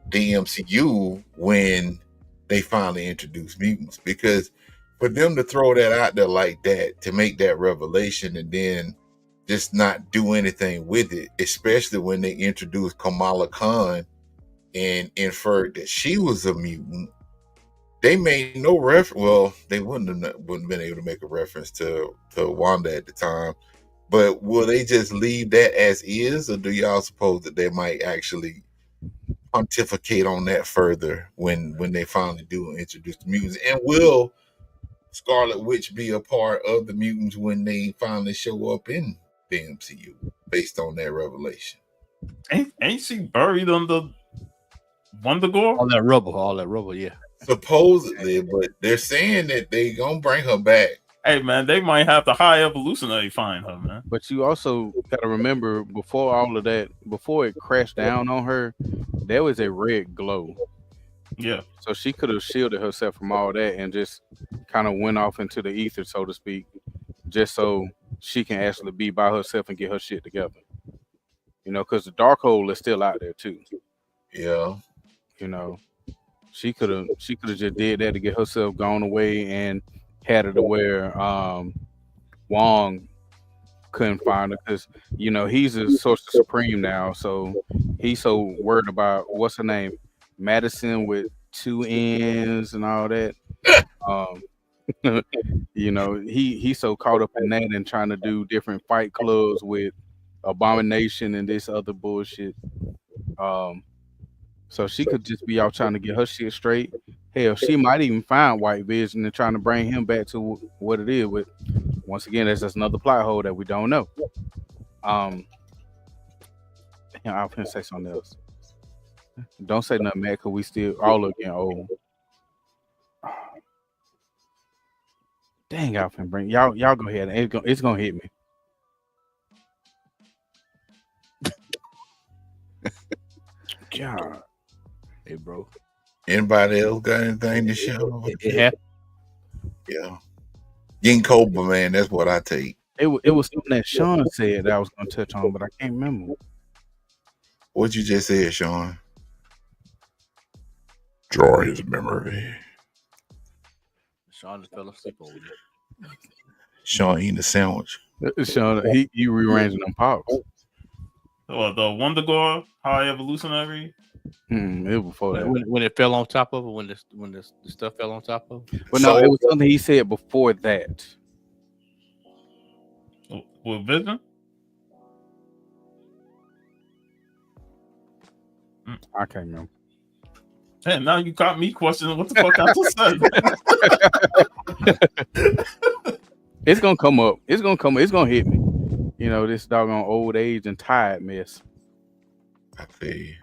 the MCU when they finally introduce mutants? Because for them to throw that out there like that, to make that revelation and then just not do anything with it, especially when they introduced Kamala Khan and inferred that she was a mutant, they made no reference. Well, they wouldn't have been able to make a reference to Wanda at the time. But will they just leave that as is, or do y'all suppose that they might actually pontificate on that further when they finally do introduce the mutants? And will Scarlet Witch be a part of the mutants when they finally show up in the MCU based on that revelation? Ain't she buried under Wondergore? All that rubble, yeah. Supposedly, but they're saying that they gonna bring her back. Hey man, they might have the high evolutionary find her, man. But you also gotta remember, before all of that, before it crashed down on her, there was a red glow. Yeah. So she could have shielded herself from all that and just kind of went off into the ether, so to speak, just so she can actually be by herself and get her shit together. You know, because the dark hole is still out there too. Yeah. You know, she could have just did that to get herself gone away and had her to where Wong couldn't find her, because you know he's a Sorcerer Supreme now, so he's so worried about what's her name, Madison with 2 N's and all that. You know, he's so caught up in that and trying to do different fight clubs with Abomination and this other bullshit. So she could just be out trying to get her shit straight. Hell, she might even find White Vision and trying to bring him back to what it is. But once again, that's just another plot hole that we don't know. I was gonna say something else. Don't say nothing, man, because we still all looking old. Dang, I can bring y'all go ahead. It's gonna hit me. God. Hey, bro. Anybody else got anything to show? Yeah. Yeah. Getting Cobra, man, that's what I take. It was something that Sean said that I was gonna touch on, but I can't remember. What you just said, Sean? Draw his memory. Sean just fell asleep over there. Sean eating a sandwich. Sean, he rearranging them pops. Oh, the Wondergore high evolutionary. It was before that. When it fell on top of it, when the stuff fell on top of it. But no, it was something he said before that. With Vision? I can't remember. Hey, now you got me questioning what the fuck I just said. It's gonna come up. It's gonna hit me. You know, this doggone old age and tired mess. I feel you.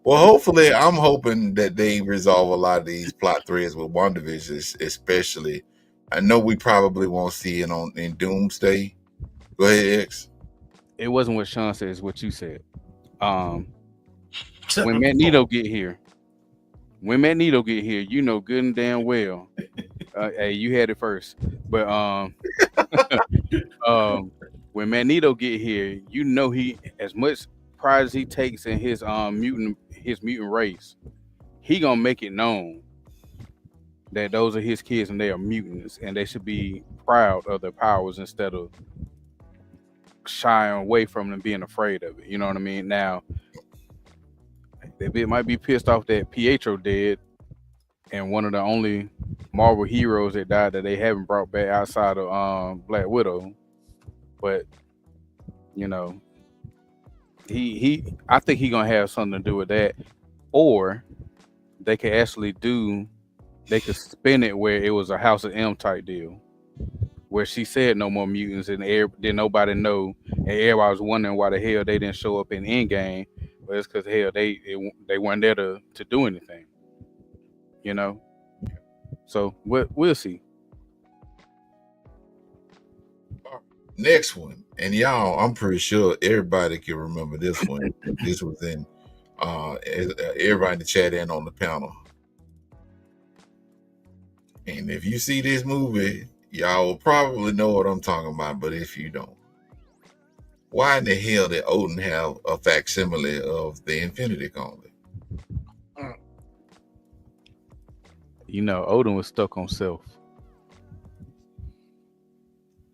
Well, hopefully, I'm hoping that they resolve a lot of these plot threads with WandaVision, especially. I know we probably won't see it in Doomsday. Go ahead, X. It wasn't what Sean said, it's what you said. When Magneto get here, you know good and damn well. Hey, you had it first. But when Magneto get here, you know he, as much pride as he takes in his mutant race, he gonna make it known that those are his kids and they are mutants and they should be proud of their powers instead of shying away from them, being afraid of it. You know what I mean? Now, they might be pissed off that Pietro dead and one of the only Marvel heroes that died that they haven't brought back outside of Black Widow. But, you know, I think he gonna have something to do with that, or they could actually they could spin it where it was a House of M type deal, where she said no more mutants and didn't nobody know, and everybody was wondering why the hell they didn't show up in Endgame. But it's because hell they weren't there to do anything, you know. So we'll see. Next one, and y'all, I'm pretty sure everybody can remember this one. This was in everybody in the chat and on the panel. And if you see this movie, y'all will probably know what I'm talking about. But if you don't, why in the hell did Odin have a facsimile of the Infinity Gauntlet? You know, Odin was stuck on self.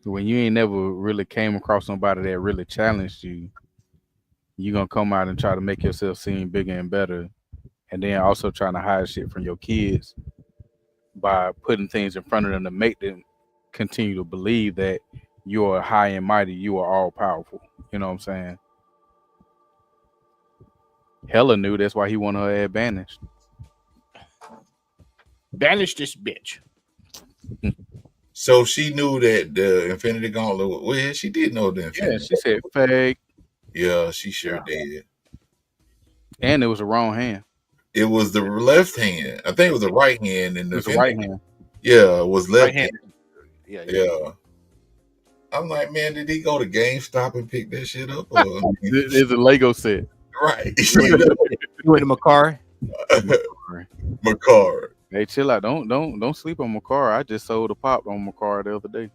When you ain't never really came across somebody that really challenged you, you're gonna come out and try to make yourself seem bigger and better, and then also trying to hide shit from your kids by putting things in front of them to make them continue to believe that you are high and mighty, you are all powerful. You know what I'm saying? Hela knew that's why he wanted her ass banished. Banish this bitch. So she knew that the Infinity Gauntlet. Well, she did know the Infinity. Yeah, she said fake. Yeah, she sure did. And it was the wrong hand. It was the left hand. I think it was the right hand. And it was the right hand. Yeah, it was left Right hand. hand. Yeah. I'm like, man, did he go to GameStop and pick that shit up? Or? It's a Lego set. Right. You went to Makar? Makar. Hey, chill out. Don't sleep on Makar. I just sold a pop on Makar the other day.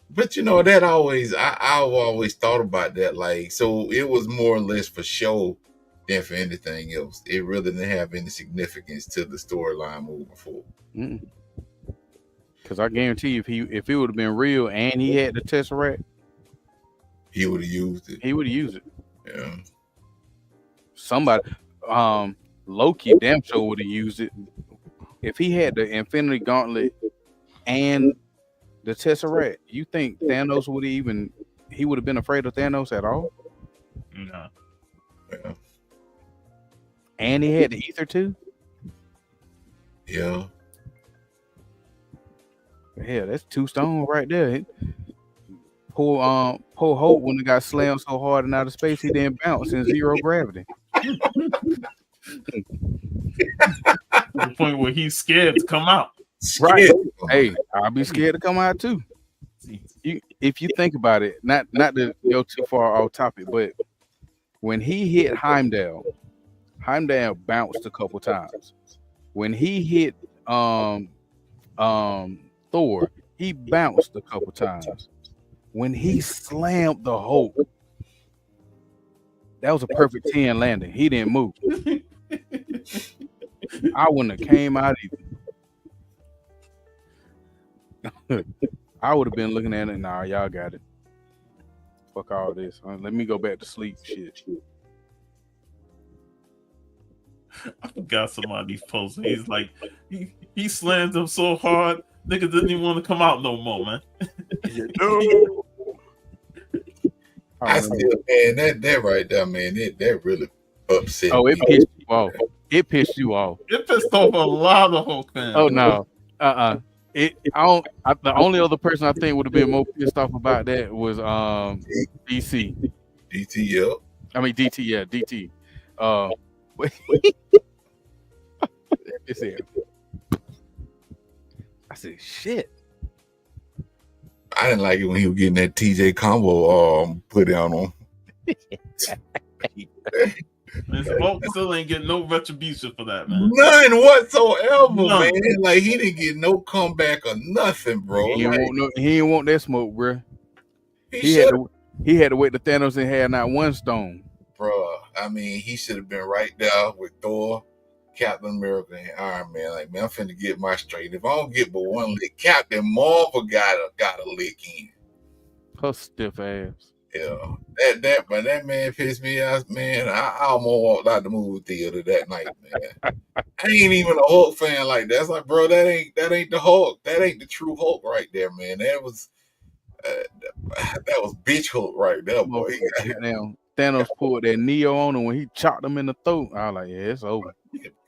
But you know, that always I've always thought about that. Like, so it was more or less for show than for anything else. It really didn't have any significance to the storyline moving forward. Because I guarantee you, if it would have been real and he had the Tesseract, he would have used it. He would have used it. Yeah. Somebody, Loki damn sure would have used it. If he had the Infinity Gauntlet and the Tesseract, you think Thanos would he would have been afraid of Thanos at all? No. Yeah. And he had the ether too? Yeah. Hell, that's 2 stones right there. Poor Hope when he got slammed so hard in outer space, he didn't bounce in zero gravity. The point where he's scared to come out. Right. Hey, I'll be scared to come out too. If you think about it, not to go too far off topic, but when he hit Heimdall bounced a couple times. When he hit Thor, he bounced a couple times. When he slammed the Hulk, that was a perfect 10 landing. He didn't move. I wouldn't have came out either. I would have been looking at it. Nah, y'all got it. Fuck all this. Let me go back to sleep. Shit. I forgot somebody posted. He's like, he slammed him so hard, nigga didn't even want to come out no more, man. No. I still, man, that right there, man, that really upset. Oh, it pissed you off. It pissed you off. It pissed off a lot of Hulk fans. Oh no. The only other person I think would have been more pissed off about that was DC. DT, yeah. I mean DT, yeah, DT. It's here. I said shit. I didn't like it when he was getting that TJ combo put down on. Hulk still ain't getting no retribution for that, man. None whatsoever, man. Like, he didn't get no comeback or nothing, bro. He didn't want that smoke, bro. He had to wait to Thanos and had not one stone. Bro, I mean, he should have been right there with Thor, Captain America, and Iron Man. Like, man, I'm finna get my straight. If I don't get but one lick, Captain Marvel got a lick in. Her stiff ass. Yeah, but that man pissed me off, man. I almost walked out the movie theater that night, man. I ain't even a Hulk fan like that. It's like, bro, that ain't the Hulk. That ain't the true Hulk right there, man. That was, That was bitch hook right there, boy. Damn, Thanos pulled that Neo on him when he chopped him in the throat. I was like, yeah, it's over.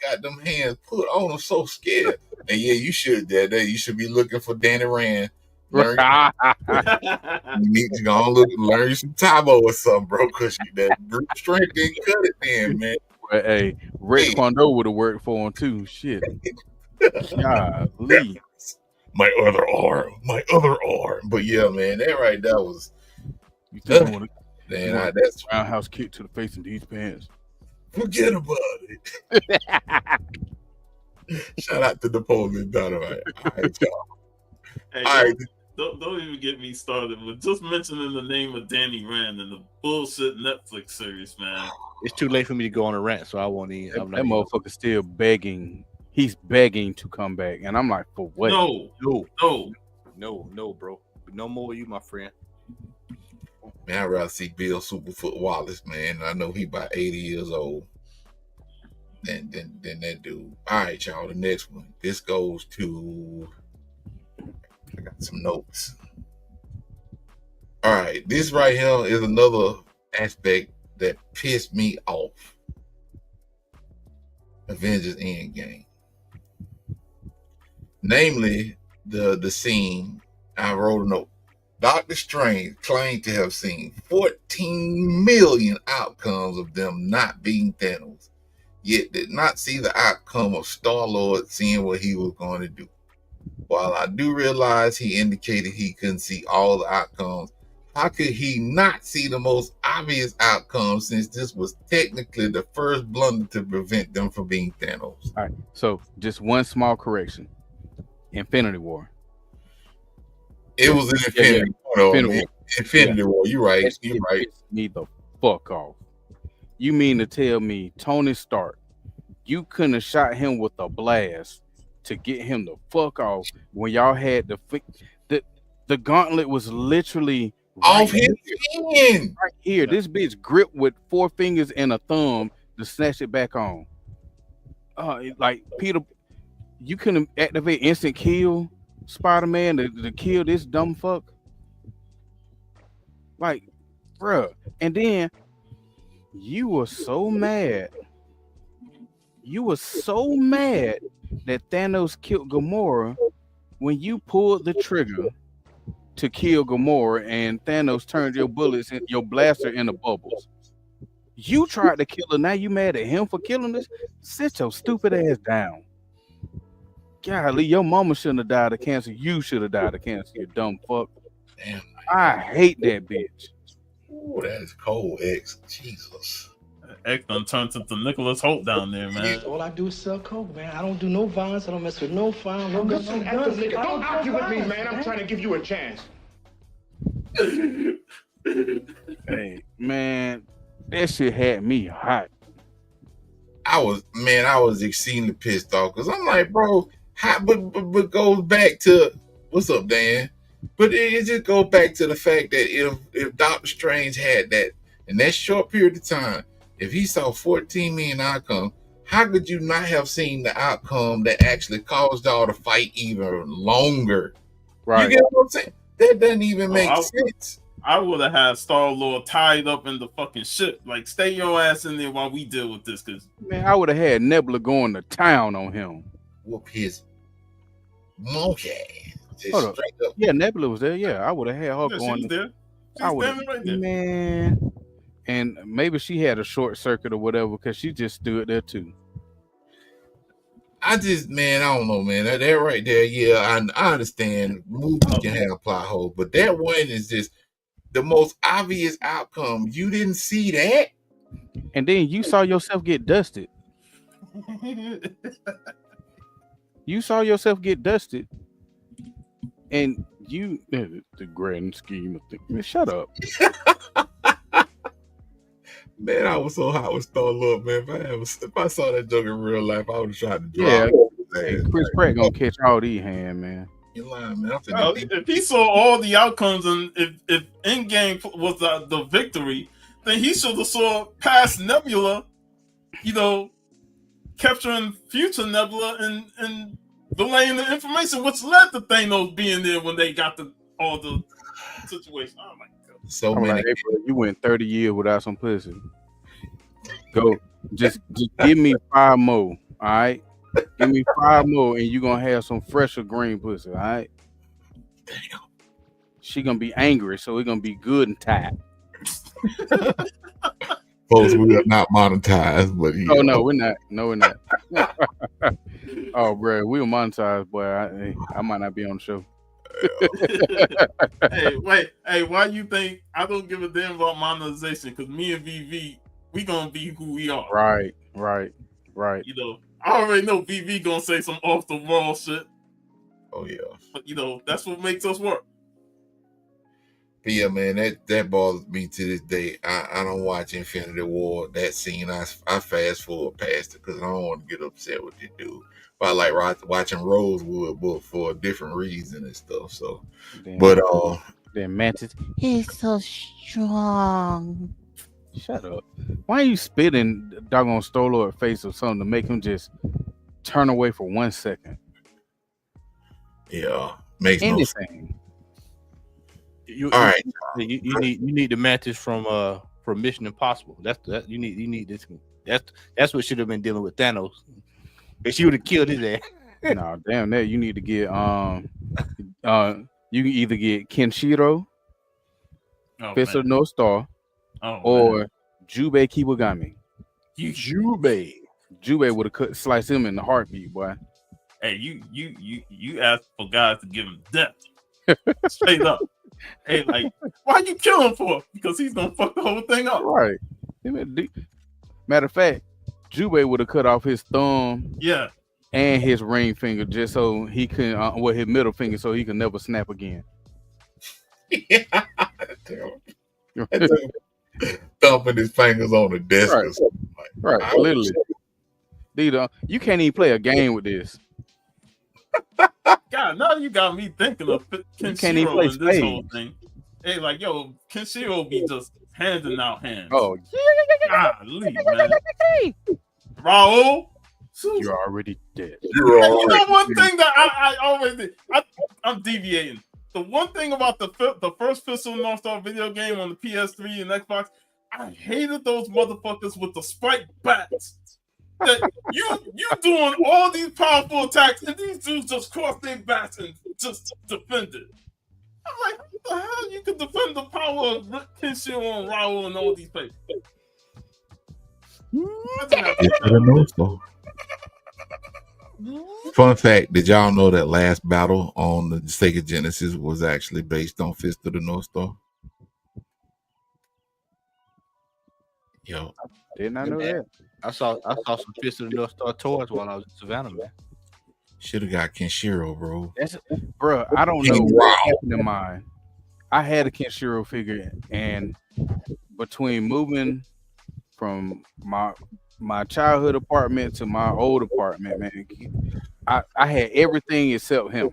Got them hands put on him, so scared. And yeah, you should you should be looking for Danny Rand. Learn, you need to go and learn you some Tabo or something, bro, because that brute strength didn't cut it then, man. But, hey, Rex Kwando would have worked for him too. Shit. Golly. My other arm. But yeah, man, that right there was. You think that's roundhouse kick to the face in these pants. Forget about it. Shout out to Napoleon Dynamite. All right, y'all. Hey, all right. Don't even get me started with just mentioning the name of Danny Rand and the bullshit Netflix series, man. It's too late for me to go on a rant, so I won't even. That motherfucker's still begging. He's begging to come back, and I'm like, for what? No, bro. No more of you, my friend. Man, I'd rather see Bill Superfoot Wallace, man. I know he about 80 years old. Than that dude. All right, y'all. The next one. This goes to. I got some notes. All right, this right here is another aspect that pissed me off. Avengers Endgame. Namely, the scene, I wrote a note. Doctor Strange claimed to have seen 14 million outcomes of them not being Thanos, yet did not see the outcome of Star-Lord seeing what he was going to do. While I do realize he indicated he couldn't see all the outcomes, how could he not see the most obvious outcome since this was technically the first blunder to prevent them from being Thanos? All right, so just one small correction. Infinity War. It was an Infinity War. Infinity War. You're right. You're right. Me the fuck off. You mean to tell me Tony Stark, you couldn't have shot him with a blast to get him the fuck off when y'all had the gauntlet was literally off his hand. Right here. This bitch gripped with 4 fingers and a thumb to snatch it back on. Like Peter, you couldn't activate instant kill Spider-Man to kill this dumb fuck. Like, bruh. And then you were so mad. You were so mad that Thanos killed Gamora when you pulled the trigger to kill Gamora and Thanos turned your bullets and your blaster into bubbles. You tried to kill her. Now you mad at him for killing this? Sit your stupid ass down. Golly, your mama shouldn't have died of cancer. You should have died of cancer, you dumb fuck. Damn. I hate that bitch. Oh, that is cold, X. Jesus. X done turned into Nicholas Holt down there, man. All I do is sell coke, man. I don't do no violence. I don't mess with no fire. No guns. Don't argue with me, man. I'm trying to give you a chance. Hey, man, that shit had me hot. I was exceedingly pissed off because I'm like, bro, but goes back to what's up, Dan? But it just goes back to the fact that if Doctor Strange had that in that short period of time, if he saw 14 million outcomes, how could you not have seen the outcome that actually caused y'all to fight even longer? Right. You get what I'm saying? That doesn't even make sense. I would have had Star-Lord tied up in the fucking ship. Like, stay your ass in there while we deal with this. Cause man, I would have had Nebula going to town on him. Whoop his monkey. Hold up. Yeah, Nebula was there. Yeah, I would have had her going. She's there. She's standing right there. Man. And maybe she had a short circuit or whatever because she just stood there too. I don't know, man. That right there, yeah, I understand. Movies can have plot holes, but that one is just the most obvious outcome. You didn't see that, and then you saw yourself get dusted. You saw yourself get dusted, and you the grand scheme of things. Man, shut up. Man, I was so hot with Star-Lord, man. If I saw that joke in real life, I would have tried to drop Hey, Chris Pratt gonna catch all these hands, man. You're lying, man. If he saw all the outcomes and if Endgame was the victory, then he should have saw past Nebula, capturing future Nebula and delaying the information, which led to Thanos being there when they got all the situation. Oh my god. So I'm many. like, hey, bro, you went 30 years without some pussy. Go, just give me 5 more. All right, give me 5 more, and you gonna have some fresher green pussy. All right. Damn. She gonna be angry, so it's gonna be good and tight. Folks, we are not monetized, but Oh no, we're not. No, we're not. Oh, bro, we were monetized, boy. I might not be on the show. Hey, wait, hey, why you think I don't give a damn about monetization? Because me and VV, we gonna be who we are. Right. You know, I already know VV gonna say some off the wall shit. Oh yeah. But you know, that's what makes us work. But yeah, man, that bothers me to this day. I don't watch Infinity War. That scene, I fast forward past it because I don't want to get upset with the dude. But I like watching Rosewood, but for a different reason and stuff. So, but then Mantis, he's so strong. Shut up. Why are you spitting doggone Star-Lord face or something to make him just turn away for 1 second? Yeah, makes anything. No sense. All right, you need the Mantis from Mission Impossible. You need this. That's what should have been dealing with Thanos. But she would have killed his ass. No, damn that. You need to get you can either get Kenshiro, Fist of the North Star, or Jubei Kibagami. Jubei would have sliced him in the heartbeat, boy. Hey, you asked for guys to give him death. Straight up. Hey, like, why you kill him for? Because he's gonna fuck the whole thing up. Right. Matter of fact, Jubei would have cut off his thumb. Yeah. And his ring finger just so he can, his middle finger so he can never snap again. Thumping his fingers on the desk or something. Right. Literally. You can't even play a game with this. God, now you got me thinking of Kenshiro in this whole thing. Hey, like, yo, Kenshiro be just handing out hands. Oh, golly, man. Raul, you're already dead. You know one thing that I always did. I'm deviating. The one thing about the first Fist of the North Star video game on the PS3 and Xbox, I hated those motherfuckers with the spike bats. That you doing all these powerful attacks and these dudes just cross their backs and just defend it. I'm like, what the hell? You can defend the power of Kenshiro and Raul and all these places. Fun fact, did y'all know that last battle on the Sega Genesis was actually based on Fist of the North Star? Yo. Did not know that. I saw some Fist of the North Star toys while I was in Savannah, man. Should have got Kenshiro, bro. Bro, I don't know what happened in mine. I had a Kenshiro figure, and between moving from my childhood apartment to my old apartment, man, I had everything except him.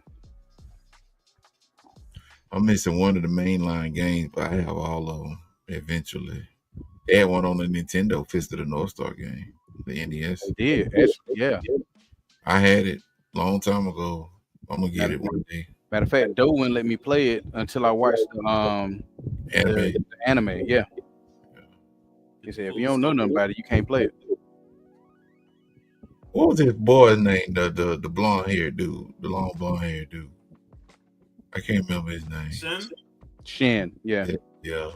I'm missing one of the mainline games, but I have all of them eventually. They had one on the Nintendo Fist of the North Star game, the NES. They did, actually, yeah. I had it a long time ago. I'm gonna get it one day. Matter of fact, Doe wouldn't let me play it until I watched the anime. Yeah. He said, if you don't know nothing about it, you can't play it. What was his boy's name? The blonde hair dude, the long blonde hair dude. I can't remember his name. Shin, yeah. Yeah.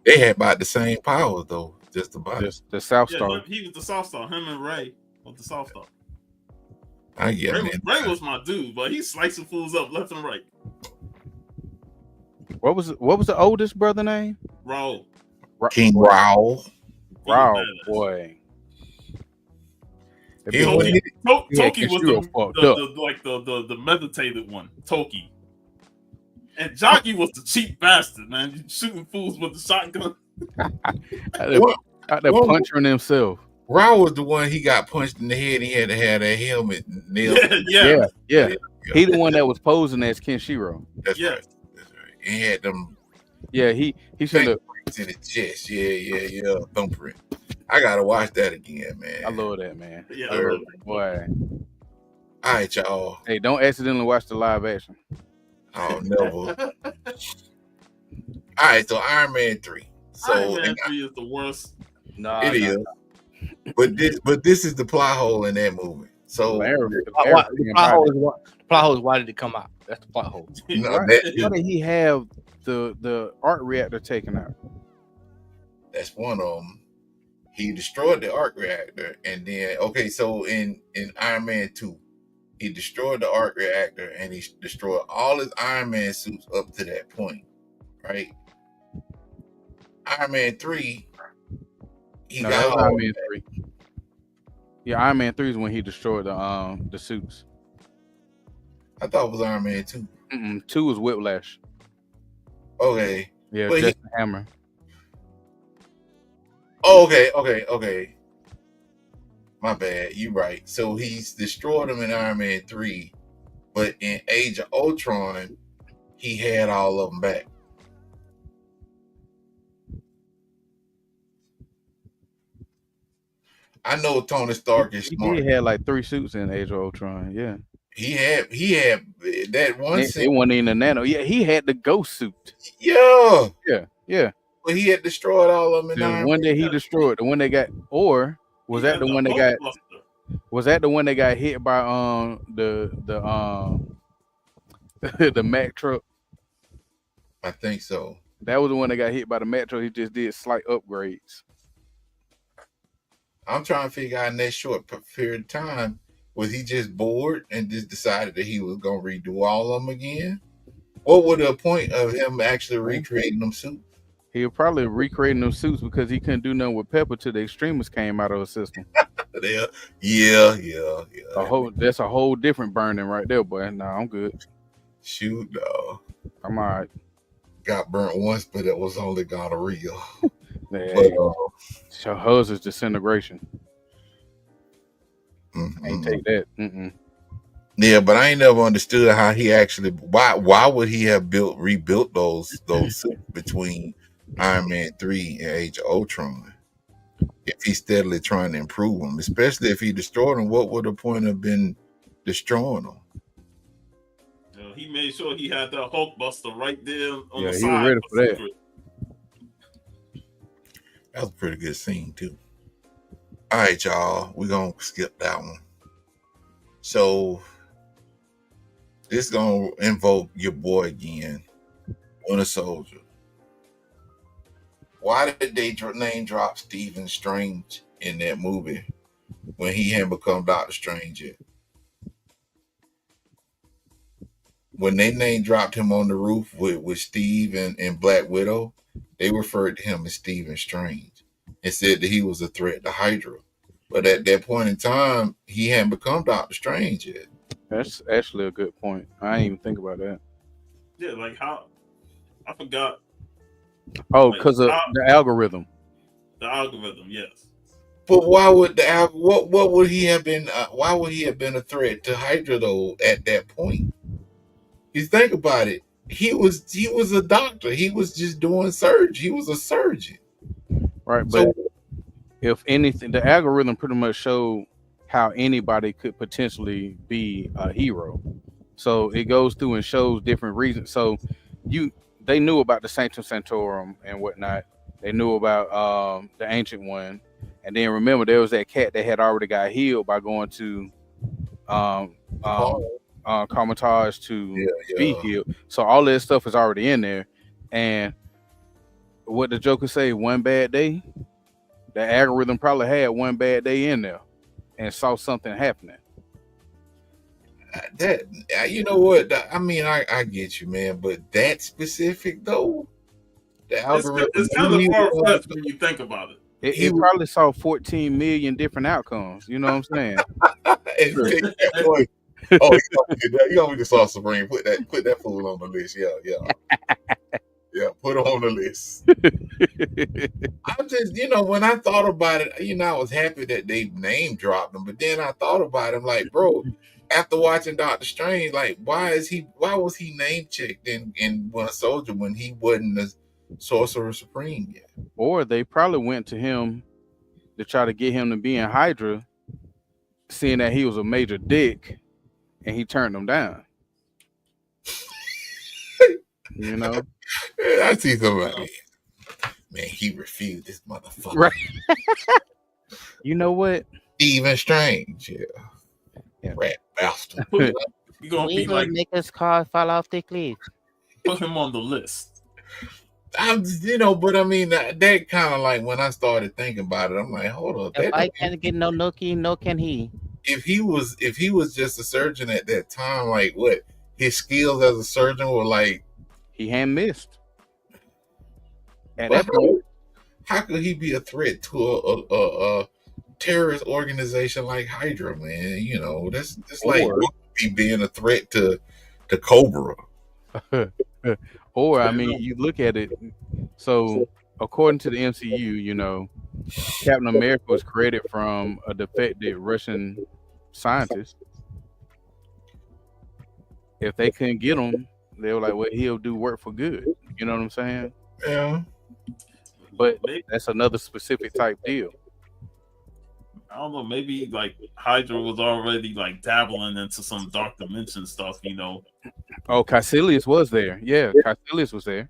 They had about the same powers though, just about. The South Star. He was the South Star. Him and Ray was the South Star. I get it. Ray was my dude, but he's slicing fools up left and right. What was the oldest brother name? Raul. King Raul. Raul, boy. Toki was the meditated one. Toki. And Jockey was the cheap bastard, man. Shooting fools with the shotgun. Out there punching himself. Raul was the one he got punched in the head. He had to have that helmet nailed. Yeah. He the one that was posing as Kenshiro. That's right. He had them. Yeah, he should have in his chest. Yeah. Thumbprint. I gotta watch that again, man. I love that, man. Yeah, boy. All right, y'all. Hey, don't accidentally watch the live action. Oh, never. All right, so Iron Man 3. So Iron Man 3 is the worst. It is. But this is the plot hole in that movie. So the plot hole is why did it come out? That's the plot hole. Why did he have the arc reactor taken out? That's one of them. He destroyed the arc reactor, and then so in Iron Man 2, he destroyed the arc reactor and he destroyed all his Iron Man suits up to that point, right? Iron Man 3, Iron Man 3. Yeah, Iron Man 3 is when he destroyed the suits. I thought it was Iron Man 2. 2 was Whiplash. Okay. Yeah, Justin Hammer. Oh, okay. My bad. You're right. So he's destroyed them in Iron Man 3, but in Age of Ultron, he had all of them back. I know Tony Stark is smart. He had like 3 suits in Age of Ultron. Yeah. He had that one. It wasn't in the nano. Yeah, he had the ghost suit. Yeah. But he had destroyed all of them. The one that he destroyed, the one that got, or was that the one that got? Was that the one that got hit by the the Mack truck? I think so. That was the one that got hit by the Mack truck. He just did slight upgrades. I'm trying to figure out in that short period of time, was he just bored and just decided that he was gonna redo all of them again? What was the point of him actually recreating them suits? He was probably recreating those suits because he couldn't do nothing with Pepper till the extremists came out of the system. Yeah. That's a whole different burning right there, boy. Nah, I'm good. Shoot, no. I'm all right. Got burnt once, but it was only gonorrhea. So hers is disintegration. Ain't take that. Yeah, but I ain't never understood how he actually. Why would he have rebuilt those suits between Iron Man 3 and Age of Ultron if he's steadily trying to improve them? Especially if he destroyed them, what would the point have been destroying them? He made sure he had that Hulkbuster right there on the he side. Was ready for that. That was a pretty good scene too. All right, y'all, we're gonna skip that one. So this gonna invoke your boy again, Winter Soldier. Why did they name drop Stephen Strange in that movie when he hadn't become Doctor Strange yet? When they name dropped him on the roof with Steve and Black Widow, they referred to him as Stephen Strange and said that he was a threat to Hydra. But at that point in time, he hadn't become Doctor Strange yet. That's actually a good point. I didn't even think about that. Yeah, like how? I forgot. Oh, because of the algorithm. The algorithm, yes. But why would what would he have been? Why would he have been a threat to Hydra though? At that point, you think about it. He was a doctor. He was just doing surgery. He was a surgeon. Right, but if anything, the algorithm pretty much showed how anybody could potentially be a hero. So it goes through and shows different reasons. So they knew about the Sanctum Sanctorum and whatnot. They knew about the Ancient One. And then remember, there was that cat that had already got healed by going to Comatage to be healed. So all that stuff is already in there. And what the Joker say, one bad day, the algorithm probably had one bad day in there and saw something happening. That you know what? I mean, I get you, man, but that specific though, the algorithm it's kind of far-fetched when you think about it. It probably saw 14 million different outcomes. You know what I'm saying? Oh, you gonna be the Sauce Supreme. Put that fool on the list. Yeah, put it on the list. I just, when I thought about it, I was happy that they name dropped him, but then I thought about it, like, bro, after watching Doctor Strange, like, why was he name checked in Winter Soldier when he wasn't the Sorcerer Supreme yet? Or they probably went to him to try to get him to be in Hydra, seeing that he was a major dick, and he turned them down. I see somebody. Man, he refused this motherfucker. Right. You know what? Stephen Strange. Yeah. Rat bastard. You gonna be like make his car fall off the cliff. put him on the list. But I mean that kind of like when I started thinking about it, I'm like, hold up. If I can't get no nookie, no can he. If he was just a surgeon at that time, like what his skills as a surgeon were like, he hadn't missed. At that point, how could he be a threat to a terrorist organization like Hydra, man? You know, that's like he being a threat to Cobra. Or I mean, you look at it. So according to the MCU, you know, Captain America was created from a defected Russian scientist. If they couldn't get him, they were like, well, he'll do work for good. You know what I'm saying? Yeah. But that's another specific type deal. I don't know. Maybe like Hydra was already like dabbling into some dark dimension stuff, you know. Oh, Caecilius was there. Yeah, Caecilius was there.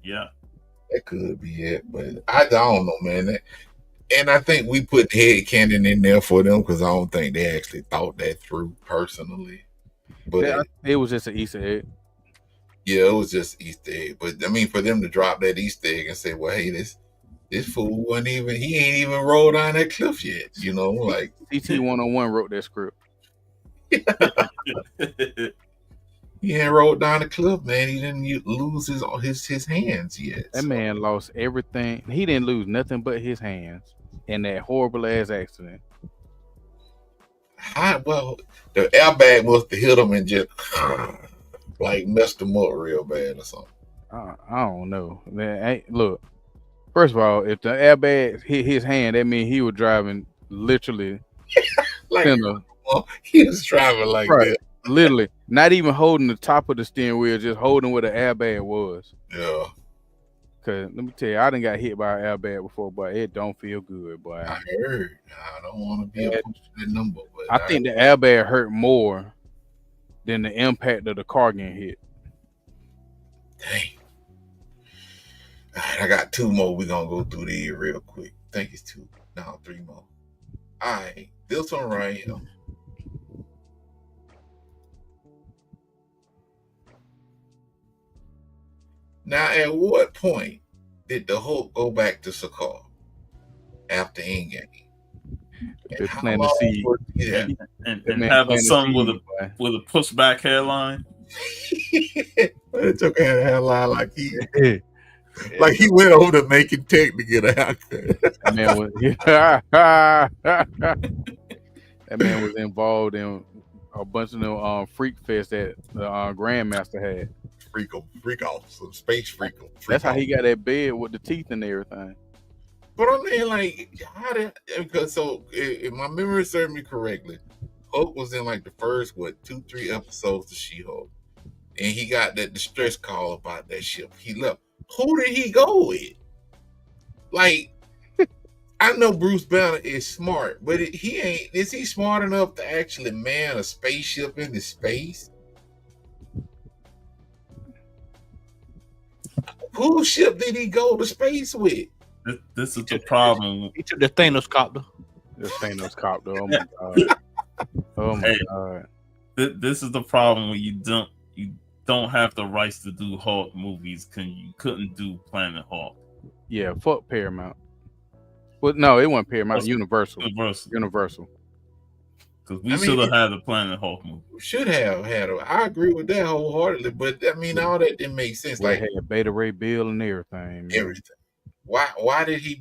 Yeah. That could be it, but I don't know, man. And I think we put headcanon in there for them because I don't think they actually thought that through personally. But it was just an Easter egg. Yeah, it was just Easter egg. But I mean, for them to drop that Easter egg and say, "Well, hey, this fool he ain't even rolled down that cliff yet," you know, like CT 101 wrote that script. He ain't rolled down the cliff, man. He didn't lose his hands yet. That man lost everything. He didn't lose nothing but his hands in that horrible ass accident. Well, the airbag must have hit him and just like messed him up real bad or something. I don't know. Man, look, first of all, if the airbag hit his hand, that means he was driving literally like he was driving like that. Literally, not even holding the top of the steering wheel, just holding where the airbag was. Yeah. Cause let me tell you, I done got hit by an airbag before, but it don't feel good, boy. I heard. I don't want to be a that number, but I think the airbag hurt more than the impact of the car getting hit. Dang. All right, I got two more. We're gonna go through these real quick. I think it's two. No, three more. All right, this one right here. Now, at what point did the Hulk go back to Sakaar after Endgame? And have a son with a pushback hairline. It took a hairline like he went over to Making Tech to get a haircut. That man was involved in a bunch of them freak fest that the Grandmaster had. Freak off, some space freak. That's how he got that bed with the teeth and everything. But I mean, like, if my memory serves me correctly, Hulk was in like the first 2-3 episodes of She-Hulk, and he got that distress call about that ship. He left. Who did he go with? Like, I know Bruce Banner is smart, but he ain't. Is he smart enough to actually man a spaceship into space? Whose ship did he go to space with? This is the problem. He took the Thanos copter. The Thanos copter. Oh my god. Oh my god. This is the problem when you don't have the rights to do Hulk movies. You couldn't do Planet Hulk. Yeah, fuck Paramount. Well, no, it wasn't Paramount. Universal. Because we should have had a Planet Hulk movie. Should have had it. I agree with that wholeheartedly, but I mean, all that didn't make sense. Like had Beta Ray Bill and everything. Man. Everything. Why did he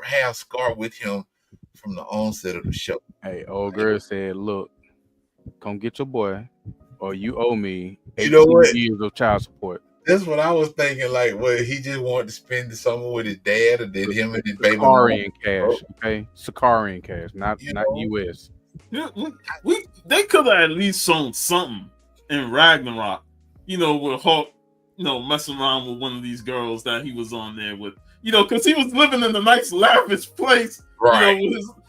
have Scar with him from the onset of the show? Hey, old girl said, "Look, come get your boy, or you owe me 18 years of child support." That's what I was thinking. Like, he just wanted to spend the summer with his dad, or did him and his baby Sakarian cash, okay? Sakarian cash, not US. Yeah, they could have at least shown something in Ragnarok, with Hulk, messing around with one of these girls that he was on there with, because he was living in a nice lavish place, right?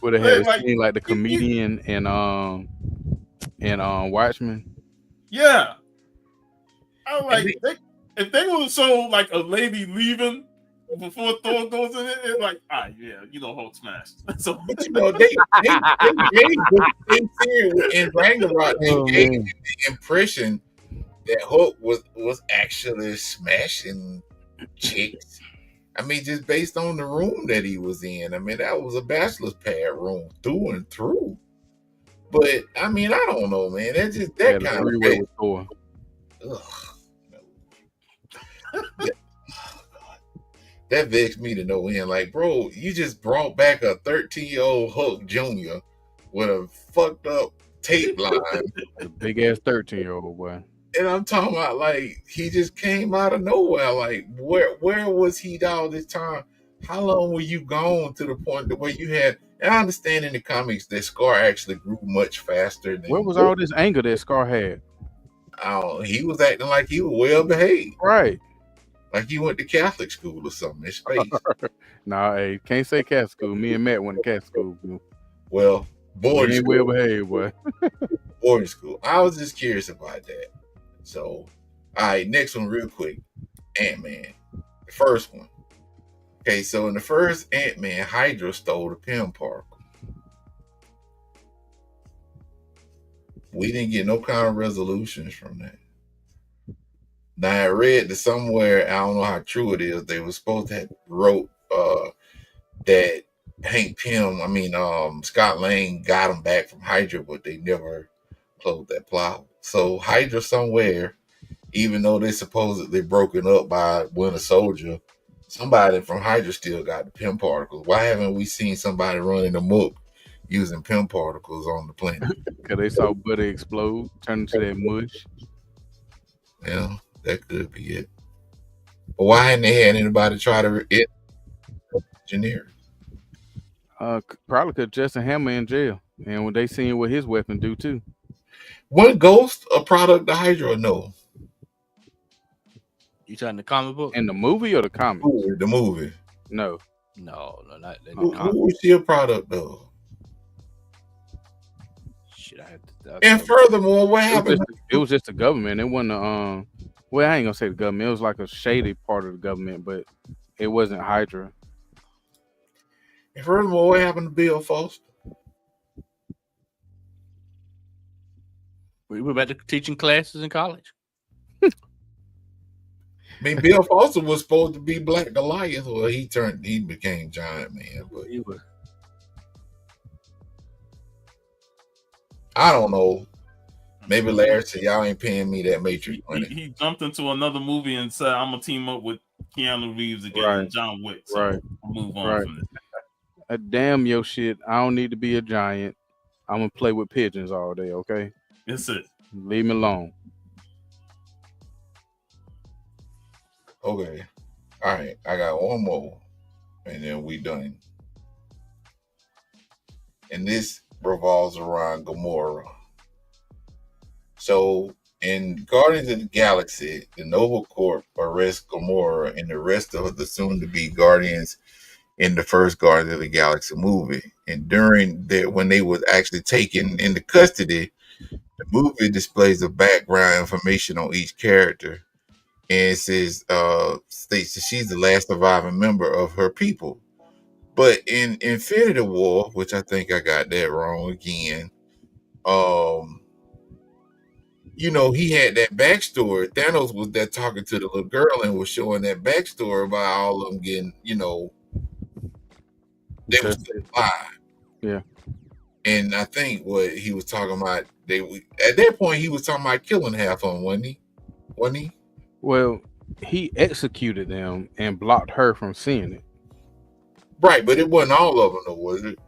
Would have had a scene like the comedian and Watchmen. Yeah, I like if they would have shown like a lady leaving before Thor goes in it, it's like, yeah, Hulk smashed. So, but they in Ragnarok, they gave the impression that Hulk was actually smashing chicks. I mean, just based on the room that he was in. I mean, that was a bachelor's pad room through and through. But I mean, I don't know, man. That's just that kind of way with Thor. That vexed me to no end. Like, bro, you just brought back a 13-year-old Hulk Jr. with a fucked up tape line. A big ass 13-year-old boy. And I'm talking about, like, he just came out of nowhere. Like, where was he all this time? How long were you gone to the point that where you had? And I understand in the comics that Scar actually grew much faster than. Where was all this anger that Scar had? He was acting like he was well behaved. Right. Like he went to Catholic school or something in space. Nah, hey, can't say Catholic school. Me and Matt went to Catholic school. Well, boarding school. Well behaved, boy. Boarding school. I was just curious about that. So, all right, next one real quick. Ant-Man. The first one. Okay, so in the first Ant-Man, Hydra stole the Pym particle. We didn't get no kind of resolutions from that. Now I read that somewhere, I don't know how true it is, they were supposed to have wrote that Hank Pym, Scott Lang got him back from Hydra, but they never closed that plot. So Hydra somewhere, even though they supposedly broken up by Winter Soldier, somebody from Hydra still got the Pym particles. Why haven't we seen somebody running amok using Pym particles on the planet? Because they saw Buddy explode, turn into that mush. Yeah. That could be it. But why hadn't they had anybody try to engineer? Probably because Justin Hammer in jail, and when they seen what his weapon do too. Wasn't Ghost a product of Hydra or no? You talking the comic book? In the movie or the comic? The movie. No, not that. Who was she a product of? Shit, and furthermore, what happened? It was just the government. It wasn't well, I ain't gonna say the government. It was like a shady part of the government, but it wasn't Hydra. And furthermore, what happened to Bill Foster? We were back to teaching classes in college. I mean, Bill Foster was supposed to be Black Goliath, or he became Giant Man, but he was. I don't know. Maybe Larry said, y'all ain't paying me that Matrix money. He jumped into another movie and said, I'm going to team up with Keanu Reeves again and John Wick. So I'll move on from this. Damn your shit. I don't need to be a giant. I'm going to play with pigeons all day, okay? That's it. Leave me alone. Okay. All right. I got one more, and then we done. And this revolves around Gamora. So in Guardians of the Galaxy, the Nova Corps arrests Gamora and the rest of the soon-to-be Guardians in the first Guardians of the Galaxy movie. And during when they was actually taken into custody, the movie displays the background information on each character, and it says states that she's the last surviving member of her people. But in Infinity War, which I think I got that wrong again, he had that backstory. Thanos was there talking to the little girl and was showing that backstory about all of them getting, they were still alive. Yeah. And I think what he was talking about, at that point he was talking about killing half of them, wasn't he? Well, he executed them and blocked her from seeing it. Right, but it wasn't all of them, though, was it?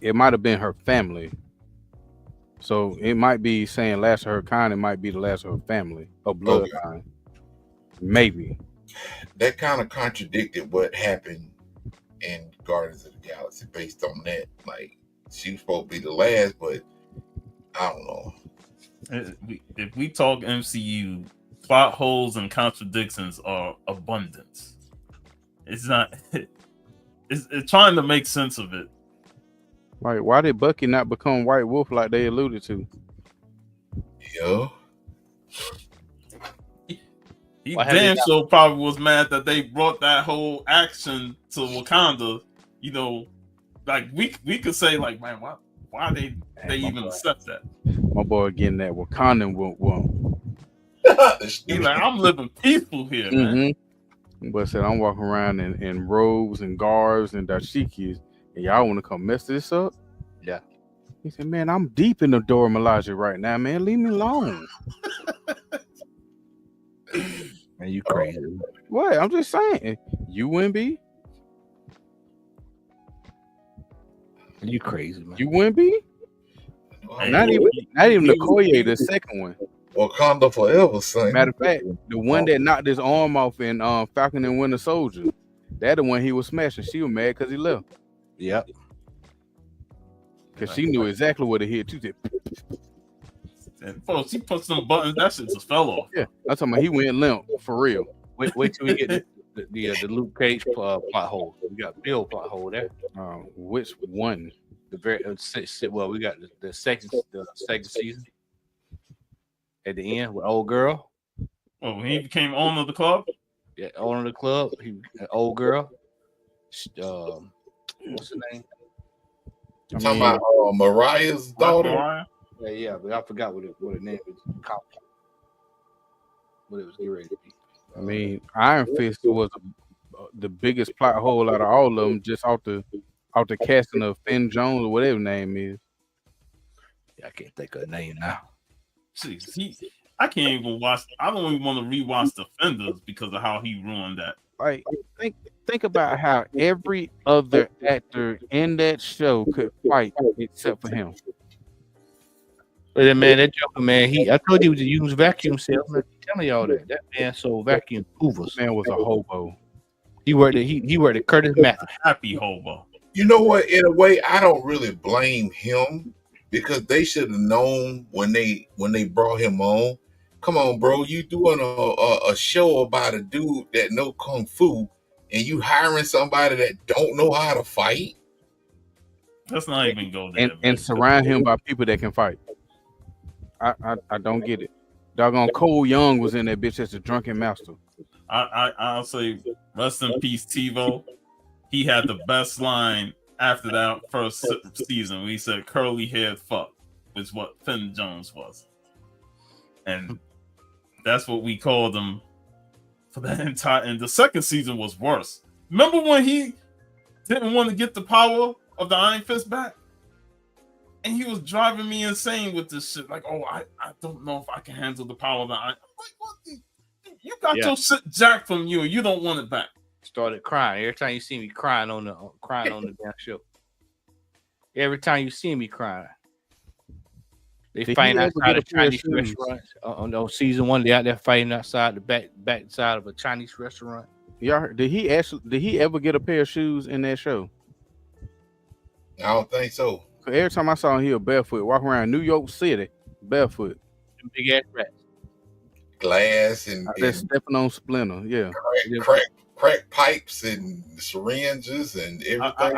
It might have been her family. So it might be saying last of her kind. It might be the last of her family or bloodline. Okay. Maybe. That kind of contradicted what happened in Guardians of the Galaxy based on that. Like, she was supposed to be the last, but I don't know. If we talk MCU, plot holes and contradictions are abundance. It's not... It's trying to make sense of it. Like, why did Bucky not become White Wolf like they alluded to? Yeah. He damn sure probably was mad that they brought that whole action to Wakanda. You know, like we could say like, man, why they even accept that? My boy getting that Wakandan won't. He's like, I'm living peaceful here, man. But said I'm walking around in robes and garbs and dashikis, and y'all want to come mess this up? Yeah. He said, man, I'm deep in the Dora Milaje right now, man. Leave me alone. Man, you crazy. What? I'm just saying. UNB? You crazy, man. UNB? Not even Okoye, the second one. Wakanda forever, son. Matter of fact, the one that knocked his arm off in Falcon and Winter Soldier, that the one he was smashing. She was mad because he left. Yep. Because she knew exactly what it hit too. And folks, he put some buttons. That shit just fell off. Yeah, I'm talking about he went limp for real. Wait till we get the Luke Cage plot hole. We got Bill plot hole there. Which one? The very well, we got the second season at the end with old girl. Oh, he became owner of the club. Yeah, owner of the club. He old girl. What's her name? Talking about Mariah's daughter. Mariah? Yeah, but I forgot what her name is. What it was getting ready to be. I mean, Iron Fist was the biggest plot hole out of all of them, just out the casting of Finn Jones or whatever his name is. Yeah, I can't think of her name now. See, I can't even watch. I don't even want to rewatch Defenders because of how he ruined that. Like, think about how every other actor in that show could fight except for him. But man, that Joker, man, I told you to use vacuum salesman. Telling y'all that man sold vacuum hoovers. Man was a hobo. He worked at Curtis Matthews. Happy hobo. You know what? In a way, I don't really blame him because they should have known when they brought him on. Come on, bro, you doing a show about a dude that know kung fu, and you hiring somebody that don't know how to fight. Let's not even go there. And surround him by people that can fight. I don't get it. Doggone Cole Young was in that bitch as a drunken master. I'll say rest in peace, TiVo. He had the best line after that first season where he said curly haired fuck, which is what Finn Jones was. And that's what we called him for that entire. And the second season was worse. Remember when he didn't want to get the power of the Iron Fist back? And he was driving me insane with this shit. Like, oh, I don't know if I can handle the power of the Iron. I'm like, what? You got your shit jacked from you, and you don't want it back. Started crying every time you see me crying on the damn show. Every time you see me crying, they fighting outside a Chinese restaurant. On season 1, they out there fighting outside the back side of a Chinese restaurant. Y'all, did he ever get a pair of shoes in that show? I don't think so. Every time I saw him, he was barefoot, walking around New York City barefoot. Big ass rats. Glass and stepping on splinter, yeah. Crack pipes and syringes and everything.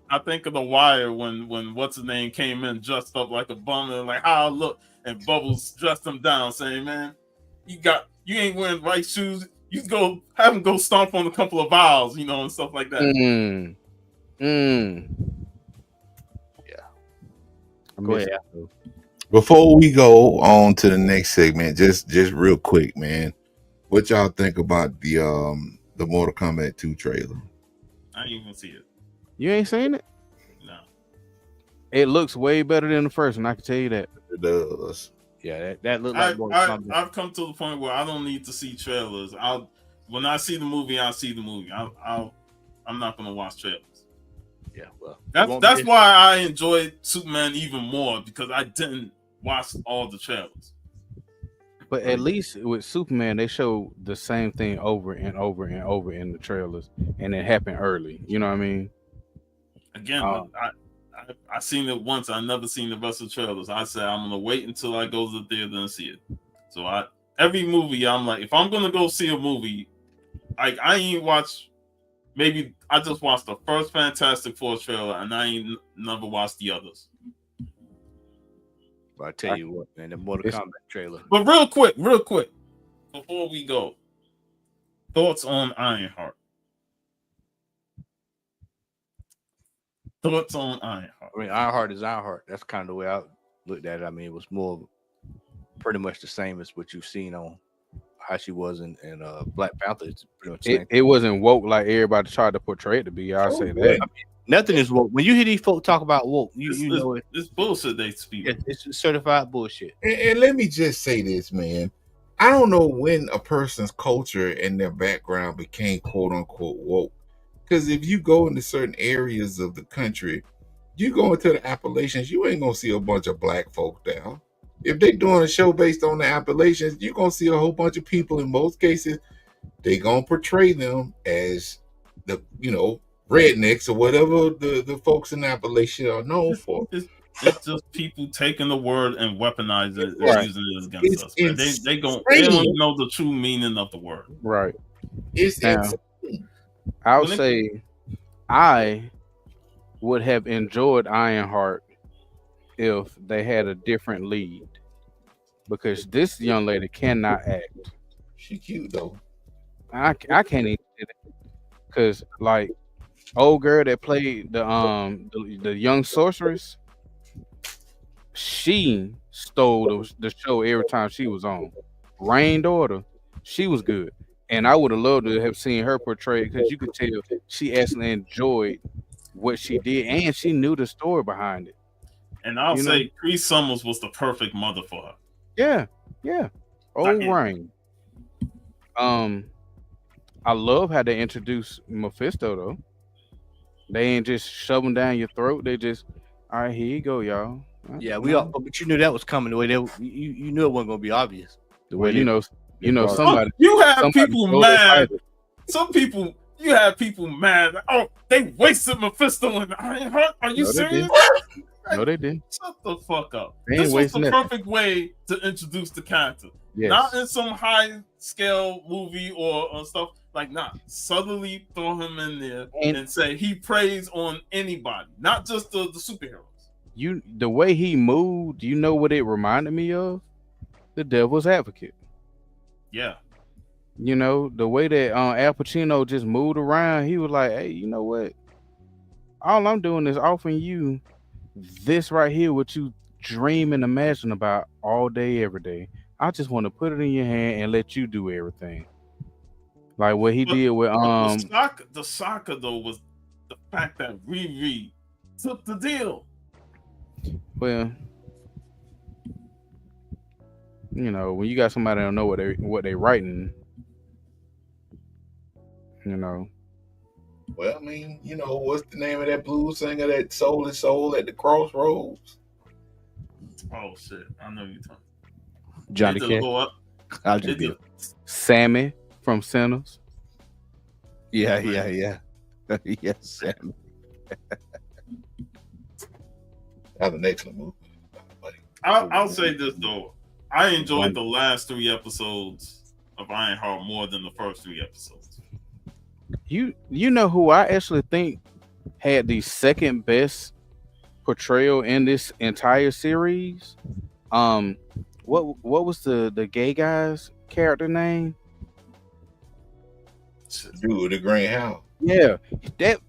I think of The Wire when what's his name came in dressed up like a bum and like how I look, and Bubbles dressed him down, saying, "Man, you ain't wearing right shoes. You go have him go stomp on a couple of vials, and stuff like that." Go ahead. Before we go on to the next segment, just real quick, man, what y'all think about the Mortal Kombat 2 trailer? I didn't even see it. You ain't seen it? No. It looks way better than the first one. I can tell you that. It does. Yeah, that looks like I've come to the point where I don't need to see trailers. When I see the movie, I'll see the movie. I'm not gonna watch trailers. Yeah, well, that's why I enjoyed Superman even more, because I didn't watch all the trailers. But at least with Superman, they show the same thing over and over and over in the trailers, and it happened early. You know what I mean? Again, I seen it once. I never seen the rest of the trailers. I said I'm gonna wait until I go to the theater and see it. So every movie, I'm like, if I'm gonna go see a movie, I ain't watch. Maybe I just watched the first Fantastic Four trailer, and I ain't never watched the others. But I tell you what, man, the Mortal Kombat trailer. But real quick, before we go, Thoughts on Ironheart? Thoughts on Ironheart? I mean, Ironheart is Ironheart. That's kind of the way I looked at it. I mean, it was more pretty much the same as what you've seen on how she was in Black Panther. It's pretty much the same. It wasn't woke like everybody tried to portray it to be. I'll say that. I mean, nothing is woke. When you hear these folks talk about woke, you know it's bullshit they speak. It's certified bullshit. And let me just say this, man. I don't know when a person's culture and their background became quote unquote woke. Because if you go into certain areas of the country, you go into the Appalachians, you ain't gonna see a bunch of black folk down. If they doing a show based on the Appalachians, you're gonna see a whole bunch of people. In most cases, they gonna portray them as the rednecks or whatever the folks in Appalachia are known for. It's just people taking the word and weaponizing it and Right. using it against us. Man. They don't know the true meaning of the word. Right. It's I would say I would have enjoyed Ironheart if they had a different lead, because this young lady cannot act. She cute though. I can't even do it because like old girl that played the young sorceress, she stole the show every time she was on. Rain Daughter, she was good, and I would have loved to have seen her portrayed because you could tell she actually enjoyed what she did and she knew the story behind it. And I'll say Cree Summers was the perfect mother for her. Yeah. Old Rain. I love how they introduced Mephisto though. They ain't just shoving down your throat. They just, all right, here you go, y'all. Yeah, but you knew that was coming the way you knew it wasn't gonna be obvious. The way you know somebody. You have people mad. Some people, you have people mad. Oh, they wasted Mephisto and Ironheart. Are you serious? No, they didn't. Shut the fuck up. They This was wasting the nothing. perfect way to introduce the character. Yes. Not in some high scale movie or stuff. Like, subtly throw him in there and say he preys on anybody, not just the superheroes. The way he moved, you know what it reminded me of? The Devil's Advocate. Yeah. You know, the way that Al Pacino just moved around, he was like, hey, you know what? All I'm doing is offering you this right here, what you dream and imagine about all day, every day. I just want to put it in your hand and let you do everything. Like what he did with the soccer though was the fact that Riri took the deal. Well, you know, when you got somebody that don't know what they writing, you know. Well, I mean, what's the name of that blues singer that sold his soul at the crossroads? Oh shit, I know you're talking. Johnny Cash. Sammy from Sinners. Yeah. Yes, Sammy. That's an excellent movie. I'll say this though. I enjoyed the last 3 episodes of Ironheart more than the first 3 episodes. You know who I actually think had the second best portrayal in this entire series? What was the gay guy's character name? Dude, the Green House. Yeah, that.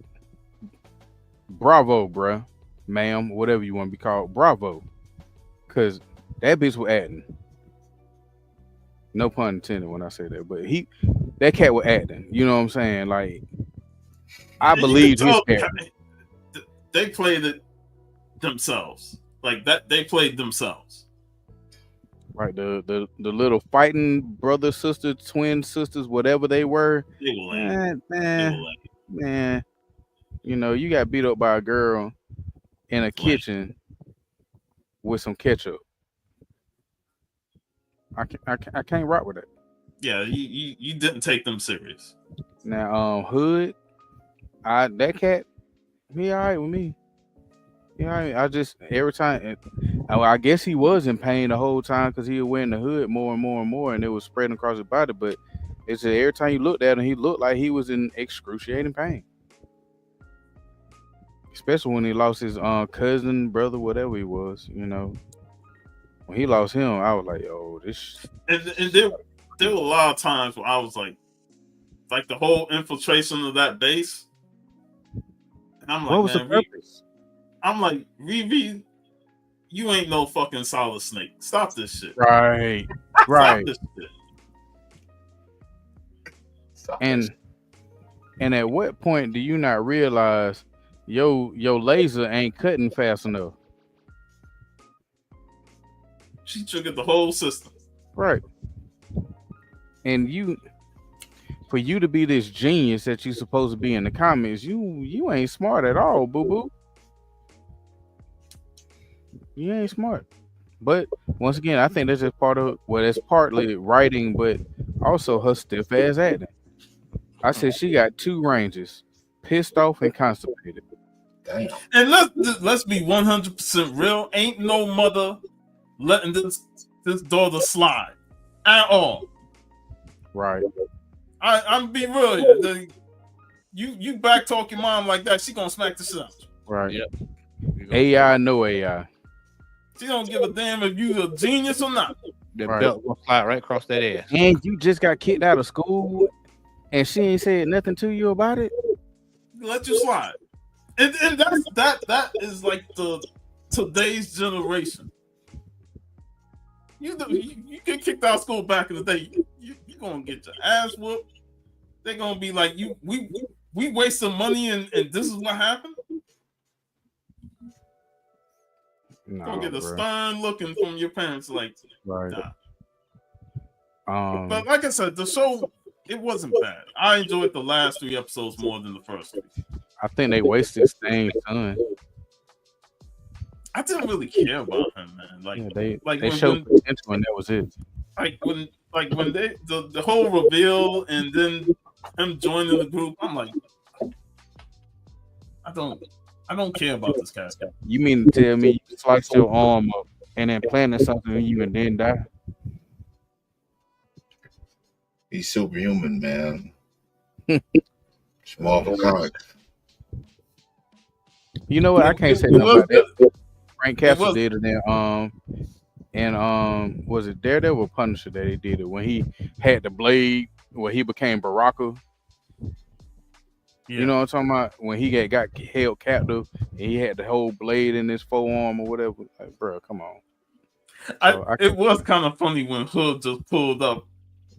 Bravo, bruh, ma'am, whatever you want to be called, bravo, because that bitch was acting. No pun intended when I say that, but that cat was acting. You know what I'm saying? Like, I believe his character. They played it themselves, like that. They played themselves. Right, the little fighting brother, sister, twin sisters, whatever they were. They were lame. Man, you know, you got beat up by a girl in a kitchen with some ketchup. I can't rock with it. Yeah, you didn't take them serious. Now, Hood, that cat, he all right with me. Yeah, I just every time, I guess he was in pain the whole time because he was wearing the hood more and more and more, and it was spreading across his body. But it's just, every time you looked at him, he looked like he was in excruciating pain. Especially when he lost his cousin, brother, whatever he was. You know, when he lost him, I was like, "Oh, this." And there were a lot of times where I was like, like the whole infiltration of that base. And I'm like, What was the man, purpose? I'm like, Riri, you ain't no fucking Solid Snake. Stop this shit. Right. Stop Right. this shit. And at what point do you not realize your laser ain't cutting fast enough? She triggered the whole system. Right. And for you to be this genius that you supposed to be in the comics, you ain't smart at all, boo-boo. You ain't smart. But once again, I think that's just that's partly writing, but also her stiff ass acting. I said she got two ranges, pissed off and constipated. Damn. And let's be 100% real. Ain't no mother letting this daughter slide at all. Right. I'm be real here. You back talk your mom like that, she gonna smack the shit out. Right. Yep. AI, no AI. She don't give a damn if you a genius or not. The Right. belt will fly right across that ass. And you just got kicked out of school and she ain't said nothing to you about it? Let you slide. And that is like the today's generation. You get kicked out of school back in the day. You gonna get your ass whooped. They're gonna be like, we wasting money and this is what happened. No, Gonna get a bro. stern looking from your parents, like, Right. nah. But like I said, the show, it wasn't bad. I enjoyed the last 3 episodes more than the first 3. I think they wasted Stain's son. I didn't really care about him, man. Like, Yeah, like they when, showed potential and that was it. like when they the whole reveal and then him joining the group, I'm like, I don't care about this character. You mean to tell me you sliced your arm up and then planted something in you and then die? He's superhuman, man. Small comic. You know what? I can't say nothing about that. Frank Castle was- did it and was it Daredevil or Punisher that he did it when he had the blade where he became Baraka? Yeah. You know what I'm talking about? When he got held captive and he had the whole blade in his forearm or whatever. Like, bro, come on. It was kind of funny when Hood just pulled up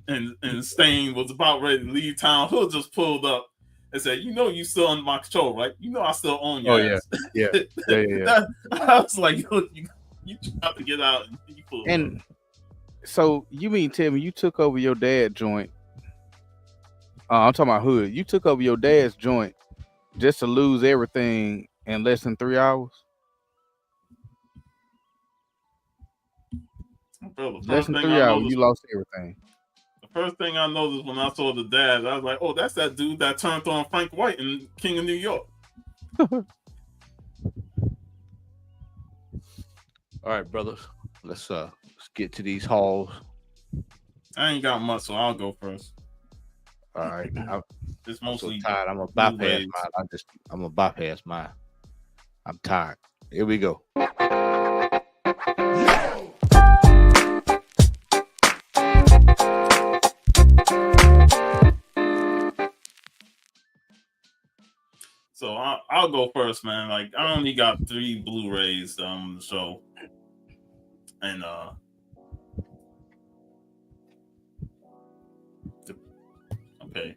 and Stain was about ready to leave town. Hood just pulled up and said, "You know, you still under my control, right? You know, I still own your ass." Yeah. I was like, "Hood, you tried to get out and you pulled up." And so you mean tell me you took over your dad's joint? I'm talking about Hood. You took over your dad's joint just to lose everything in less than 3 hours? Bro, Less than 3 hours, you lost everything. The first thing I noticed when I saw the dad, I was like, "Oh, that's that dude that turned on Frank White in King of New York." All right, brothers. Let's get to these hauls. I ain't got much, so I'll go first. All right. It's I'm mostly so tired. I'm gonna bypass Blu-rays. mine. I'm gonna bypass mine. I'm tired. Here we go. So I'll go first, man. Like I only got 3 Blu-rays the show, and okay,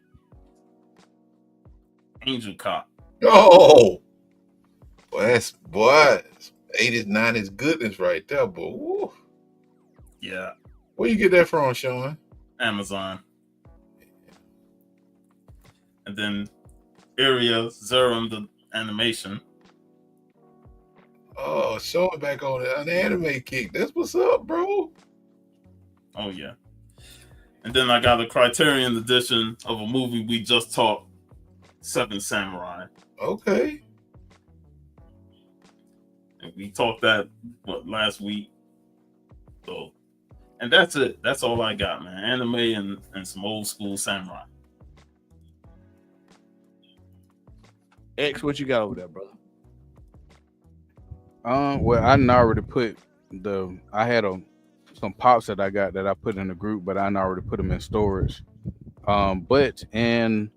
Angel Cop. Oh, boy, that's 80s, 90s goodness right there, boy. Woo. Yeah, Where you get that from, Sean? Amazon, and then Area Zerum, the animation. Oh, Sean back on an anime kick. That's what's up, bro. Oh yeah, and then I got a Criterion edition of a movie we just talked, Seven Samurai. Okay. And we talked that last week. So, and that's it. That's all I got, man. Anime and some old school samurai. X, what you got over there, brother? Well, I done already put I had some pops that I got that I put in the group, but I done already put them in storage. But and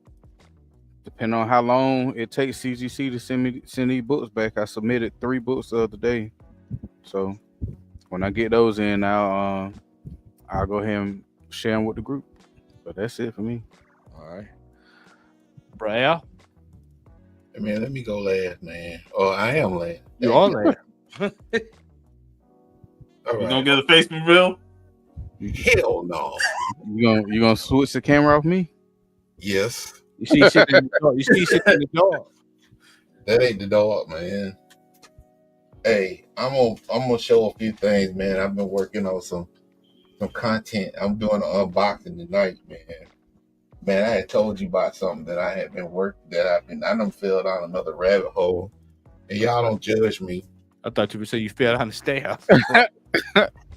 depending on how long it takes CGC to send these books back, I submitted 3 books the other day. So when I get those in, I'll go ahead and share them with the group. But that's it for me. All right, Bro. Man, let me go last, man. Oh, I am last. You are last. All You right. gonna get a face reveal? Hell no. You gonna switch the camera off me? Yes. You see shit in the dog. You see shit in the dog. That ain't the dog, man. Hey, I'm gonna show a few things, man. I've been working on some content. I'm doing an unboxing tonight, man. Man, I had told you about something that I had been I done fell down another rabbit hole. And y'all don't judge me. I thought you would say you fell down the stairs.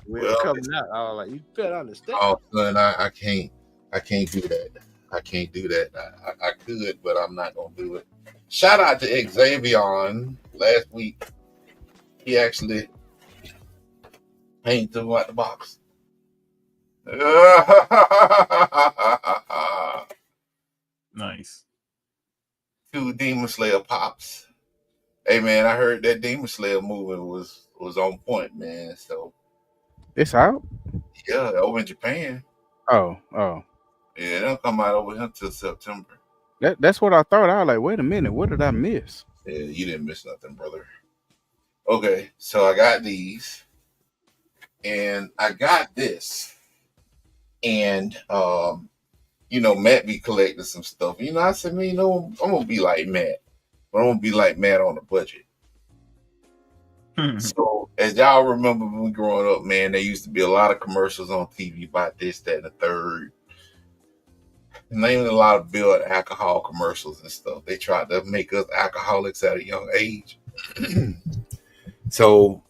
Well, coming out. I was like, you fell down the stairs. Oh, son, I can't do that. I can't do that. I could, but I'm not gonna do it. Shout out to Xavier last week. He actually ain't took out the box. Nice. 2 Demon Slayer pops. Hey man, I heard that Demon Slayer movie was on point, man. So It's out? yeah, over in Japan. Oh. Yeah, they'll come out over here until September. That's what I thought. I was like, wait a minute, what did I miss? Yeah, you didn't miss nothing, brother. Okay, so I got these. And I got this. And Matt be collecting some stuff. I said, man, I'm gonna be like Matt. But I'm gonna be like Matt on a budget. So as y'all remember when we growing up, man, there used to be a lot of commercials on TV about this, that, and the third. Naming a lot of beer and alcohol commercials and stuff. They tried to make us alcoholics at a young age. So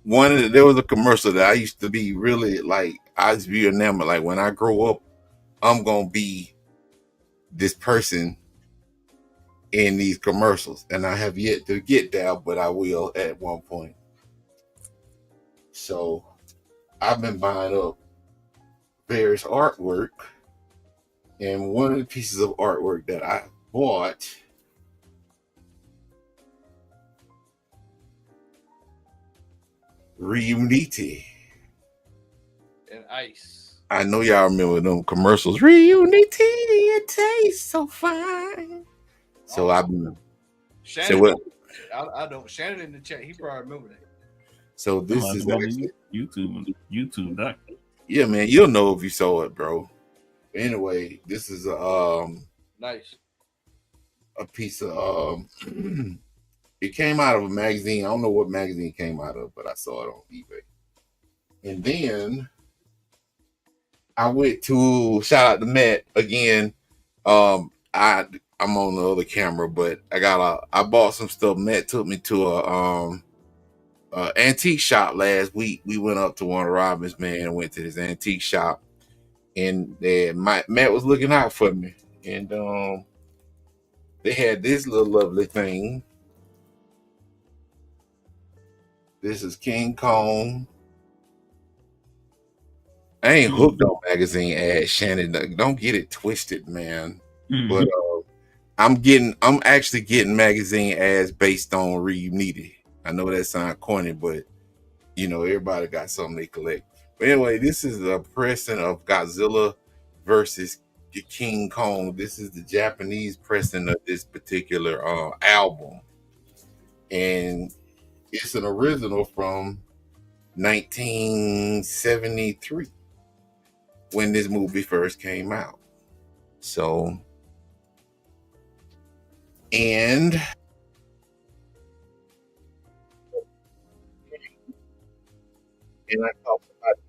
there was a commercial that I used to be really like, I used to be enamored. Like when I grow up, I'm gonna be this person in these commercials, and I have yet to get there, but I will at one point. So I've been buying up various artwork, and one of the pieces of artwork that I bought Reunity. And ice. I know y'all remember them commercials. Reunity, it tastes so fine. So I've been. Shannon, So what? I don't. Shannon in the chat, he probably remember that. So this is actually YouTube. That. Yeah, man, you'll know if you saw it, bro. Anyway, this is Nice. a piece of it came out of a magazine. I don't know what magazine it came out of, but I saw it on eBay. And then I went to shout out to Matt again. I'm on the other camera, but I bought some stuff. Matt took me to a antique shop last week. We went up to Warner Robins, man, and went to this antique shop, and Matt was looking out for me, and they had this little lovely thing. This is King Kong. I ain't hooked on magazine ads, Shannon. Don't get it twisted, man. But I'm actually getting magazine ads based on Reunity. I know that sounds corny, but everybody got something they collect. But anyway, this is a pressing of Godzilla versus King Kong. This is the Japanese pressing of this particular album, and it's an original from 1973 when this movie first came out. So, and I talked about it.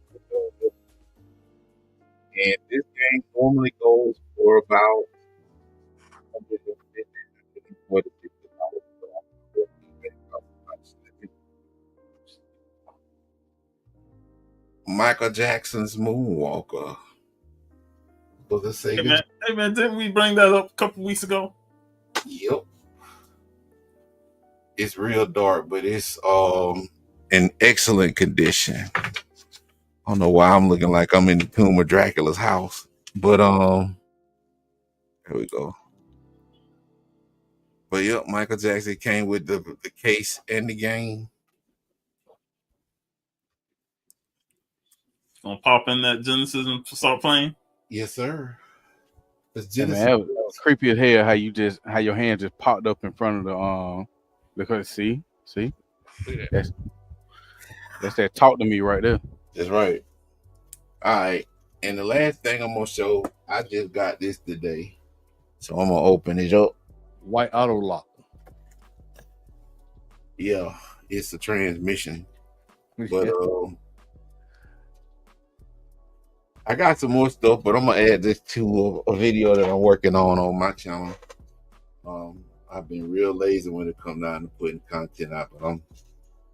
And this game normally goes for about $150. Michael Jackson's Moonwalker. Hey man, didn't we bring that up a couple weeks ago? Yep. It's real dark, but it's in excellent condition. I don't know why I'm looking like I'm in the tomb of Dracula's house, but There we go. But yep, Michael Jackson came with the case and the game. Gonna pop in that Genesis and start playing. Yes, sir. Yeah, man, that was creepy as hell. How your hand just popped up in front of the because see, that's that talk to me right there. That's right. All right, and the last thing I'm gonna show, I just got this today, so I'm gonna open it up. White auto lock. Yeah, it's a transmission, but I got some more stuff, but I'm gonna add this to a video that I'm working on my channel. I've been real lazy when it comes down to putting content out, but I'm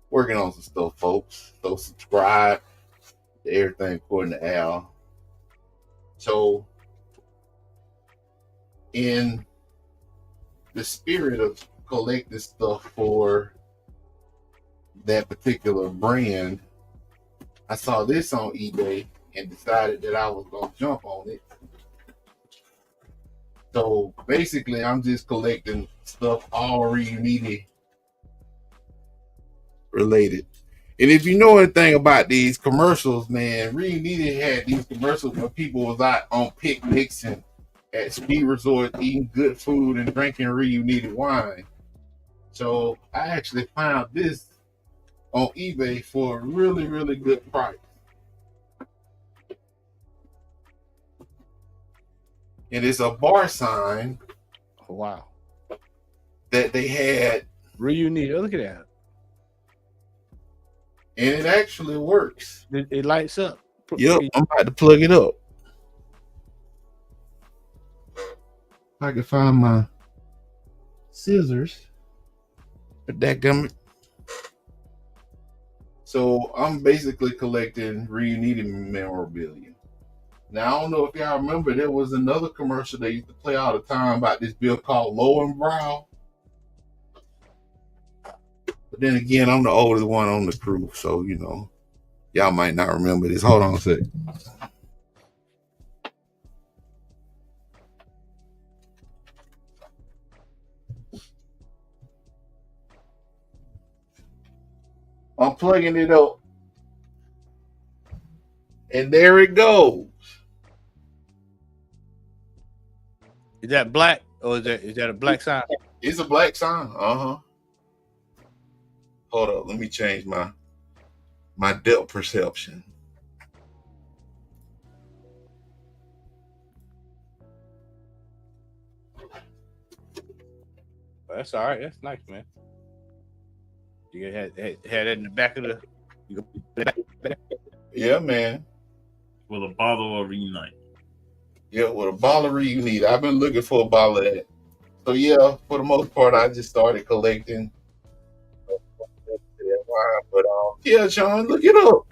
working on some stuff, folks. So subscribe to everything according to Al. So, in the spirit of collecting stuff for that particular brand, I saw this on eBay and decided that I was gonna jump on it. So basically, I'm just collecting stuff all Reunited related. And if you know anything about these commercials, man, Reunited had these commercials where people was out on picnics and at ski resorts eating good food and drinking Reunited wine. So I actually found this on eBay for a really, really good price. And it's a bar sign. Oh, wow. That they had. Reunited. Look at that. And it actually works. It lights up. Yep, I'm about to plug it up. If I can find my scissors. But that gummit. So I'm basically collecting Reunited memorabilia. Now, I don't know if y'all remember, there was another commercial they used to play all the time about this bill called Low and Brow. But then again, I'm the oldest one on the crew, so, you know, y'all might not remember this. Hold on a sec. I'm plugging it up. And there it goes. Is that black or is that a black sign? It's a black sign. Hold up, let me change my depth perception. That's all right. That's nice, man. You had that in the back of the. Yeah, man. With a bottle of Reunite. Yeah, with a bottle of Reunite. I've been looking for a bottle of that. So yeah, for the most part, I just started collecting. But yeah, Sean, look it up.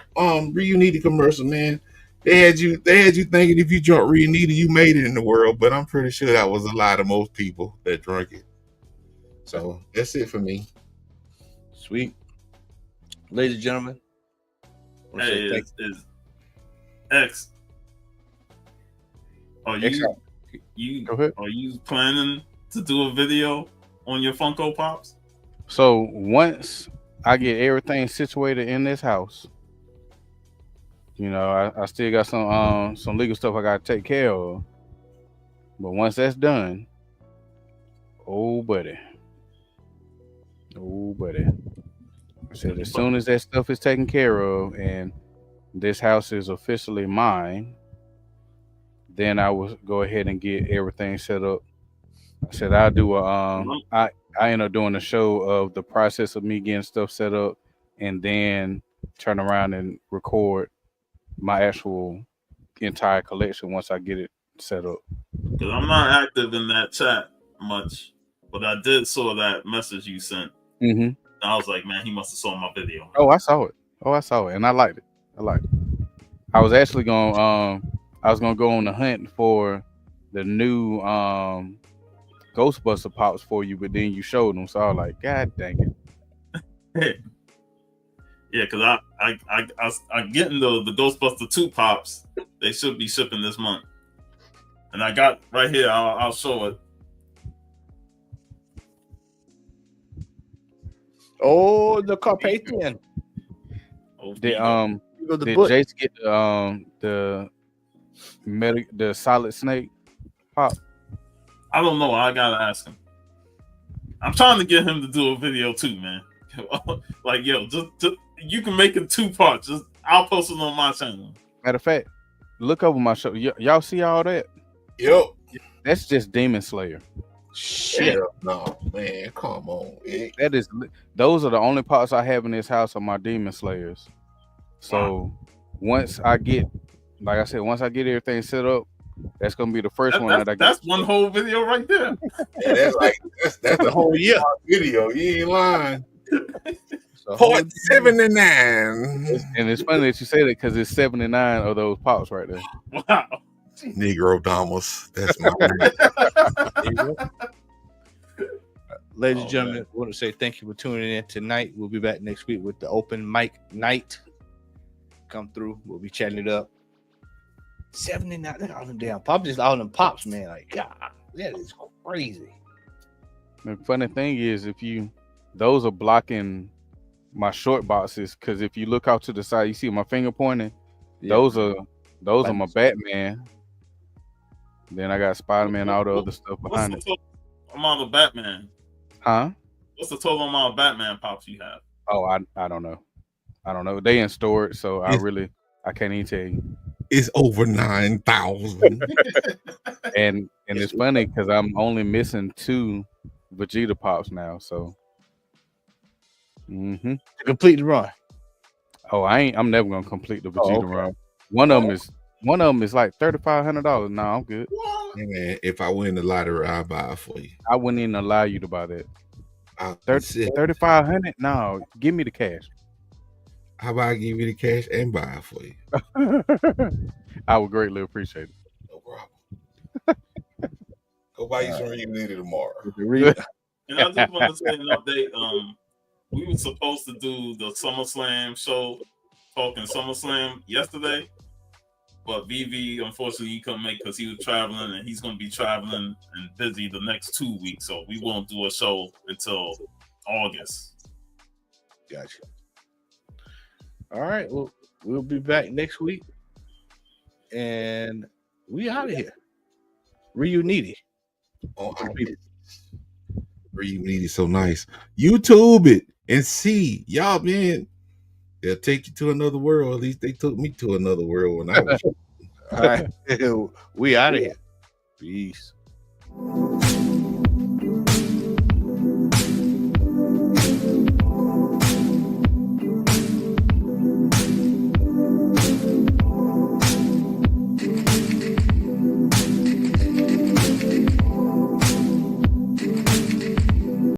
Reunited commercial, man. They had you thinking if you drunk Reunited, you made it in the world. But I'm pretty sure that was a lie to most people that drank it. So that's it for me. Sweet, ladies and gentlemen. Hey, is X. Are you planning to do a video on your Funko Pops? So once I get everything situated in this house, you know, I still got some legal stuff I gotta take care of. But once that's done, oh buddy. I said as soon as that stuff is taken care of and this house is officially mine, then I will go ahead and get everything set up. I said I'll do I end up doing a show of the process of me getting stuff set up and then turn around and record my actual entire collection once I get it set up. Because I'm not active in that chat much, but I did saw that message you sent. Mm-hmm. I was like, man, he must have saw my video. Oh, I saw it, and I liked it. I was actually gonna go on the hunt for the new Ghostbuster pops for you, but then you showed them, so I was like, God dang it. Yeah, because I'm getting the Ghostbuster 2 pops. They should be shipping this month. And I got right here. I'll show it. Oh, the Carpathian. Did the did book. Jace get the solid snake pop? I don't know. I gotta ask him. I'm trying to get him to do a video too, man. Like, yo, just you can make it 2 parts. I'll post it on my channel. Matter of fact, look over my show. Y'all see all that? Yep. That's just Demon Slayer. Shit. Hell no, man. Come on. Those are the only parts I have in this house are my Demon Slayers. So once I get, like I said, once I get everything set up, that's gonna be the first one that I get. That's one whole video right there. Yeah, that's the whole year video. You ain't lying. Part 79. And it's funny that you say that because it's 79 of those pops right there. Wow. Negro Damas. That's my Ladies and gentlemen, I want to say thank you for tuning in tonight. We'll be back next week with the open mic night. Come through. We'll be chatting it up. 79. Look at all them damn pops. Just all them pops, man. Like, God, that is crazy. The funny thing is, those are blocking my short boxes, because if you look out to the side, you see my finger pointing. Yeah. Those are my Batman. Then I got Spider-Man, all the other stuff behind it. What's the total amount of Batman? Huh? What's the total amount of Batman pops you have? Oh, I don't know. I don't know. They in storage, so I can't even tell you. It's over 9,000. and it's funny because I'm only missing 2 Vegeta pops now, so to complete the run. Oh, I'm never gonna complete the Vegeta run. One of them is like $3,500. No, I'm good. Hey man, if I win the lottery, I'll buy it for you. I wouldn't even allow you to buy that. 3,500? No, give me the cash. How about I give you the cash and buy it for you? I would greatly appreciate it. No problem. Go buy you some Reunity tomorrow. And I just want to say an update. We were supposed to do the SummerSlam show, talking SummerSlam yesterday, but VV unfortunately he couldn't make because he was traveling, and he's going to be traveling and busy the next 2 weeks, so we won't do a show until August. Gotcha. All right, well, we'll be back next week, and we out of here. Reunity. Oh, Reunity is so nice. YouTube it and see. Y'all, man, they'll take you to another world. At least they took me to another world when I was. All right, we out of here. Peace.